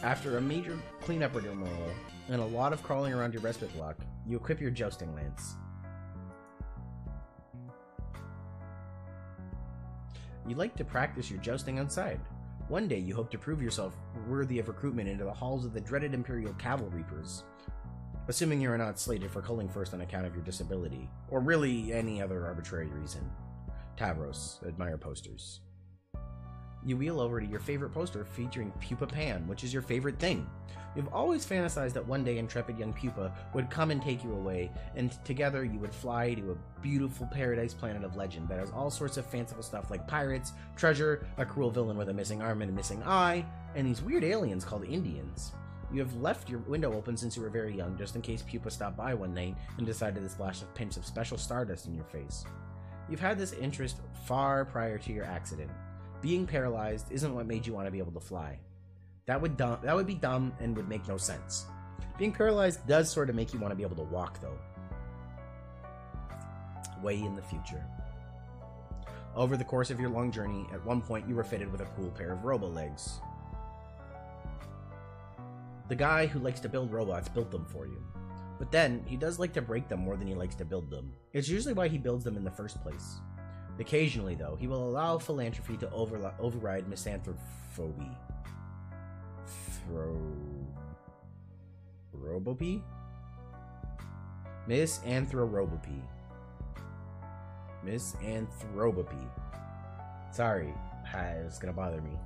After a major cleanup rigmarole and a lot of crawling around your respite block, you equip your jousting lance. You like to practice your jousting outside. One day you hope to prove yourself worthy of recruitment into the halls of the dreaded Imperial Cavalreapers, assuming you are not slated for culling first on account of your disability, or really any other arbitrary reason. Tavros, admire posters. You wheel over to your favorite poster featuring Pupa Pan, which is your favorite thing. You've always fantasized that one day intrepid young Pupa would come and take you away, and together you would fly to a beautiful paradise planet of legend that has all sorts of fanciful stuff like pirates, treasure, a cruel villain with a missing arm and a missing eye, and these weird aliens called Indians. You have left your window open since you were very young, just in case Pupa stopped by one night and decided to splash a pinch of special stardust in your face. You've had this interest far prior to your accident. Being paralyzed isn't what made you want to be able to fly. That would be dumb and would make no sense. Being paralyzed does sort of make you want to be able to walk, though. Way in the future. Over the course of your long journey, at one point you were fitted with a cool pair of robo-legs. The guy who likes to build robots built them for you. But then, he does like to break them more than he likes to build them. It's usually why he builds them in the first place. Occasionally, though, he will allow philanthropy to override misanthropy. Robopy? Misanthropy. Misanthropy. Sorry, it's gonna bother me.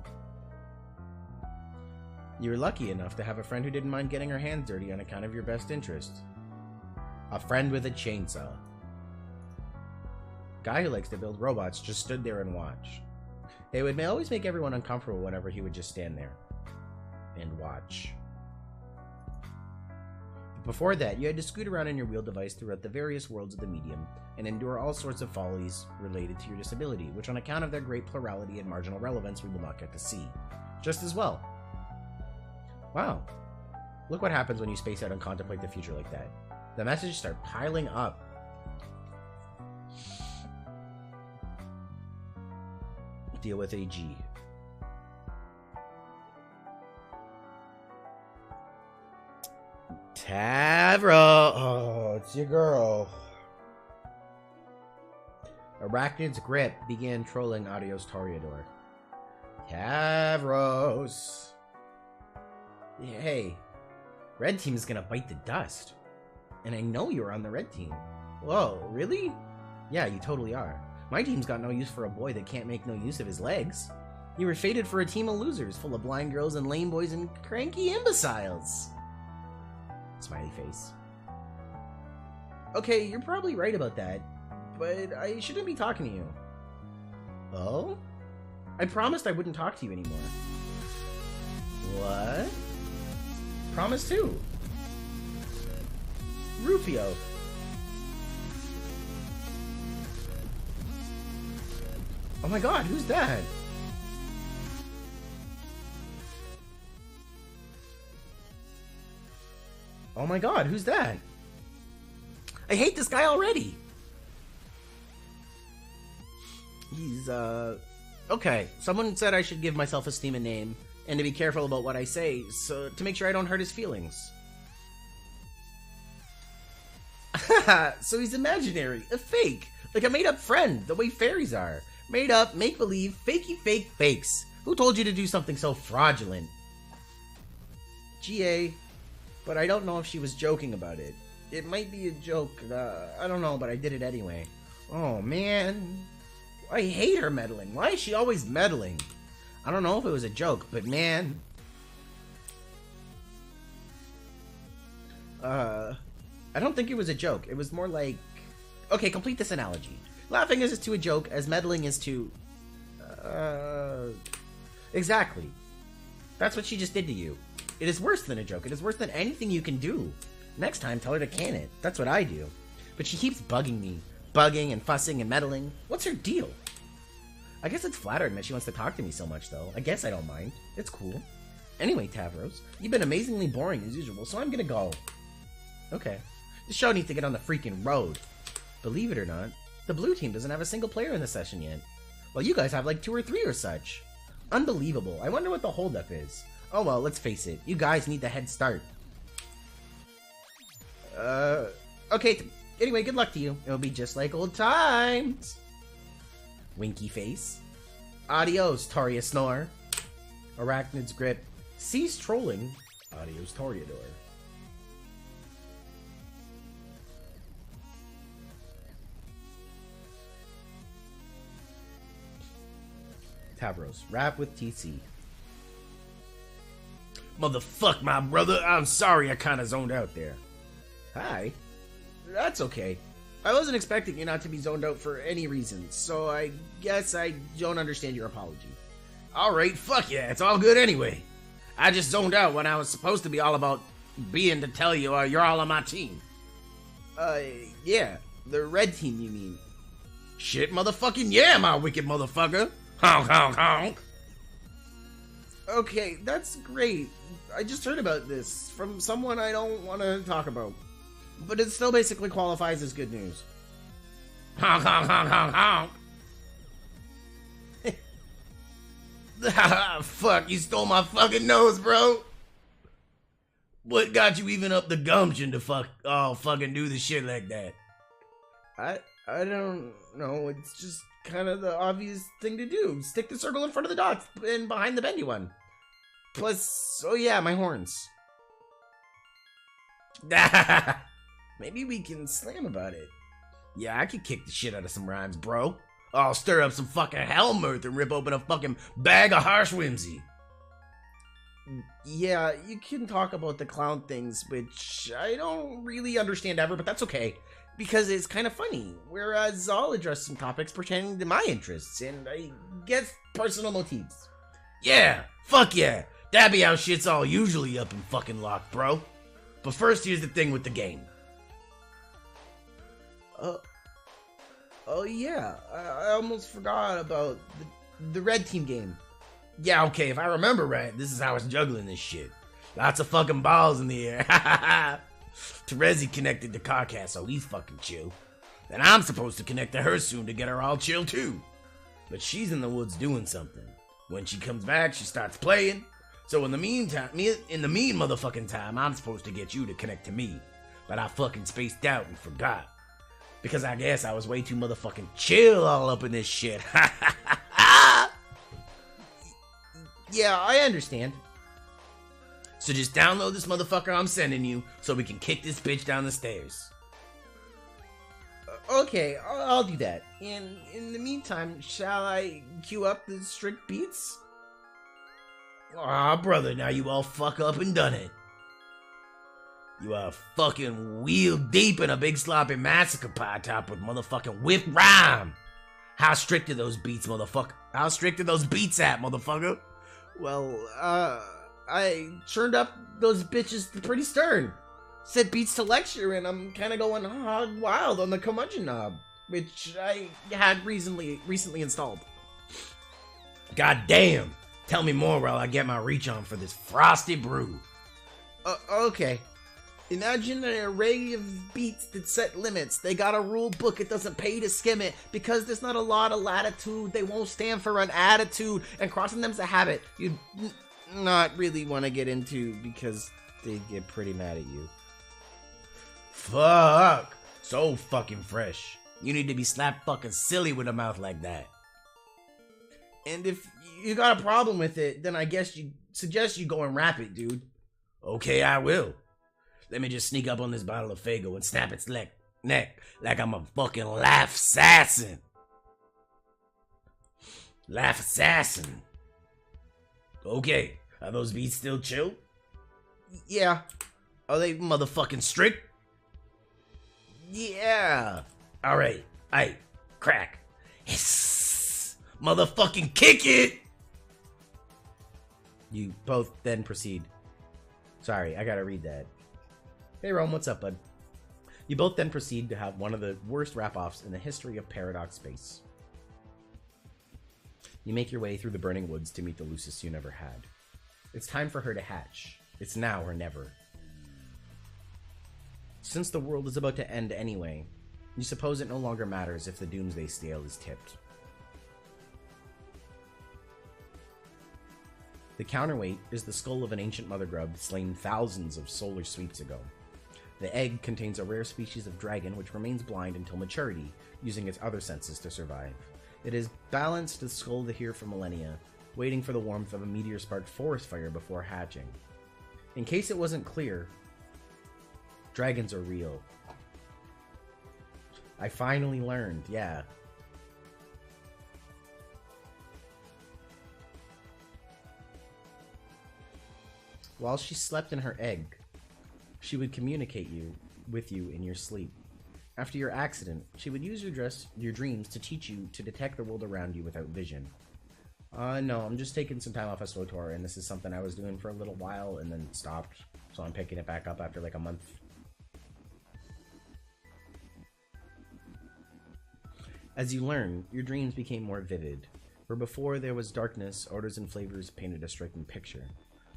You were lucky enough to have a friend who didn't mind getting her hands dirty on account of your best interest. A friend with a chainsaw. Guy who likes to build robots just stood there and watched. It would always make everyone uncomfortable whenever he would just stand there and watch. But before that, you had to scoot around in your wheel device throughout the various worlds of the medium and endure all sorts of follies related to your disability, which on account of their great plurality and marginal relevance, we will not get to see. Just as well. Wow. Look what happens when you space out and contemplate the future like that. The messages start piling up. Deal with AG. Tavro! Oh, it's your girl. Arachnid's grip began trolling Taelios Toreador. Tavros! Hey, red team is gonna bite the dust. And I know you're on the red team. Whoa, really? Yeah, you totally are. My team's got no use for a boy that can't make no use of his legs. You were fated for a team of losers, full of blind girls and lame boys and cranky imbeciles. Smiley face. Okay, you're probably right about that, but I shouldn't be talking to you. Oh? I promised I wouldn't talk to you anymore. What? Promise who? Rufio. Oh my god, who's that? Oh my god, who's that? I hate this guy already. He's, okay, someone said I should give my self-esteem a name, and to be careful about what I say, so to make sure I don't hurt his feelings. So he's imaginary, a fake, like a made-up friend, the way fairies are. Made up, make-believe, fakey fake fakes. Who told you to do something so fraudulent? GA, but I don't know if she was joking about it. It might be a joke, I don't know, but I did it anyway. Oh man, I hate her meddling. Why is she always meddling? I don't know if it was a joke, but man. I don't think it was a joke. It was more like... Okay, complete this analogy. Laughing is to a joke as meddling is to... Exactly. That's what she just did to you. It is worse than a joke. It is worse than anything you can do. Next time, tell her to can it. That's what I do. But she keeps bugging me. Bugging and fussing and meddling. What's her deal? I guess it's flattering that she wants to talk to me so much, though. I guess I don't mind. It's cool. Anyway, Tavros, you've been amazingly boring as usual, so I'm gonna go. Okay. The show needs to get on the freaking road. Believe it or not, the blue team doesn't have a single player in the session yet. Well, you guys have like 2 or 3 or such. Unbelievable. I wonder what the holdup is. Oh well, let's face it. You guys need the head start. Okay. Anyway, good luck to you. It'll be just like old times. Winky face. Adios, Taria Snore. Arachnid's grip. Cease trolling. Adios, Toreador. Tavros, rap with TC. Motherfuck, my brother. I'm sorry I kinda zoned out there. Hi. That's okay. I wasn't expecting you not to be zoned out for any reason, so I guess I don't understand your apology. Alright, fuck yeah, it's all good anyway. I just zoned out when I was supposed to be all about being to tell you you're all on my team. Yeah, the red team, you mean? Shit, motherfucking yeah, my wicked motherfucker. Honk, honk, honk. Okay, that's great. I just heard about this from someone I don't want to talk about. But it still basically qualifies as good news. Honk, honk, honk, honk, honk. Fuck, you stole my fucking nose, bro. What got you even up the gumption to fucking do the shit like that? I don't know. It's just kind of the obvious thing to do. Stick the circle in front of the dots and behind the bendy one. Plus, oh yeah, my horns. Maybe we can slam about it. Yeah, I could kick the shit out of some rhymes, bro. I'll stir up some fucking hell mirth and rip open a fucking bag of harsh whimsy. Yeah, you can talk about the clown things, which I don't really understand ever, but that's okay. because it's kind of funny, whereas I'll address some topics pertaining to my interests and I guess personal motifs. Yeah, fuck yeah, that be how shit's all usually up and fucking locked, bro. But first, here's the thing with the game. Oh yeah, I almost forgot about the red team game. Yeah, okay, if I remember right, this is how it's juggling this shit. Lots of fucking balls in the air. Terezi connected to Carcass, so he's fucking chill. And I'm supposed to connect to her soon to get her all chill too. But she's in the woods doing something. When she comes back, she starts playing. So in the meantime, motherfucking time, I'm supposed to get you to connect to me. But I fucking spaced out and forgot. Because I guess I was way too motherfucking chill all up in this shit. Yeah, I understand. So just download this motherfucker I'm sending you so we can kick this bitch down the stairs. Okay, I'll do that. And in the meantime, shall I queue up the strict beats? Aw, brother, now you all fuck up and done it. You are fucking wheel deep in a big sloppy massacre pie top with motherfucking whipped rhyme. How strict are those beats, motherfucker? How strict are those beats at, motherfucker? Well, I turned up those bitches pretty stern. Set beats to lecture, and I'm kind of going hog wild on the curmudgeon knob, which I had recently installed. God damn! Tell me more while I get my reach on for this frosty brew. Okay. Imagine an array of beats that set limits. They got a rule book, it doesn't pay to skim it. Because there's not a lot of latitude, they won't stand for an attitude. And crossing them's a habit you'd not really want to get into because they get pretty mad at you. Fuck! So fucking fresh. You need to be slapped fucking silly with a mouth like that. And if you got a problem with it, then I guess you suggest you go and rap it, dude. Okay, I will. Let me just sneak up on this bottle of Faygo and snap its neck like I'm a fucking laugh assassin. Laugh assassin. Okay, are those beats still chill? Yeah. Are they motherfucking strict? Yeah. Alright, aight, crack. Hiss. Motherfucking kick it! You both then proceed. Sorry, I gotta read that. Hey Rome, what's up, bud? You both then proceed to have one of the worst rap-offs in the history of Paradox Space. You make your way through the burning woods to meet the loosest you never had. It's time for her to hatch. It's now or never. Since the world is about to end anyway, you suppose it no longer matters if the doomsday scale is tipped. The counterweight is the skull of an ancient mother grub slain thousands of solar sweeps ago. The egg contains a rare species of dragon which remains blind until maturity, using its other senses to survive. It is balanced the skull here for millennia, waiting for the warmth of a meteor-sparked forest fire before hatching. In case it wasn't clear, dragons are real. I finally learned, yeah. While she slept in her egg, she would communicate with you in your sleep. After your accident, she would use your dreams to teach you to detect the world around you without vision. No, I'm just taking some time off of SWTOR, and this is something I was doing for a little while and then stopped, so I'm picking it back up after like a month. As you learn, your dreams became more vivid. Where before there was darkness, odors and flavors painted a striking picture.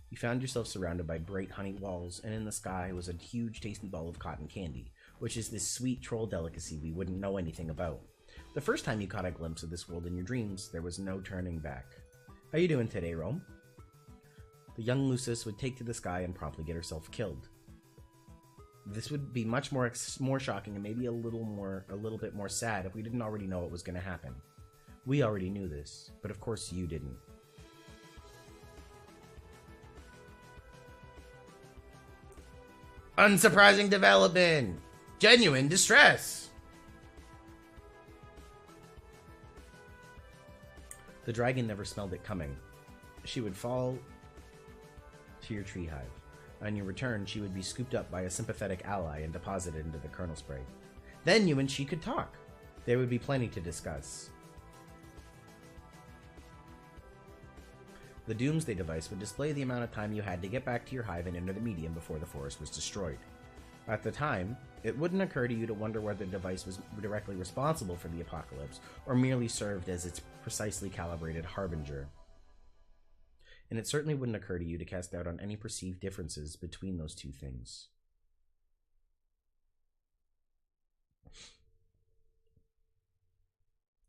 You found yourself surrounded by bright honey walls, and in the sky was a huge tasty ball of cotton candy, which is this sweet troll delicacy we wouldn't know anything about. The first time you caught a glimpse of this world in your dreams, there was no turning back. How you doing today, Rome? The young Lucis would take to the sky and promptly get herself killed. This would be much more shocking and maybe a little bit more sad if we didn't already know what was going to happen. We already knew this, but of course you didn't. Unsurprising development! Genuine distress! The dragon never smelled it coming. She would fall to your tree hive. On your return, she would be scooped up by a sympathetic ally and deposited into the kernel spray. Then you and she could talk. There would be plenty to discuss. The Doomsday device would display the amount of time you had to get back to your hive and enter the medium before the forest was destroyed. At the time, it wouldn't occur to you to wonder whether the device was directly responsible for the apocalypse, or merely served as its precisely calibrated harbinger. And it certainly wouldn't occur to you to cast doubt on any perceived differences between those two things.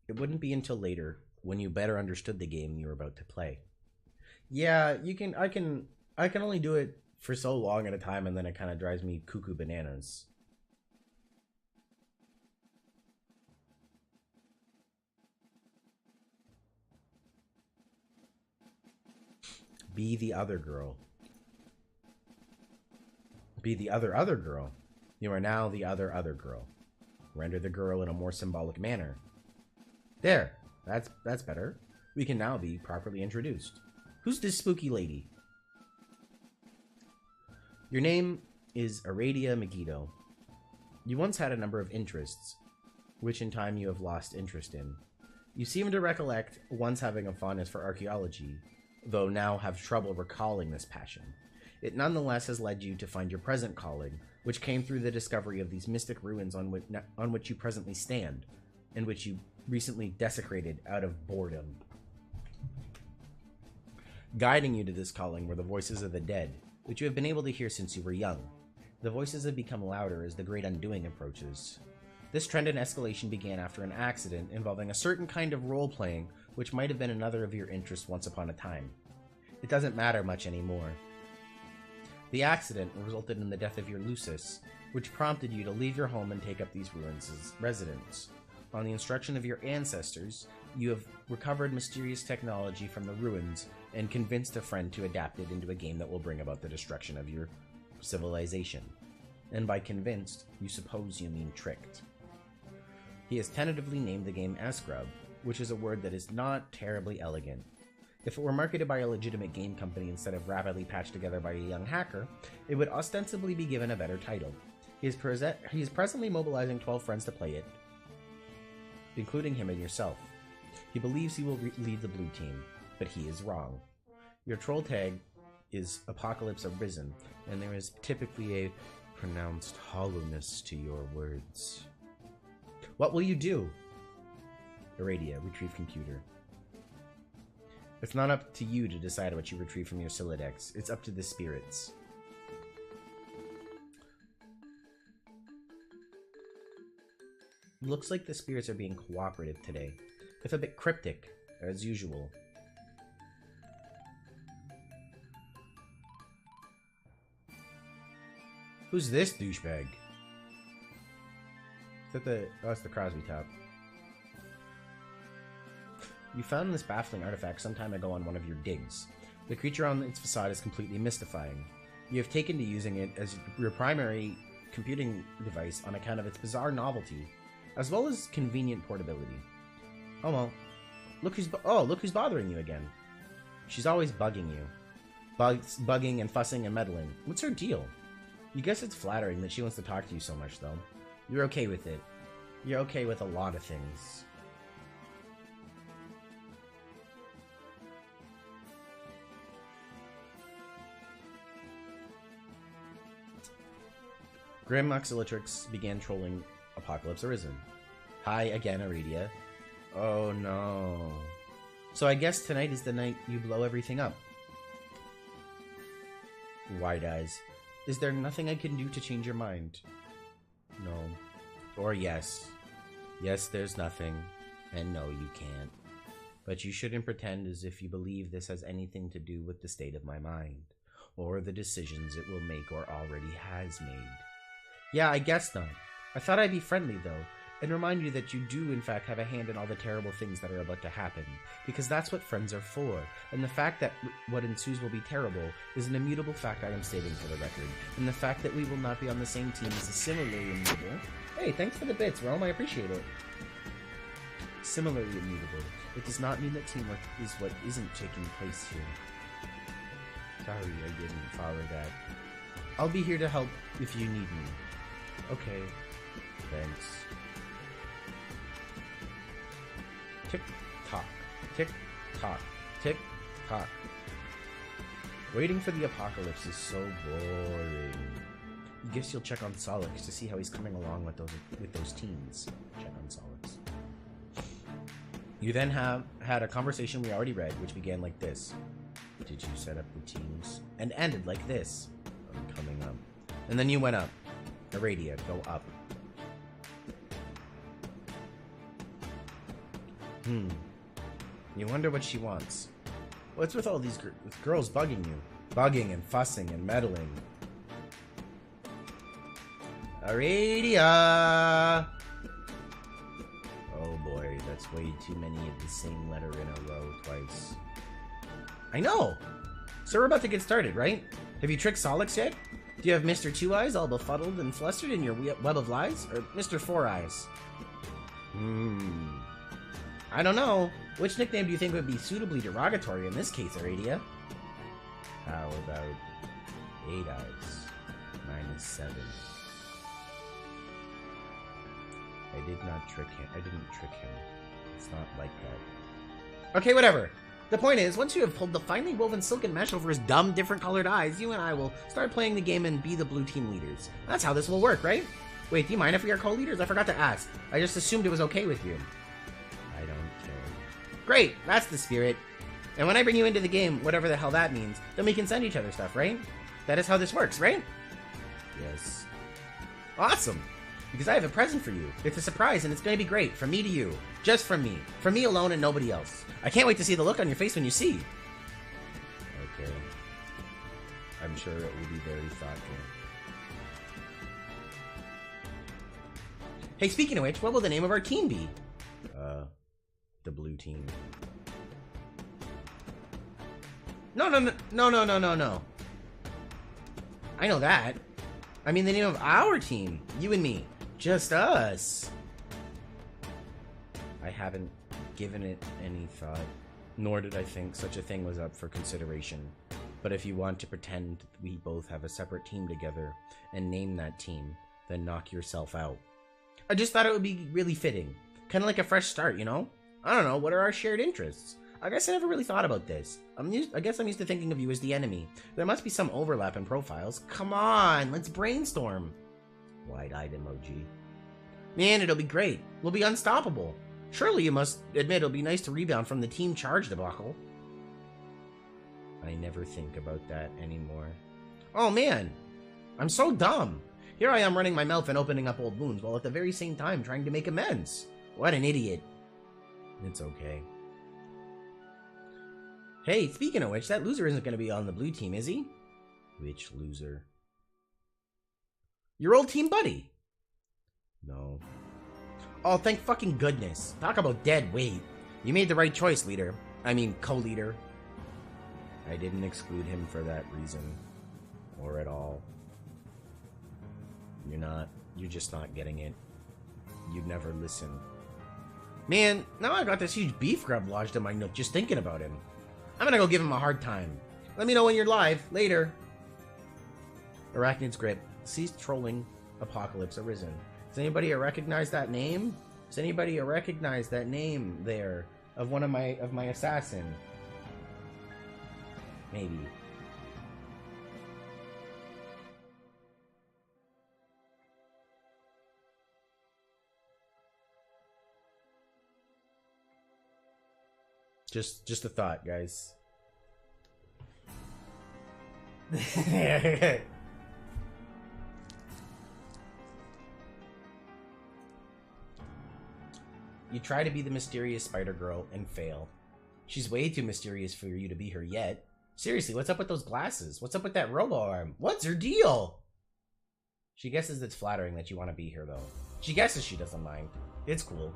It wouldn't be until later, when you better understood the game you were about to play. Yeah, I can only do it for so long at a time, and then it kind of drives me cuckoo bananas. Be the other girl. Be the other girl. You are now the other girl. Render the girl in a more symbolic manner. There, that's better. We can now be properly introduced. Who's this spooky lady? Your name is Aradia Megiddo. You once had a number of interests, which in time you have lost interest in. You seem to recollect once having a fondness for archaeology, though now have trouble recalling this passion. It nonetheless has led you to find your present calling, which came through the discovery of these mystic ruins on which you presently stand, and which you recently desecrated out of boredom. Guiding you to this calling were the voices of the dead, which you have been able to hear since you were young. The voices have become louder as the Great Undoing approaches. This trend and escalation began after an accident involving a certain kind of role-playing, which might have been another of your interests once upon a time. It doesn't matter much anymore. The accident resulted in the death of your Lucis, which prompted you to leave your home and take up these ruins as residence. On the instruction of your ancestors, you have recovered mysterious technology from the ruins and convinced a friend to adapt it into a game that will bring about the destruction of your civilization. And by convinced, you suppose you mean tricked. He has tentatively named the game Escrub, which is a word that is not terribly elegant. If it were marketed by a legitimate game company instead of rapidly patched together by a young hacker, it would ostensibly be given a better title. He is presently mobilizing 12 friends to play it, including him and yourself. He believes he will lead the blue team, but he is wrong. Your troll tag is Apocalypse Arisen, and there is typically a pronounced hollowness to your words. What will you do? Aradia, retrieve computer. It's not up to you to decide what you retrieve from your Sylladex. It's up to the spirits. Looks like the spirits are being cooperative today, if a bit cryptic, as usual. Who's this douchebag? Is that the... oh, it's the Crosby top. You found this baffling artifact some time ago on one of your digs. The creature on its facade is completely mystifying. You have taken to using it as your primary computing device on account of its bizarre novelty, as well as convenient portability. Oh well. Look who's bothering you again. She's always bugging you. Bugging and fussing and meddling. What's her deal? You guess it's flattering that she wants to talk to you so much, though. You're okay with it. You're okay with a lot of things. Grim Oxylatrix began trolling Apocalypse Arisen. Hi again, Aradia. Oh no. So I guess tonight is the night you blow everything up. Wide eyes. Is there nothing I can do to change your mind? No. Or yes. Yes, there's nothing. And no, you can't. But you shouldn't pretend as if you believe this has anything to do with the state of my mind, or the decisions it will make or already has made. Yeah, I guess not. I thought I'd be friendly, though, and remind you that you do, in fact, have a hand in all the terrible things that are about to happen, because that's what friends are for, and the fact that what ensues will be terrible is an immutable fact I am stating for the record, and the fact that we will not be on the same team is similarly immutable. Hey, thanks for the bits, Rome, I appreciate it. Similarly immutable. It does not mean that teamwork is what isn't taking place here. Sorry, I didn't follow that. I'll be here to help if you need me. Okay. Thanks. Tick tock. Tick tock. Tick tock. Waiting for the apocalypse is so boring. Guess you'll check on Solix to see how he's coming along with those teens. Check on Solix. You then had a conversation we already read, which began like this. Did you set up the teams? And ended like this. I'm coming up. And then you went up. Aradia, go up. You wonder what she wants. What's with all these girls bugging you? Bugging and fussing and meddling. Aradia! Oh boy, that's way too many of the same letter in a row twice. I know! So we're about to get started, right? Have you tricked Solix yet? Do you have Mr. Two Eyes all befuddled and flustered in your web of lies? Or Mr. Four Eyes? I don't know. Which nickname do you think would be suitably derogatory in this case, Aradia? How about 8 Eyes? Minus 7. I did not trick him. I didn't trick him. It's not like that. Okay, whatever. The point is, once you have pulled the finely woven silken mesh over his dumb, different colored eyes, you and I will start playing the game and be the blue team leaders. That's how this will work, right? Wait, do you mind if we are co-leaders? I forgot to ask. I just assumed it was okay with you. I don't care. Great, that's the spirit. And when I bring you into the game, whatever the hell that means, then we can send each other stuff, right? That is how this works, right? Yes. Awesome. Because I have a present for you. It's a surprise and it's going to be great. From me to you. Just from me. From me alone and nobody else. I can't wait to see the look on your face when you see. Okay. I'm sure it will be very thoughtful. Hey, speaking of which, what will the name of our team be? The blue team. No. I know that. I mean the name of our team. You and me. Just us. I haven't given it any thought, nor did I think such a thing was up for consideration. But if you want to pretend we both have a separate team together and name that team, then knock yourself out. I just thought it would be really fitting. Kind of like a fresh start, you know? I don't know, what are our shared interests? I guess I never really thought about this. I guess I'm used to thinking of you as the enemy. There must be some overlap in profiles. Come on, let's brainstorm. Wide-eyed emoji. Man, it'll be great. We'll be unstoppable. Surely you must admit it'll be nice to rebound from the team charge debacle. I never think about that anymore. Oh man, I'm so dumb. Here I am running my mouth and opening up old wounds while at the very same time trying to make amends. What an idiot. It's okay. Hey, speaking of which, that loser isn't going to be on the blue team, is he? Which loser? Your old team buddy. No. Oh, thank fucking goodness. Talk about dead weight. You made the right choice, leader. I mean, co-leader. I didn't exclude him for that reason. Or at all. You're just not getting it. You'd never listen. Man, now I got this huge beef grub lodged in my nook just thinking about him. I'm gonna go give him a hard time. Let me know when you're live. Later. Arachnid's grip. Ceased trolling. Apocalypse arisen. Does anybody recognize that name? Does anybody recognize that name there of one of my assassin? Maybe. Just a thought, guys. You try to be the mysterious spider girl and fail. She's way too mysterious for you to be her yet. Seriously, what's up with those glasses? What's up with that robo arm? What's her deal? She guesses it's flattering that you want to be here, though. She guesses she doesn't mind. It's cool.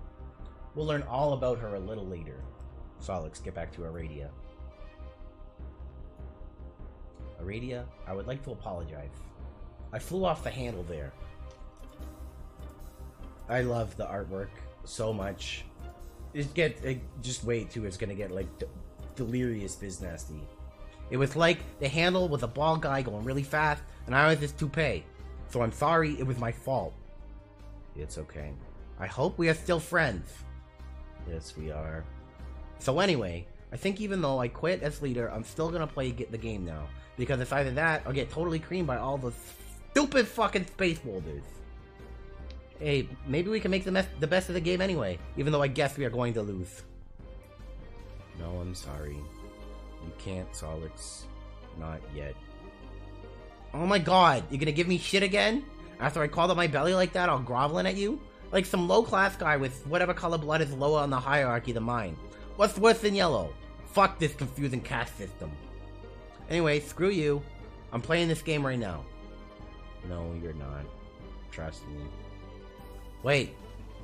We'll learn all about her a little later. Solix, get back to Aradia. Aradia, I would like to apologize. I flew off the handle there. I love the artwork so much. Just wait too, it's gonna get like delirious biz nasty. It was like the handle with a bald guy going really fast, and I was this toupee. So I'm sorry, it was my fault. It's okay. I hope we are still friends. Yes, we are. So anyway, I think even though I quit as leader, I'm still gonna play the game now. Because it's either that, or get totally creamed by all the stupid fucking space boulders. Hey, maybe we can make the best of the game anyway, even though I guess we are going to lose. No, I'm sorry. You can't, Solix. Not yet. Oh my god, you're gonna give me shit again? After I called up my belly like that, all groveling at you? Like some low-class guy with whatever color blood is lower on the hierarchy than mine. What's worse than yellow? Fuck this confusing caste system. Anyway, screw you. I'm playing this game right now. No, you're not. Trust me. Wait,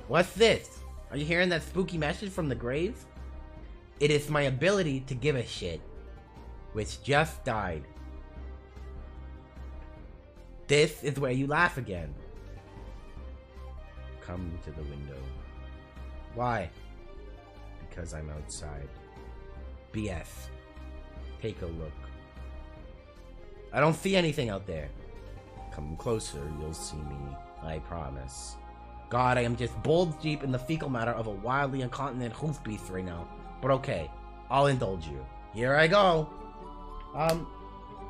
what's this? Are you hearing that spooky message from the grave? It is my ability to give a shit, which just died. This is where you laugh again. Come to the window. Why? Because I'm outside. BS. Take a look. I don't see anything out there. Come closer, you'll see me. I promise. God, I am just balls deep in the fecal matter of a wildly incontinent hoof beast right now. But okay, I'll indulge you. Here I go.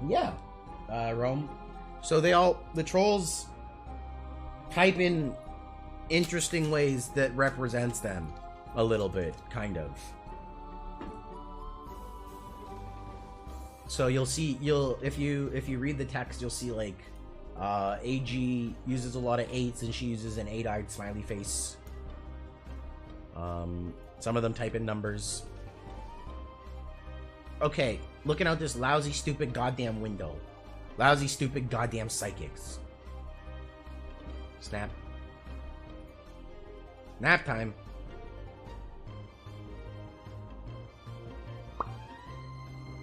Yeah. Rome. So the trolls type in interesting ways that represents them a little bit, kind of. So if you read the text, you'll see like AG uses a lot of 8s and she uses an 8-eyed smiley face. Some of them type in numbers. Okay, looking out this lousy, stupid, goddamn window. Lousy, stupid, goddamn psychics. Snap. Nap time.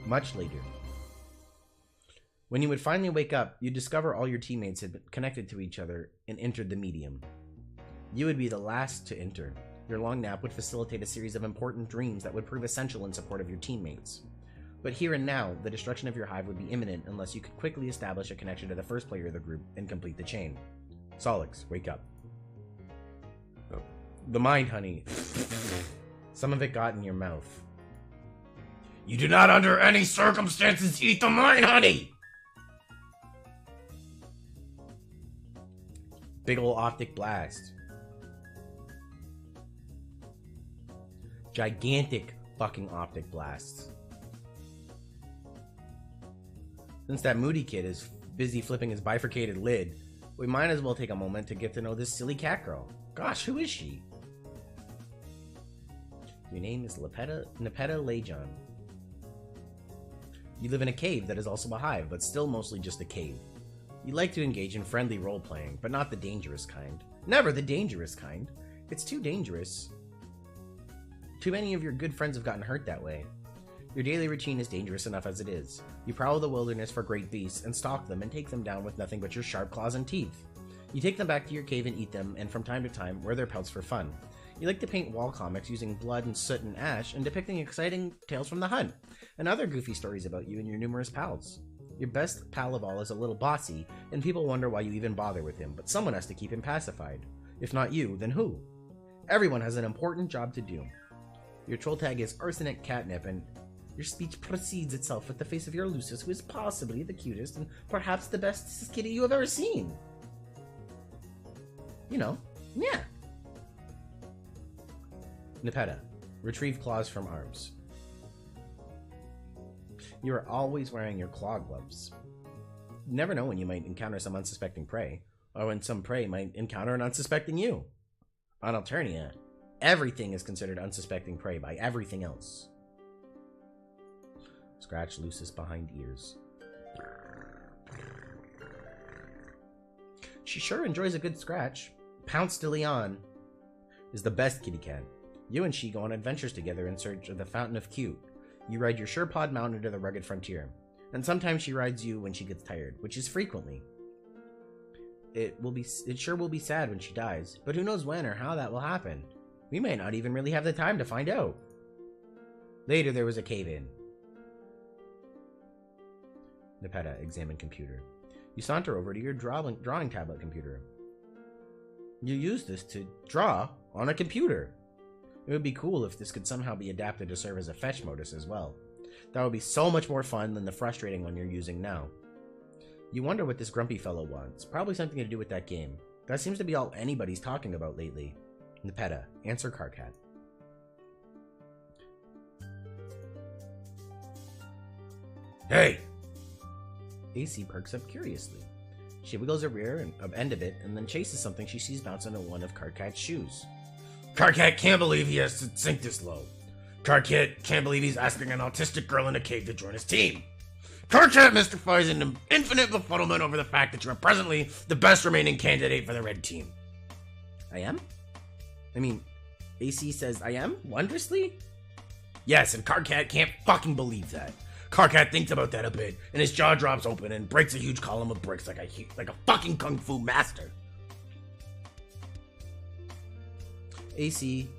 Much later. When you would finally wake up, you'd discover all your teammates had been connected to each other and entered the medium. You would be the last to enter. Your long nap would facilitate a series of important dreams that would prove essential in support of your teammates. But here and now, the destruction of your hive would be imminent unless you could quickly establish a connection to the first player of the group and complete the chain. Solix, wake up. Oh. The mind, honey. Some of it got in your mouth. You do not under any circumstances eat the mind, honey! Big ol' optic blast. Gigantic fucking optic blasts. Since that moody kid is busy flipping his bifurcated lid, we might as well take a moment to get to know this silly cat girl. Gosh, who is she? Your name is Nepeta Lejon. You live in a cave that is also a hive, but still mostly just a cave. You like to engage in friendly role-playing, but not the dangerous kind. Never the dangerous kind. It's too dangerous. Too many of your good friends have gotten hurt that way. Your daily routine is dangerous enough as it is. You prowl the wilderness for great beasts and stalk them and take them down with nothing but your sharp claws and teeth. You take them back to your cave and eat them, and from time to time wear their pelts for fun. You like to paint wall comics using blood and soot and ash and depicting exciting tales from the hunt, and other goofy stories about you and your numerous pals. Your best pal of all is a little bossy, and people wonder why you even bother with him, but someone has to keep him pacified. If not you, then who? Everyone has an important job to do. Your troll tag is Arsenic Catnip, and your speech precedes itself with the face of your Lucis, who is possibly the cutest and perhaps the best kitty you have ever seen. You know, yeah. Nepeta, retrieve claws from arms. You are always wearing your claw gloves. You never know when you might encounter some unsuspecting prey, or when some prey might encounter an unsuspecting you. On Alternia, everything is considered unsuspecting prey by everything else. Scratch Lucis behind ears. She sure enjoys a good scratch. Pounce de Leon is the best kitty cat. You and she go on adventures together in search of the Fountain of Cute. You ride your Sherpod mount into the rugged frontier, and sometimes she rides you when she gets tired, which is frequently. It sure will be sad when she dies, but who knows when or how that will happen. We may not even really have the time to find out. Later there was a cave-in. Nepeta, examine computer. You saunter over to your drawing tablet computer. You use this to draw on a computer. It would be cool if this could somehow be adapted to serve as a fetch modus as well. That would be so much more fun than the frustrating one you're using now. You wonder what this grumpy fellow wants. Probably something to do with that game. That seems to be all anybody's talking about lately. Nepeta, answer Karkat. Hey! AC perks up curiously. She wiggles her rear end of it and then chases something she sees bounce onto one of Karkat's shoes. Karkat can't believe he has to sink this low. Karkat can't believe he's asking an autistic girl in a cave to join his team. Karkat mystifies in infinite befuddlement over the fact that you are presently the best remaining candidate for the red team. I am? I mean, AC says I am? Wondrously? Yes, and Karkat can't fucking believe that. Karkat thinks about that a bit, and his jaw drops open and breaks a huge column of bricks like a fucking kung fu master. AC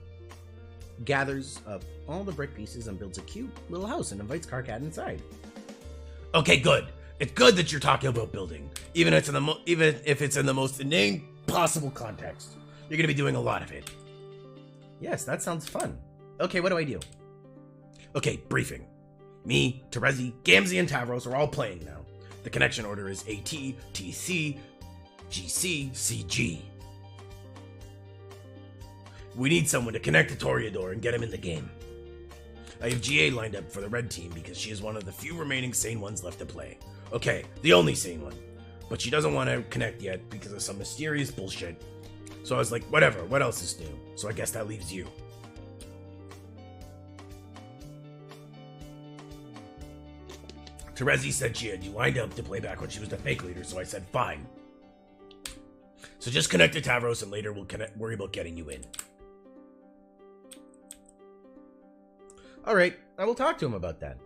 gathers up all the brick pieces and builds a cute little house and invites Karkat inside. Okay, good. It's good that you're talking about building, even if it's in the most inane possible context. You're gonna be doing a lot of it. Yes, that sounds fun. Okay, what do I do? Okay, briefing. Me, Terezi, Gamzee, and Tavros are all playing now. The connection order is AT, TC, GC, CG. We need someone to connect to Toreador and get him in the game. I have GA lined up for the red team because she is one of the few remaining sane ones left to play. Okay, the only sane one. But she doesn't want to connect yet because of some mysterious bullshit. So I was like, whatever, what else is new? So I guess that leaves you. Terezi said she had you lined up to play back when she was the fake leader, so I said fine. So just connect to Tavros and later we'll worry about getting you in. Alright, I will talk to him about that.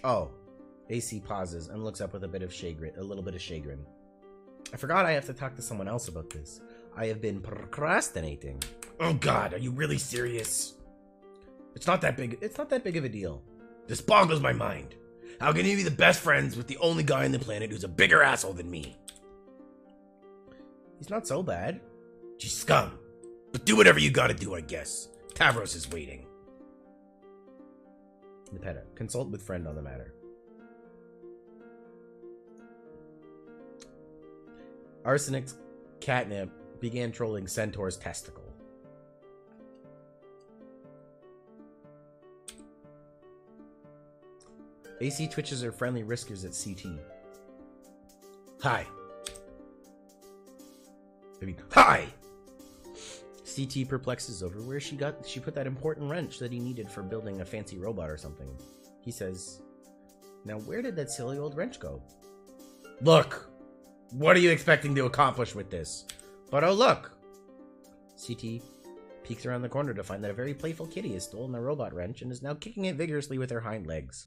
Oh. AC pauses and looks up with a little bit of chagrin. I forgot I have to talk to someone else about this. I have been procrastinating. Oh god, are you really serious? It's not that big of a deal. This boggles my mind. How can you be the best friends with the only guy on the planet who's a bigger asshole than me? He's not so bad. She's scum. But do whatever you gotta do, I guess. Tavros is waiting. Nepeta, consult with friend on the matter. Arsenic's catnip began trolling Centaur's testicle. AC twitches her friendly whiskers at CT. Hi. Hi! CT perplexes over where she put that important wrench that he needed for building a fancy robot or something. He says, now where did that silly old wrench go? Look! What are you expecting to accomplish with this? But oh look! CT peeks around the corner to find that a very playful kitty has stolen the robot wrench and is now kicking it vigorously with her hind legs.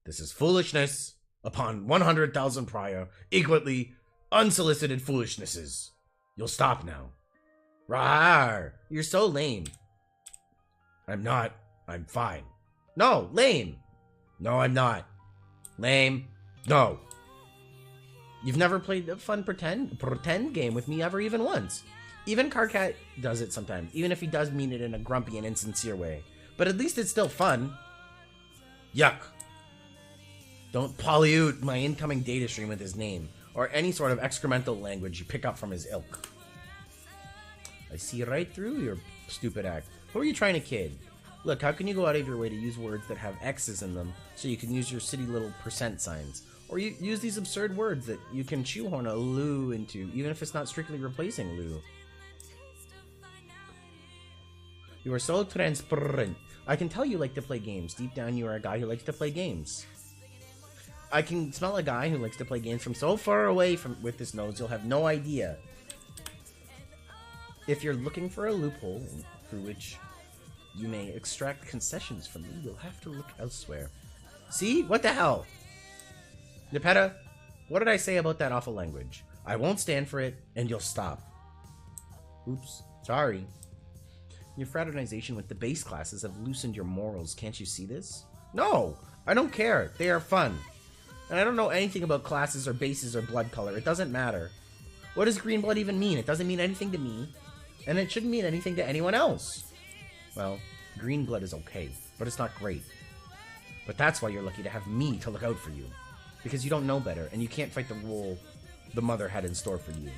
This is foolishness upon 100,000 prior, equally unsolicited foolishnesses. You'll stop now. Rawr! You're so lame. I'm not. I'm fine. No, lame. No, I'm not. Lame. No. You've never played a fun pretend game with me ever even once. Even Karkat does it sometimes, even if he does mean it in a grumpy and insincere way. But at least it's still fun. Yuck. Don't pollute my incoming data stream with his name, or any sort of excremental language you pick up from his ilk. I see right through your stupid act. Who are you trying to kid? Look, how can you go out of your way to use words that have X's in them so you can use your city little percent signs? Or you use these absurd words that you can shoehorn a loo into, even if it's not strictly replacing loo. You are so transparent. I can tell you like to play games. Deep down you are a guy who likes to play games. I can smell a guy who likes to play games from so far away with his nose you'll have no idea. If you're looking for a loophole through which you may extract concessions from me, you'll have to look elsewhere. See? What the hell? Nepeta, what did I say about that awful language? I won't stand for it, and you'll stop. Oops. Sorry. Your fraternization with the base classes have loosened your morals. Can't you see this? No! I don't care. They are fun. And I don't know anything about classes or bases or blood color. It doesn't matter. What does green blood even mean? It doesn't mean anything to me, and it shouldn't mean anything to anyone else. Well, green blood is okay, but it's not great. But that's why you're lucky to have me to look out for you. Because you don't know better, and you can't fight the role the mother had in store for you.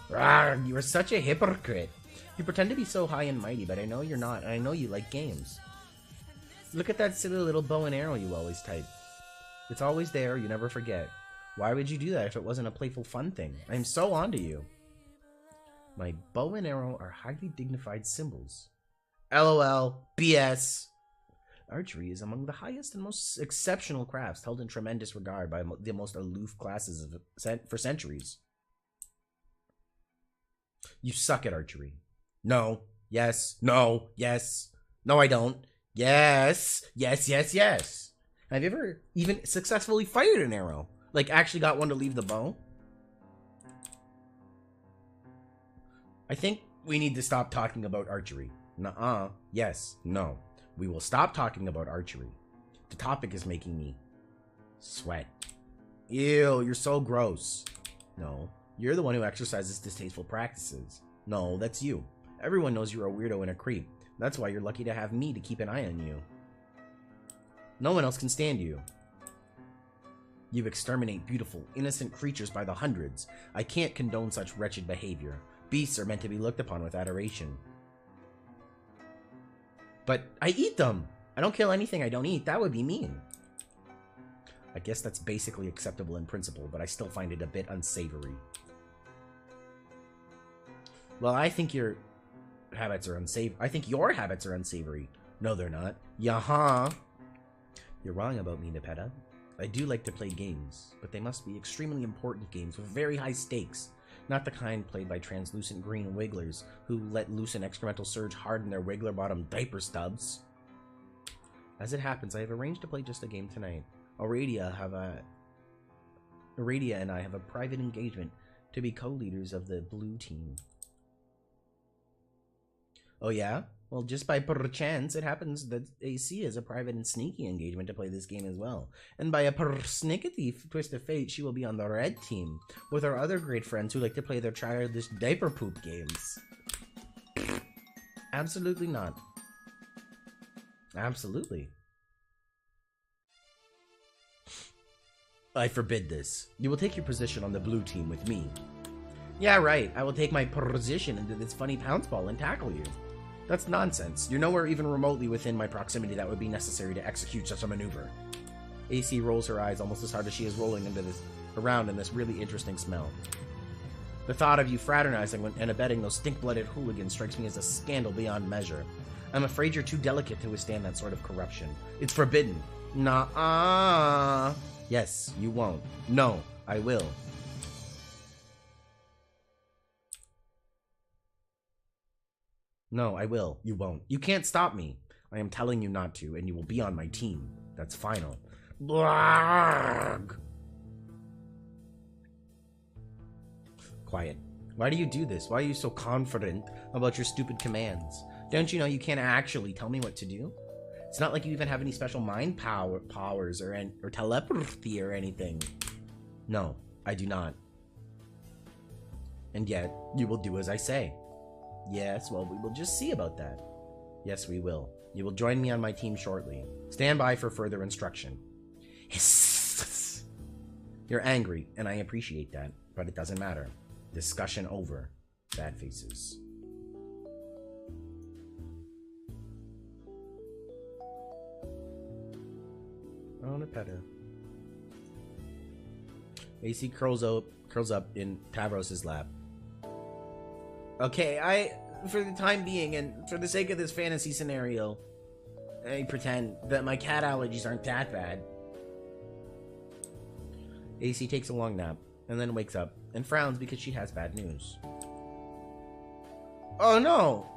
Rawr, you are such a hypocrite. You pretend to be so high and mighty, but I know you're not, and I know you like games. Look at that silly little bow and arrow you always type. It's always there, you never forget. Why would you do that if it wasn't a playful fun thing? I am so onto you. My bow and arrow are highly dignified symbols. LOL. BS. Archery is among the highest and most exceptional crafts held in tremendous regard by the most aloof classes for centuries. You suck at archery. No. Yes. No. Yes. No, I don't. Yes. Yes, yes, yes. Have you ever even successfully fired an arrow? Like, actually got one to leave the bow? I think we need to stop talking about archery. Nuh-uh. Yes. No. We will stop talking about archery. The topic is making me sweat. Ew, you're so gross. No, you're the one who exercises distasteful practices. No, that's you. Everyone knows you're a weirdo and a creep. That's why you're lucky to have me to keep an eye on you. No one else can stand you. You exterminate beautiful, innocent creatures by the hundreds. I can't condone such wretched behavior. Beasts are meant to be looked upon with adoration. But I eat them. I don't kill anything I don't eat. That would be mean. I guess that's basically acceptable in principle, but I still find it a bit unsavory. Well, I think your habits are unsavory. I think your habits are unsavory. No, they're not. Yaha. You're wrong about me, Nepeta. I do like to play games, but they must be extremely important games with very high stakes. Not the kind played by translucent green wigglers who let loose an excremental surge hard in their wiggler-bottom diaper stubs. As it happens, I have arranged to play just a game tonight. Aurelia and I have a private engagement to be co-leaders of the blue team. Oh yeah? Well, just by perchance, it happens that AC has a private and sneaky engagement to play this game as well. And by a persnickety twist of fate, she will be on the red team, with our other great friends who like to play their childish diaper poop games. Absolutely not. Absolutely. I forbid this. You will take your position on the blue team with me. Yeah, right. I will take my position into this funny pounce ball and tackle you. That's nonsense. You're nowhere even remotely within my proximity that would be necessary to execute such a maneuver. AC rolls her eyes almost as hard as she is rolling around in this really interesting smell. The thought of you fraternizing and abetting those stink-blooded hooligans strikes me as a scandal beyond measure. I'm afraid you're too delicate to withstand that sort of corruption. It's forbidden. Nah-uh. Yes, you won't. No, I will. No, I will. You won't. You can't stop me. I am telling you not to, and you will be on my team. That's final. Blarg. Quiet. Why do you do this? Why are you so confident about your stupid commands? Don't you know you can't actually tell me what to do? It's not like you even have any special mind powers or telepathy or anything. No, I do not. And yet, you will do as I say. Yes, well, we will just see about that. Yes, we will. You will join me on my team shortly. Stand by for further instruction. You're angry, and I appreciate that, but it doesn't matter. Discussion over. Bad faces. Oh, Nepeta. AC curls up in Tavros's lap. Okay, for the time being, and for the sake of this fantasy scenario, I pretend that my cat allergies aren't that bad. AC takes a long nap, and then wakes up, and frowns because she has bad news. Oh no!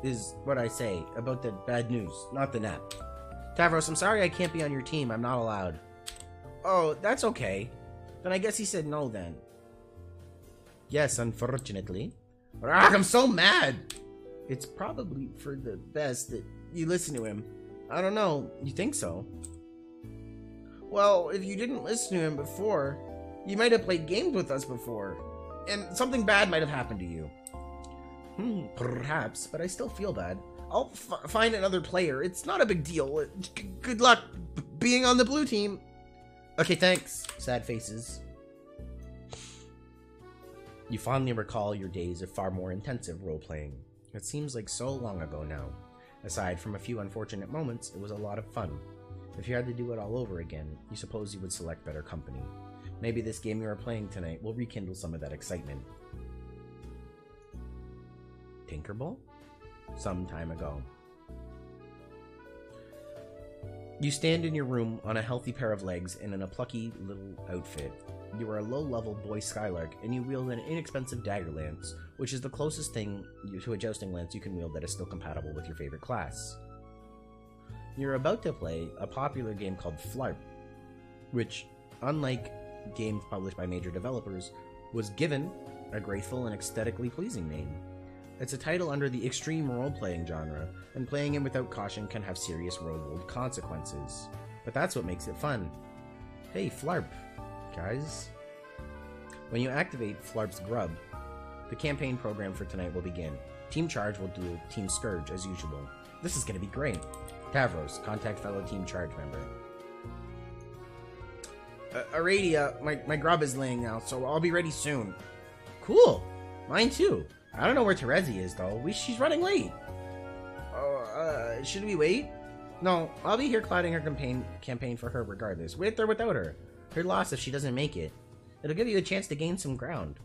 Is what I say about the bad news, not the nap. Tavros, I'm sorry I can't be on your team, I'm not allowed. Oh, that's okay. Then I guess he said no then. Yes, unfortunately. I'm so mad! It's probably for the best that you listen to him. I don't know, you think so? Well, if you didn't listen to him before, you might have played games with us before. and something bad might have happened to you. Perhaps, but I still feel bad. I'll find another player. It's not a big deal. Good luck being on the blue team. Okay, thanks. Sad faces. You fondly recall your days of far more intensive role-playing. It seems like so long ago now. Aside from a few unfortunate moments, it was a lot of fun. If you had to do it all over again, you suppose you would select better company. Maybe this game you are playing tonight will rekindle some of that excitement. Tinkerbell? Some time ago. You stand in your room on a healthy pair of legs and in a plucky little outfit. You are a low-level boy Skylark, and you wield an inexpensive dagger lance, which is the closest thing to a jousting lance you can wield that is still compatible with your favorite class. You're about to play a popular game called Flarp, which, unlike games published by major developers, was given a graceful and aesthetically pleasing name. It's a title under the extreme role-playing genre, and playing it without caution can have serious real-world consequences. But that's what makes it fun. Hey, Flarp, guys. When you activate Flarp's Grub, the campaign program for tonight will begin. Team Charge will do Team Scourge as usual. This is gonna be great. Tavros, contact fellow Team Charge member. Aradia, my grub is laying now, so I'll be ready soon. Cool. Mine too. I don't know where Terezi is, though. She's running late. Should we wait? No, I'll be here clouding her campaign for her regardless, with or without her. Her loss if she doesn't make it. It'll give you a chance to gain some ground.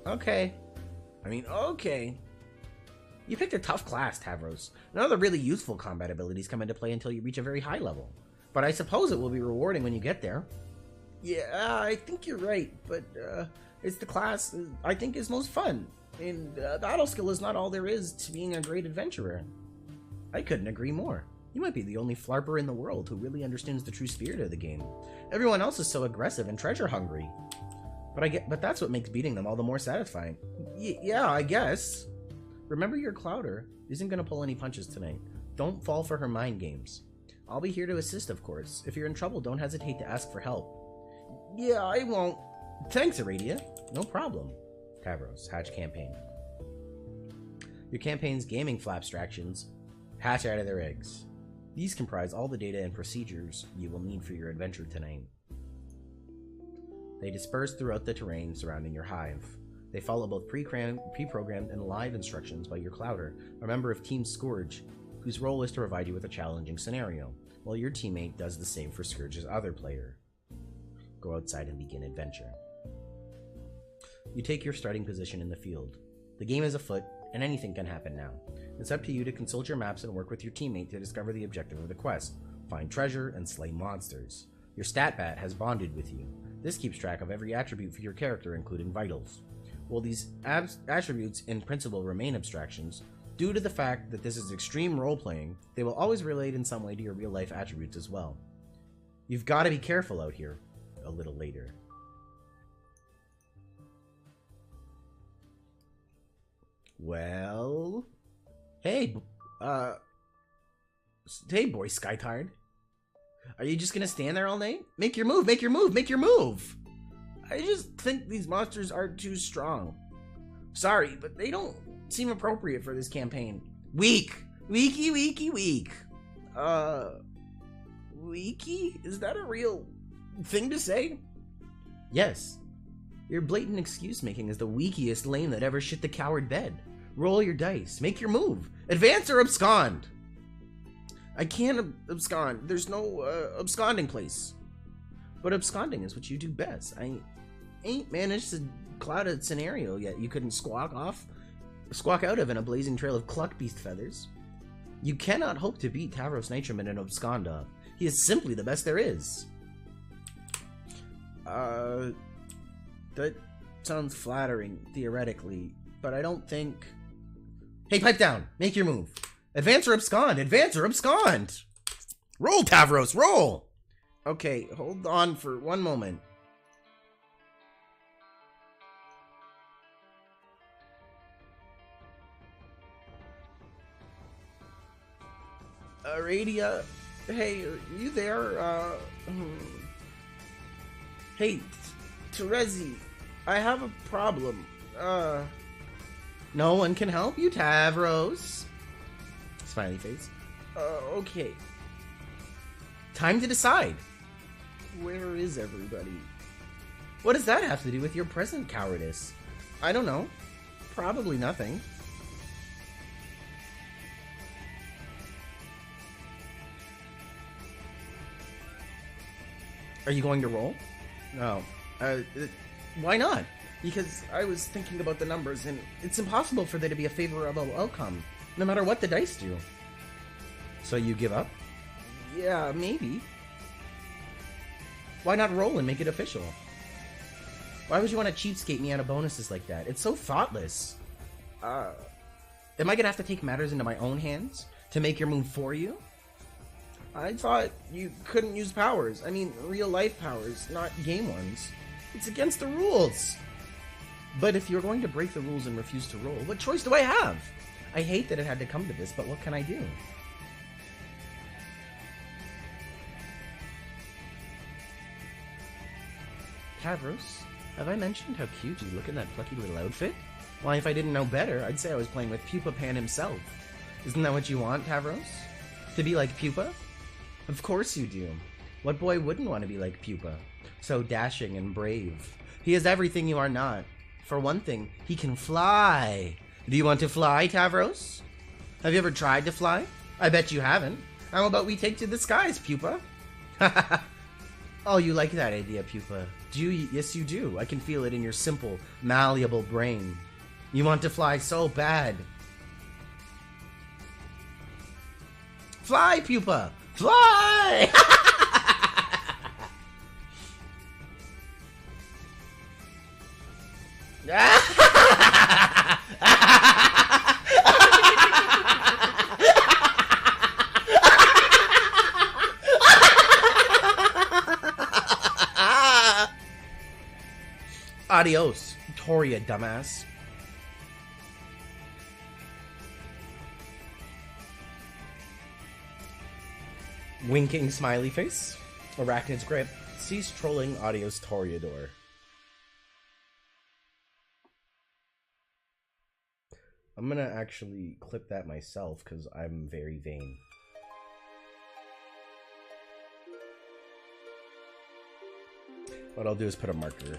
Okay. Okay. You picked a tough class, Tavros. None of the really useful combat abilities come into play until you reach a very high level. But I suppose it will be rewarding when you get there. Yeah, I think you're right, but it's the class I think is most fun. And battle skill is not all there is to being a great adventurer. I couldn't agree more. You might be the only flarper in the world who really understands the true spirit of the game. Everyone else is so aggressive and treasure hungry. But that's what makes beating them all the more satisfying. Yeah, I guess. Remember your Clouder isn't gonna pull any punches tonight. Don't fall for her mind games. I'll be here to assist, of course. If you're in trouble, don't hesitate to ask for help. Yeah, I won't. Thanks, Aradia. No problem. Tavros, hatch campaign. Your campaign's gaming flapstractions hatch out of their eggs. These comprise all the data and procedures you will need for your adventure tonight. They disperse throughout the terrain surrounding your hive. They follow both pre-programmed and live instructions by your Clouder, a member of Team Scourge, whose role is to provide you with a challenging scenario, while your teammate does the same for Scourge's other player. Go outside and begin adventure. You take your starting position in the field. The game is afoot, and anything can happen now. It's up to you to consult your maps and work with your teammate to discover the objective of the quest, find treasure, and slay monsters. Your stat bat has bonded with you. This keeps track of every attribute for your character, including vitals. While these attributes in principle remain abstractions, due to the fact that this is extreme role-playing, they will always relate in some way to your real-life attributes as well. You've got to be careful out here. A little later. Well... Hey, boy Skytard. Are you just gonna stand there all night? Make your move, make your move, make your move! I just think these monsters are too strong. Sorry, but they don't seem appropriate for this campaign. Weak! Weaky, weaky, weak. Weaky? Is that a real thing to say? Yes. Your blatant excuse-making is the weakiest lame that ever shit the coward bed. Roll your dice. Make your move. Advance or abscond. I can't abscond. There's no absconding place. But absconding is what you do best. I ain't managed to cloud a scenario yet you couldn't squawk out of in a blazing trail of cluck beast feathers. You cannot hope to beat Tavros Nitrum in an absconda. He is simply the best there is. That sounds flattering, theoretically, but I don't think... Hey, pipe down! Make your move! Advance or abscond! Advance or abscond! Roll, Tavros, roll! Okay, hold on for one moment. Aradia, hey, are you there? Hey, Terezi, I have a problem. No one can help you, Tavros. Smiley face. Okay. Time to decide. Where is everybody? What does that have to do with your present cowardice? I don't know. Probably nothing. Are you going to roll? No. Why not? Because I was thinking about the numbers, and it's impossible for there to be a favorable outcome, no matter what the dice do. So you give up? Yeah, maybe. Why not roll and make it official? Why would you want to cheapskate me out of bonuses like that? It's so thoughtless. Am I gonna have to take matters into my own hands to make your move for you? I thought you couldn't use powers. I mean, real life powers, not game ones. It's against the rules. But if you're going to break the rules and refuse to roll, what choice do I have? I hate that it had to come to this, but what can I do? Tavros, have I mentioned how cute you look in that plucky little outfit? Why, if I didn't know better, I'd say I was playing with Pupa Pan himself. Isn't that what you want, Tavros? To be like Pupa? Of course you do. What boy wouldn't want to be like Pupa? So dashing and brave. He is everything you are not. For one thing, he can fly. Do you want to fly, Tavros? Have you ever tried to fly? I bet you haven't. How about we take to the skies, Pupa? Oh, you like that idea, Pupa. Do you? Yes, you do. I can feel it in your simple, malleable brain. You want to fly so bad. Fly, Pupa! Fly! Adios, Toria, dumbass. Winking smiley face. Arachnid's grip. Cease trolling. Adios, Toriador. I'm gonna actually clip that myself because I'm very vain. What I'll do is put a marker.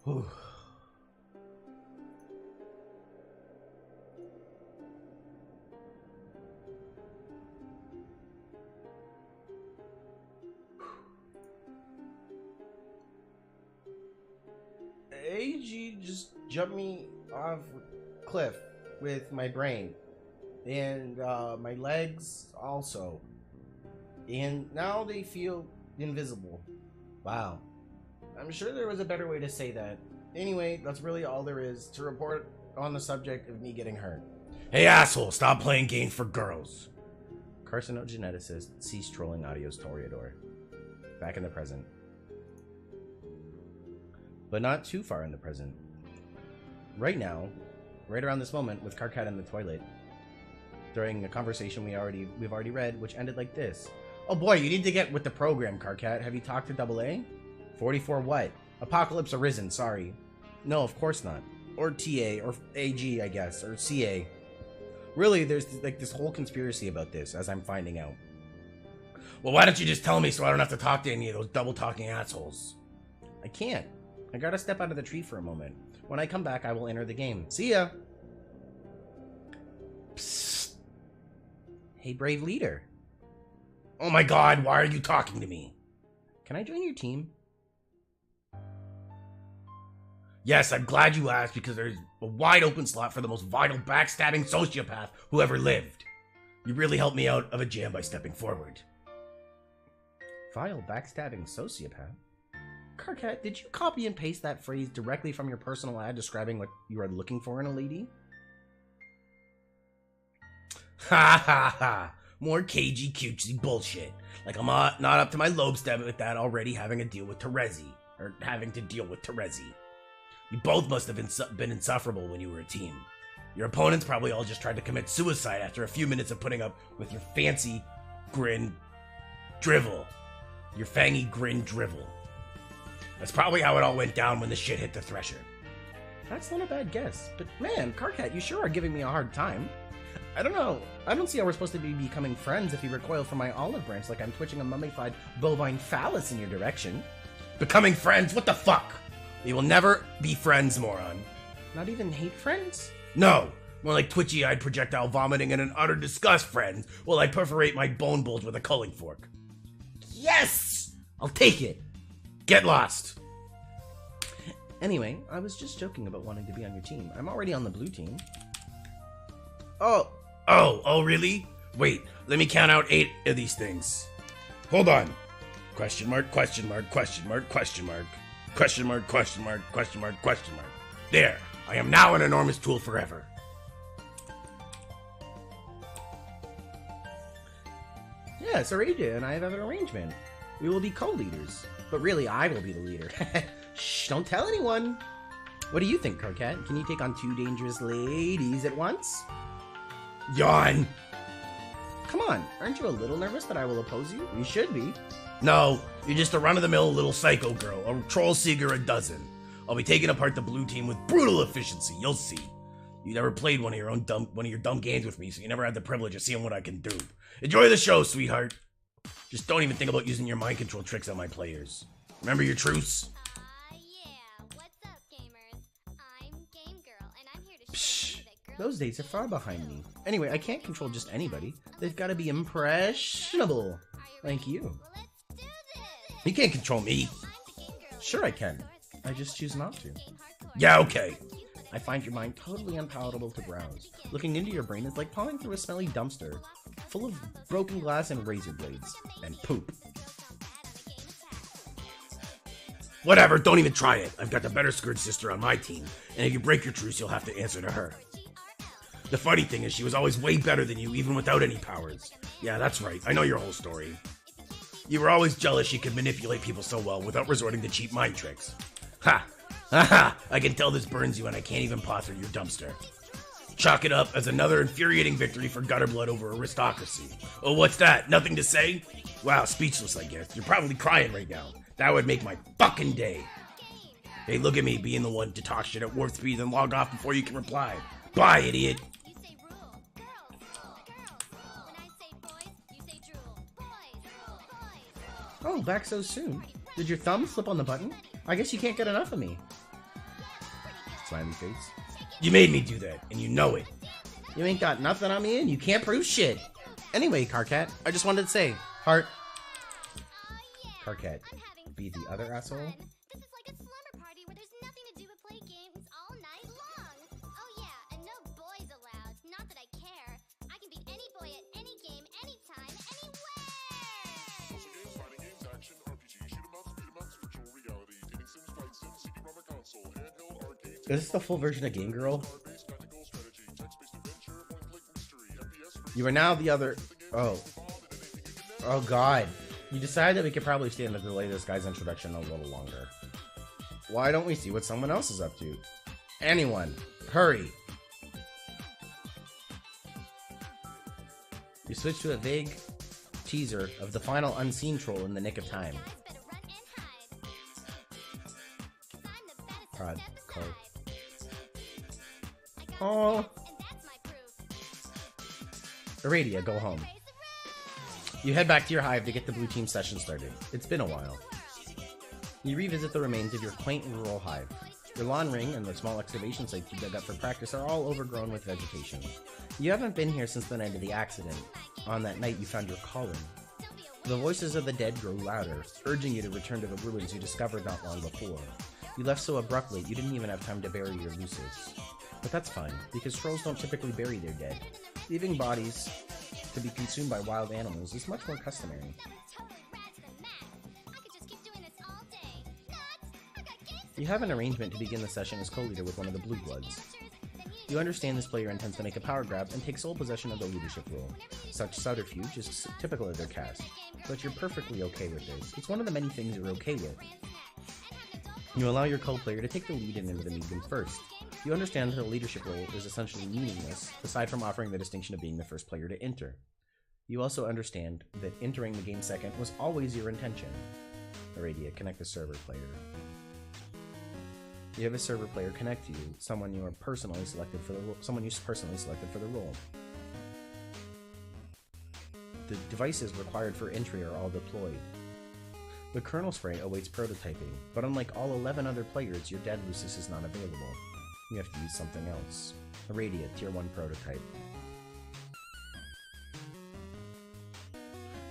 Whew. AG just jumped me off a cliff with my brain. And my legs also. And now they feel invisible. Wow. I'm sure there was a better way to say that. Anyway, that's really all there is to report on the subject of me getting hurt. Hey asshole, stop playing games for girls. Carcinogeneticist, cease trolling. Adios, Toriador. Back in the present. But not too far in the present. Right now, right around this moment, with Karkat in the toilet, during a conversation we've already read, which ended like this. Oh boy, you need to get with the program, Karkat. Have you talked to AA? 44 what? Apocalypse Arisen, sorry. No, of course not. Or TA, or AG, I guess, or CA. Really, there's like this whole conspiracy about this, as I'm finding out. Well, why don't you just tell me so I don't have to talk to any of those double-talking assholes? I can't. I gotta step out of the tree for a moment. When I come back, I will enter the game. See ya! Psst. Hey, brave leader. Oh my god, why are you talking to me? Can I join your team? Yes, I'm glad you asked because there's a wide open slot for the most vital backstabbing sociopath who ever lived. You really helped me out of a jam by stepping forward. Vile backstabbing sociopath? Karkat, did you copy and paste that phrase directly from your personal ad describing what you are looking for in a lady? Ha ha ha! More cagey cutesy bullshit. Like I'm not up to my lobe step with that already having to deal with Terezi. Or having to deal with Terezi. You both must have been insufferable when you were a team. Your opponents probably all just tried to commit suicide after a few minutes of putting up with your fancy grin Drivel. Your fangy grin drivel. That's probably how it all went down when the shit hit the thresher. That's not a bad guess, but man, Carcat, you sure are giving me a hard time. I don't know. I don't see how we're supposed to be becoming friends if you recoil from my olive branch like I'm twitching a mummified bovine phallus in your direction. Becoming friends? What the fuck? We will never be friends, moron. Not even hate friends? No. More like twitchy-eyed projectile vomiting in an utter disgust friends while I perforate my bone bulge with a culling fork. Yes! I'll take it. Get lost. Anyway, I was just joking about wanting to be on your team. I'm already on the blue team. Oh, really? Wait, let me count out 8 of these things. Hold on. Question mark, question mark, question mark, question mark. Question mark, question mark, question mark, question mark. There, I am now an enormous tool forever. Yes, Aradia and I have an arrangement. We will be co-leaders. But really, I will be the leader. Shh, don't tell anyone. What do you think, Carcat? Can you take on 2 dangerous ladies at once? Yawn. Come on, aren't you a little nervous that I will oppose you? You should be. No, you're just a run-of-the-mill little psycho girl, a troll seeger a dozen. I'll be taking apart the blue team with brutal efficiency, you'll see. You never played one of your dumb games with me, so you never had the privilege of seeing what I can do. Enjoy the show, sweetheart. Just don't even think about using your mind control tricks on my players. Remember your truce? Yeah. What's up, gamers? I'm Game Girl, and I'm here to Psh, show you that girls those days are far behind me. Anyway, I can't control just anybody. They've got to be impressionable. Like you. Well, let's do this. You can't control me. I'm the Game Girl. Sure I can. I just choose not to. Game hardcore. Yeah, okay. I find your mind totally unpalatable to browse. Looking into your brain is like pawing through a smelly dumpster, full of broken glass and razor blades, and poop. Whatever, don't even try it. I've got the better skirt sister on my team, and if you break your truce, you'll have to answer to her. The funny thing is she was always way better than you, even without any powers. Yeah, that's right, I know your whole story. You were always jealous she could manipulate people so well without resorting to cheap mind tricks. Ha! Haha! I can tell this burns you and I can't even paw through your dumpster. Chalk it up as another infuriating victory for gutter blood over aristocracy. Oh, what's that? Nothing to say? Wow, speechless, I guess. You're probably crying right now. That would make my fucking day. Hey, look at me being the one to talk shit at warp speed and log off before you can reply. Bye, idiot. You say rule. Girls rule. When I say boys, you say drool. Boys rule. Boys rule. Oh, back so soon. Did your thumb slip on the button? I guess you can't get enough of me. Smiley face. You made me do that, and you know it. You ain't got nothing on me, and you can't prove shit. Anyway, Carcat, I just wanted to say, heart. Carcat, be the other asshole. This is like a slumber party where there's nothing to do but play games all night long. Oh yeah, and no boys allowed. Not that I care. I can beat any boy at any game, anytime, anywhere. Puzzle games, fighting games, action, RPG, shoot 'em ups, beat 'em ups, virtual reality, dating sims, fight sims, CD-ROM or console, handheld, arcade, Is this the full version of Game Girl? card-based, tactical, strategy, text-based adventure, point-click mystery, FPS, You are now the other. Oh. Oh, God. You decided that we could probably stand to delay this guy's introduction a little longer. Why don't we see what someone else is up to? Anyone, hurry. You switch to a vague teaser of the final unseen troll in the nick of time. Better run and hide. I'm the baddest Prod, step Cole. aside. I got Oh, and that's my proof. Aradia, go home. Raise the roof. You head back to your hive to get the blue team session started. It's been a while. You revisit the remains of your quaint rural hive. Your lawn ring and the small excavation sites you dug up for practice are all overgrown with vegetation. You haven't been here since the night of the accident, on that night you found your calling. The voices of the dead grow louder, urging you to return to the ruins you discovered not long before. You left so abruptly you didn't even have time to bury your lucids. But that's fine, because trolls don't typically bury their dead. Leaving bodies to be consumed by wild animals is much more customary. You have an arrangement to begin the session as co-leader with one of the Blue Bloods. You understand this player intends to make a power grab and take sole possession of the leadership role. Such subterfuge is typical of their cast, but you're perfectly okay with this. It's one of the many things you're okay with. You allow your co-player to take the lead and into the meeting first. You understand that the leadership role is essentially meaningless, aside from offering the distinction of being the first player to enter. You also understand that entering the game second was always your intention. Aradia, connect the server player. You have a server player connect to you, someone you personally selected for the role. The devices required for entry are all deployed. The kernel spray awaits prototyping, but unlike all 11 other players, your dead Lucis is not available. You have to use something else. Aradia, Tier 1 prototype.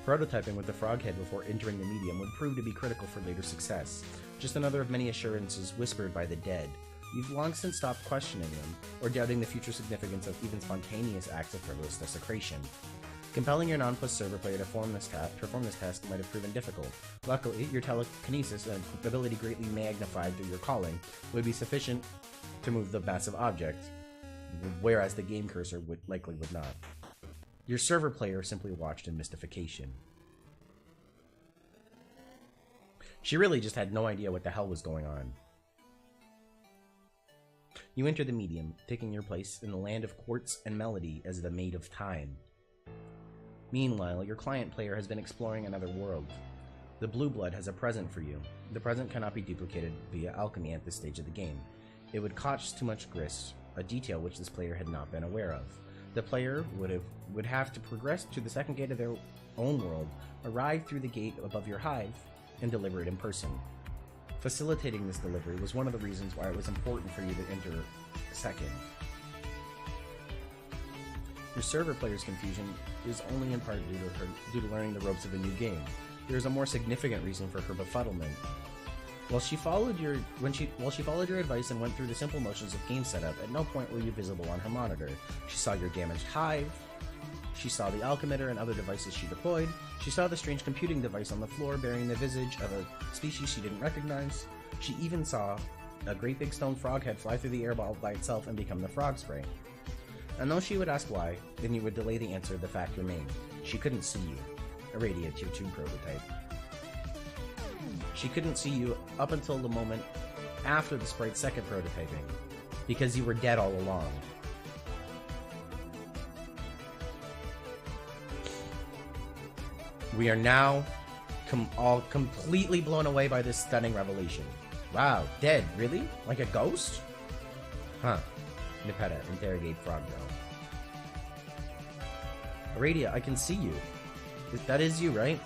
Prototyping with the frog head before entering the medium would prove to be critical for later success. Just another of many assurances whispered by the dead. You've long since stopped questioning them, or doubting the future significance of even spontaneous acts of frivolous desecration. Compelling your nonplussed server player to perform this task might have proven difficult. Luckily, your telekinesis, an ability greatly magnified through your calling, would be sufficient to move the massive object, whereas the game cursor would not. Your server player simply watched in mystification. She really just had no idea what the hell was going on. You enter the medium, taking your place in the land of quartz and melody as the Maid of Time. Meanwhile, your client player has been exploring another world. The Blue Blood has a present for you. The present cannot be duplicated via alchemy at this stage of the game. It would cost too much grist, a detail which this player had not been aware of. The player would have to progress to the second gate of their own world, arrive through the gate above your hive, and deliver it in person. Facilitating this delivery was one of the reasons why it was important for you to enter second. Your server player's confusion is only in part due to learning the ropes of a new game. There is a more significant reason for her befuddlement. While she followed your advice and went through the simple motions of game setup, at no point were you visible on her monitor. She saw your damaged hive. She saw the alchemitter and other devices she deployed. She saw the strange computing device on the floor bearing the visage of a species she didn't recognize. She even saw a great big stone frog head fly through the air ball by itself and become the frog spray. And though she would ask why, then you would delay the answer, the fact remained. She couldn't see you. Aradia, Tier 2 prototype. She couldn't see you up until the moment after the sprite's second prototyping, because you were dead all along. We are now all completely blown away by this stunning revelation. Wow, dead, really? Like a ghost? Huh. Nipeta, interrogate Frog Girl. Aradia, I can see you. That is you, right?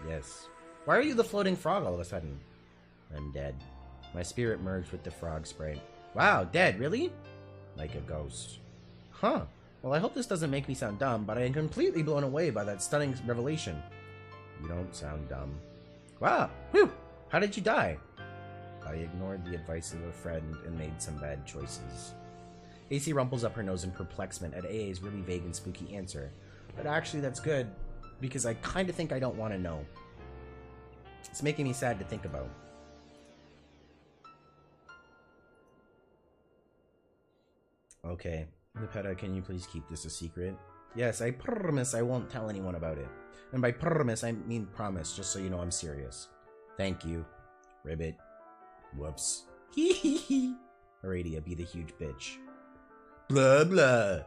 Yes. Why are you the floating frog all of a sudden? I'm dead. My spirit merged with the frog sprite. Wow, dead, really? Like a ghost. Huh. Well, I hope this doesn't make me sound dumb, but I am completely blown away by that stunning revelation. You don't sound dumb. Wow, whew! How did you die? I ignored the advice of a friend and made some bad choices. AC rumples up her nose in perplexment at AA's really vague and spooky answer. But actually that's good, because I kinda think I don't want to know. It's making me sad to think about. Okay, Nipeta, can you please keep this a secret? Yes, I promise I won't tell anyone about it. And by promise, I mean promise, just so you know I'm serious. Thank you. Ribbit. Whoops. Hee hee hee. Aradia, be the huge bitch. Blah blah.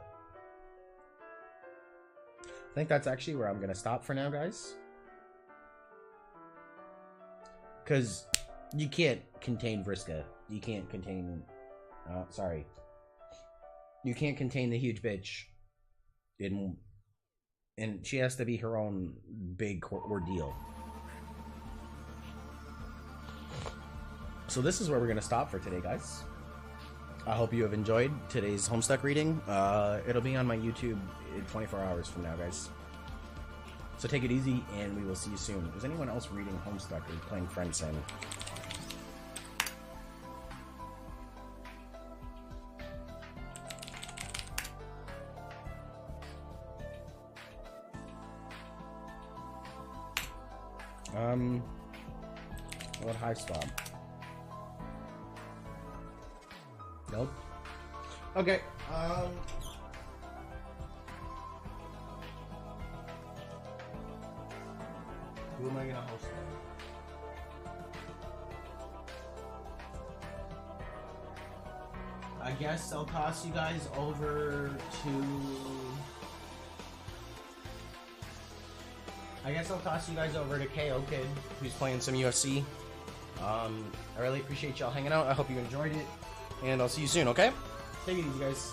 I think that's actually where I'm gonna stop for now, guys. Because you can't contain Vriska. You can't contain... sorry. You can't contain the huge bitch. And she has to be her own big ordeal. So this is where we're going to stop for today, guys. I hope you have enjoyed today's Homestuck reading. It'll be on my YouTube in 24 hours from now, guys. So take it easy, and we will see you soon. Is anyone else reading Homestuck or playing Friendsim? What high stop? Nope. Okay, who am I gonna host then? I guess I'll toss you guys over to I guess I'll toss you guys over to KO Kid, who's playing some UFC. I really appreciate y'all hanging out. I hope you enjoyed it, and I'll see you soon. Okay? Take it easy, guys.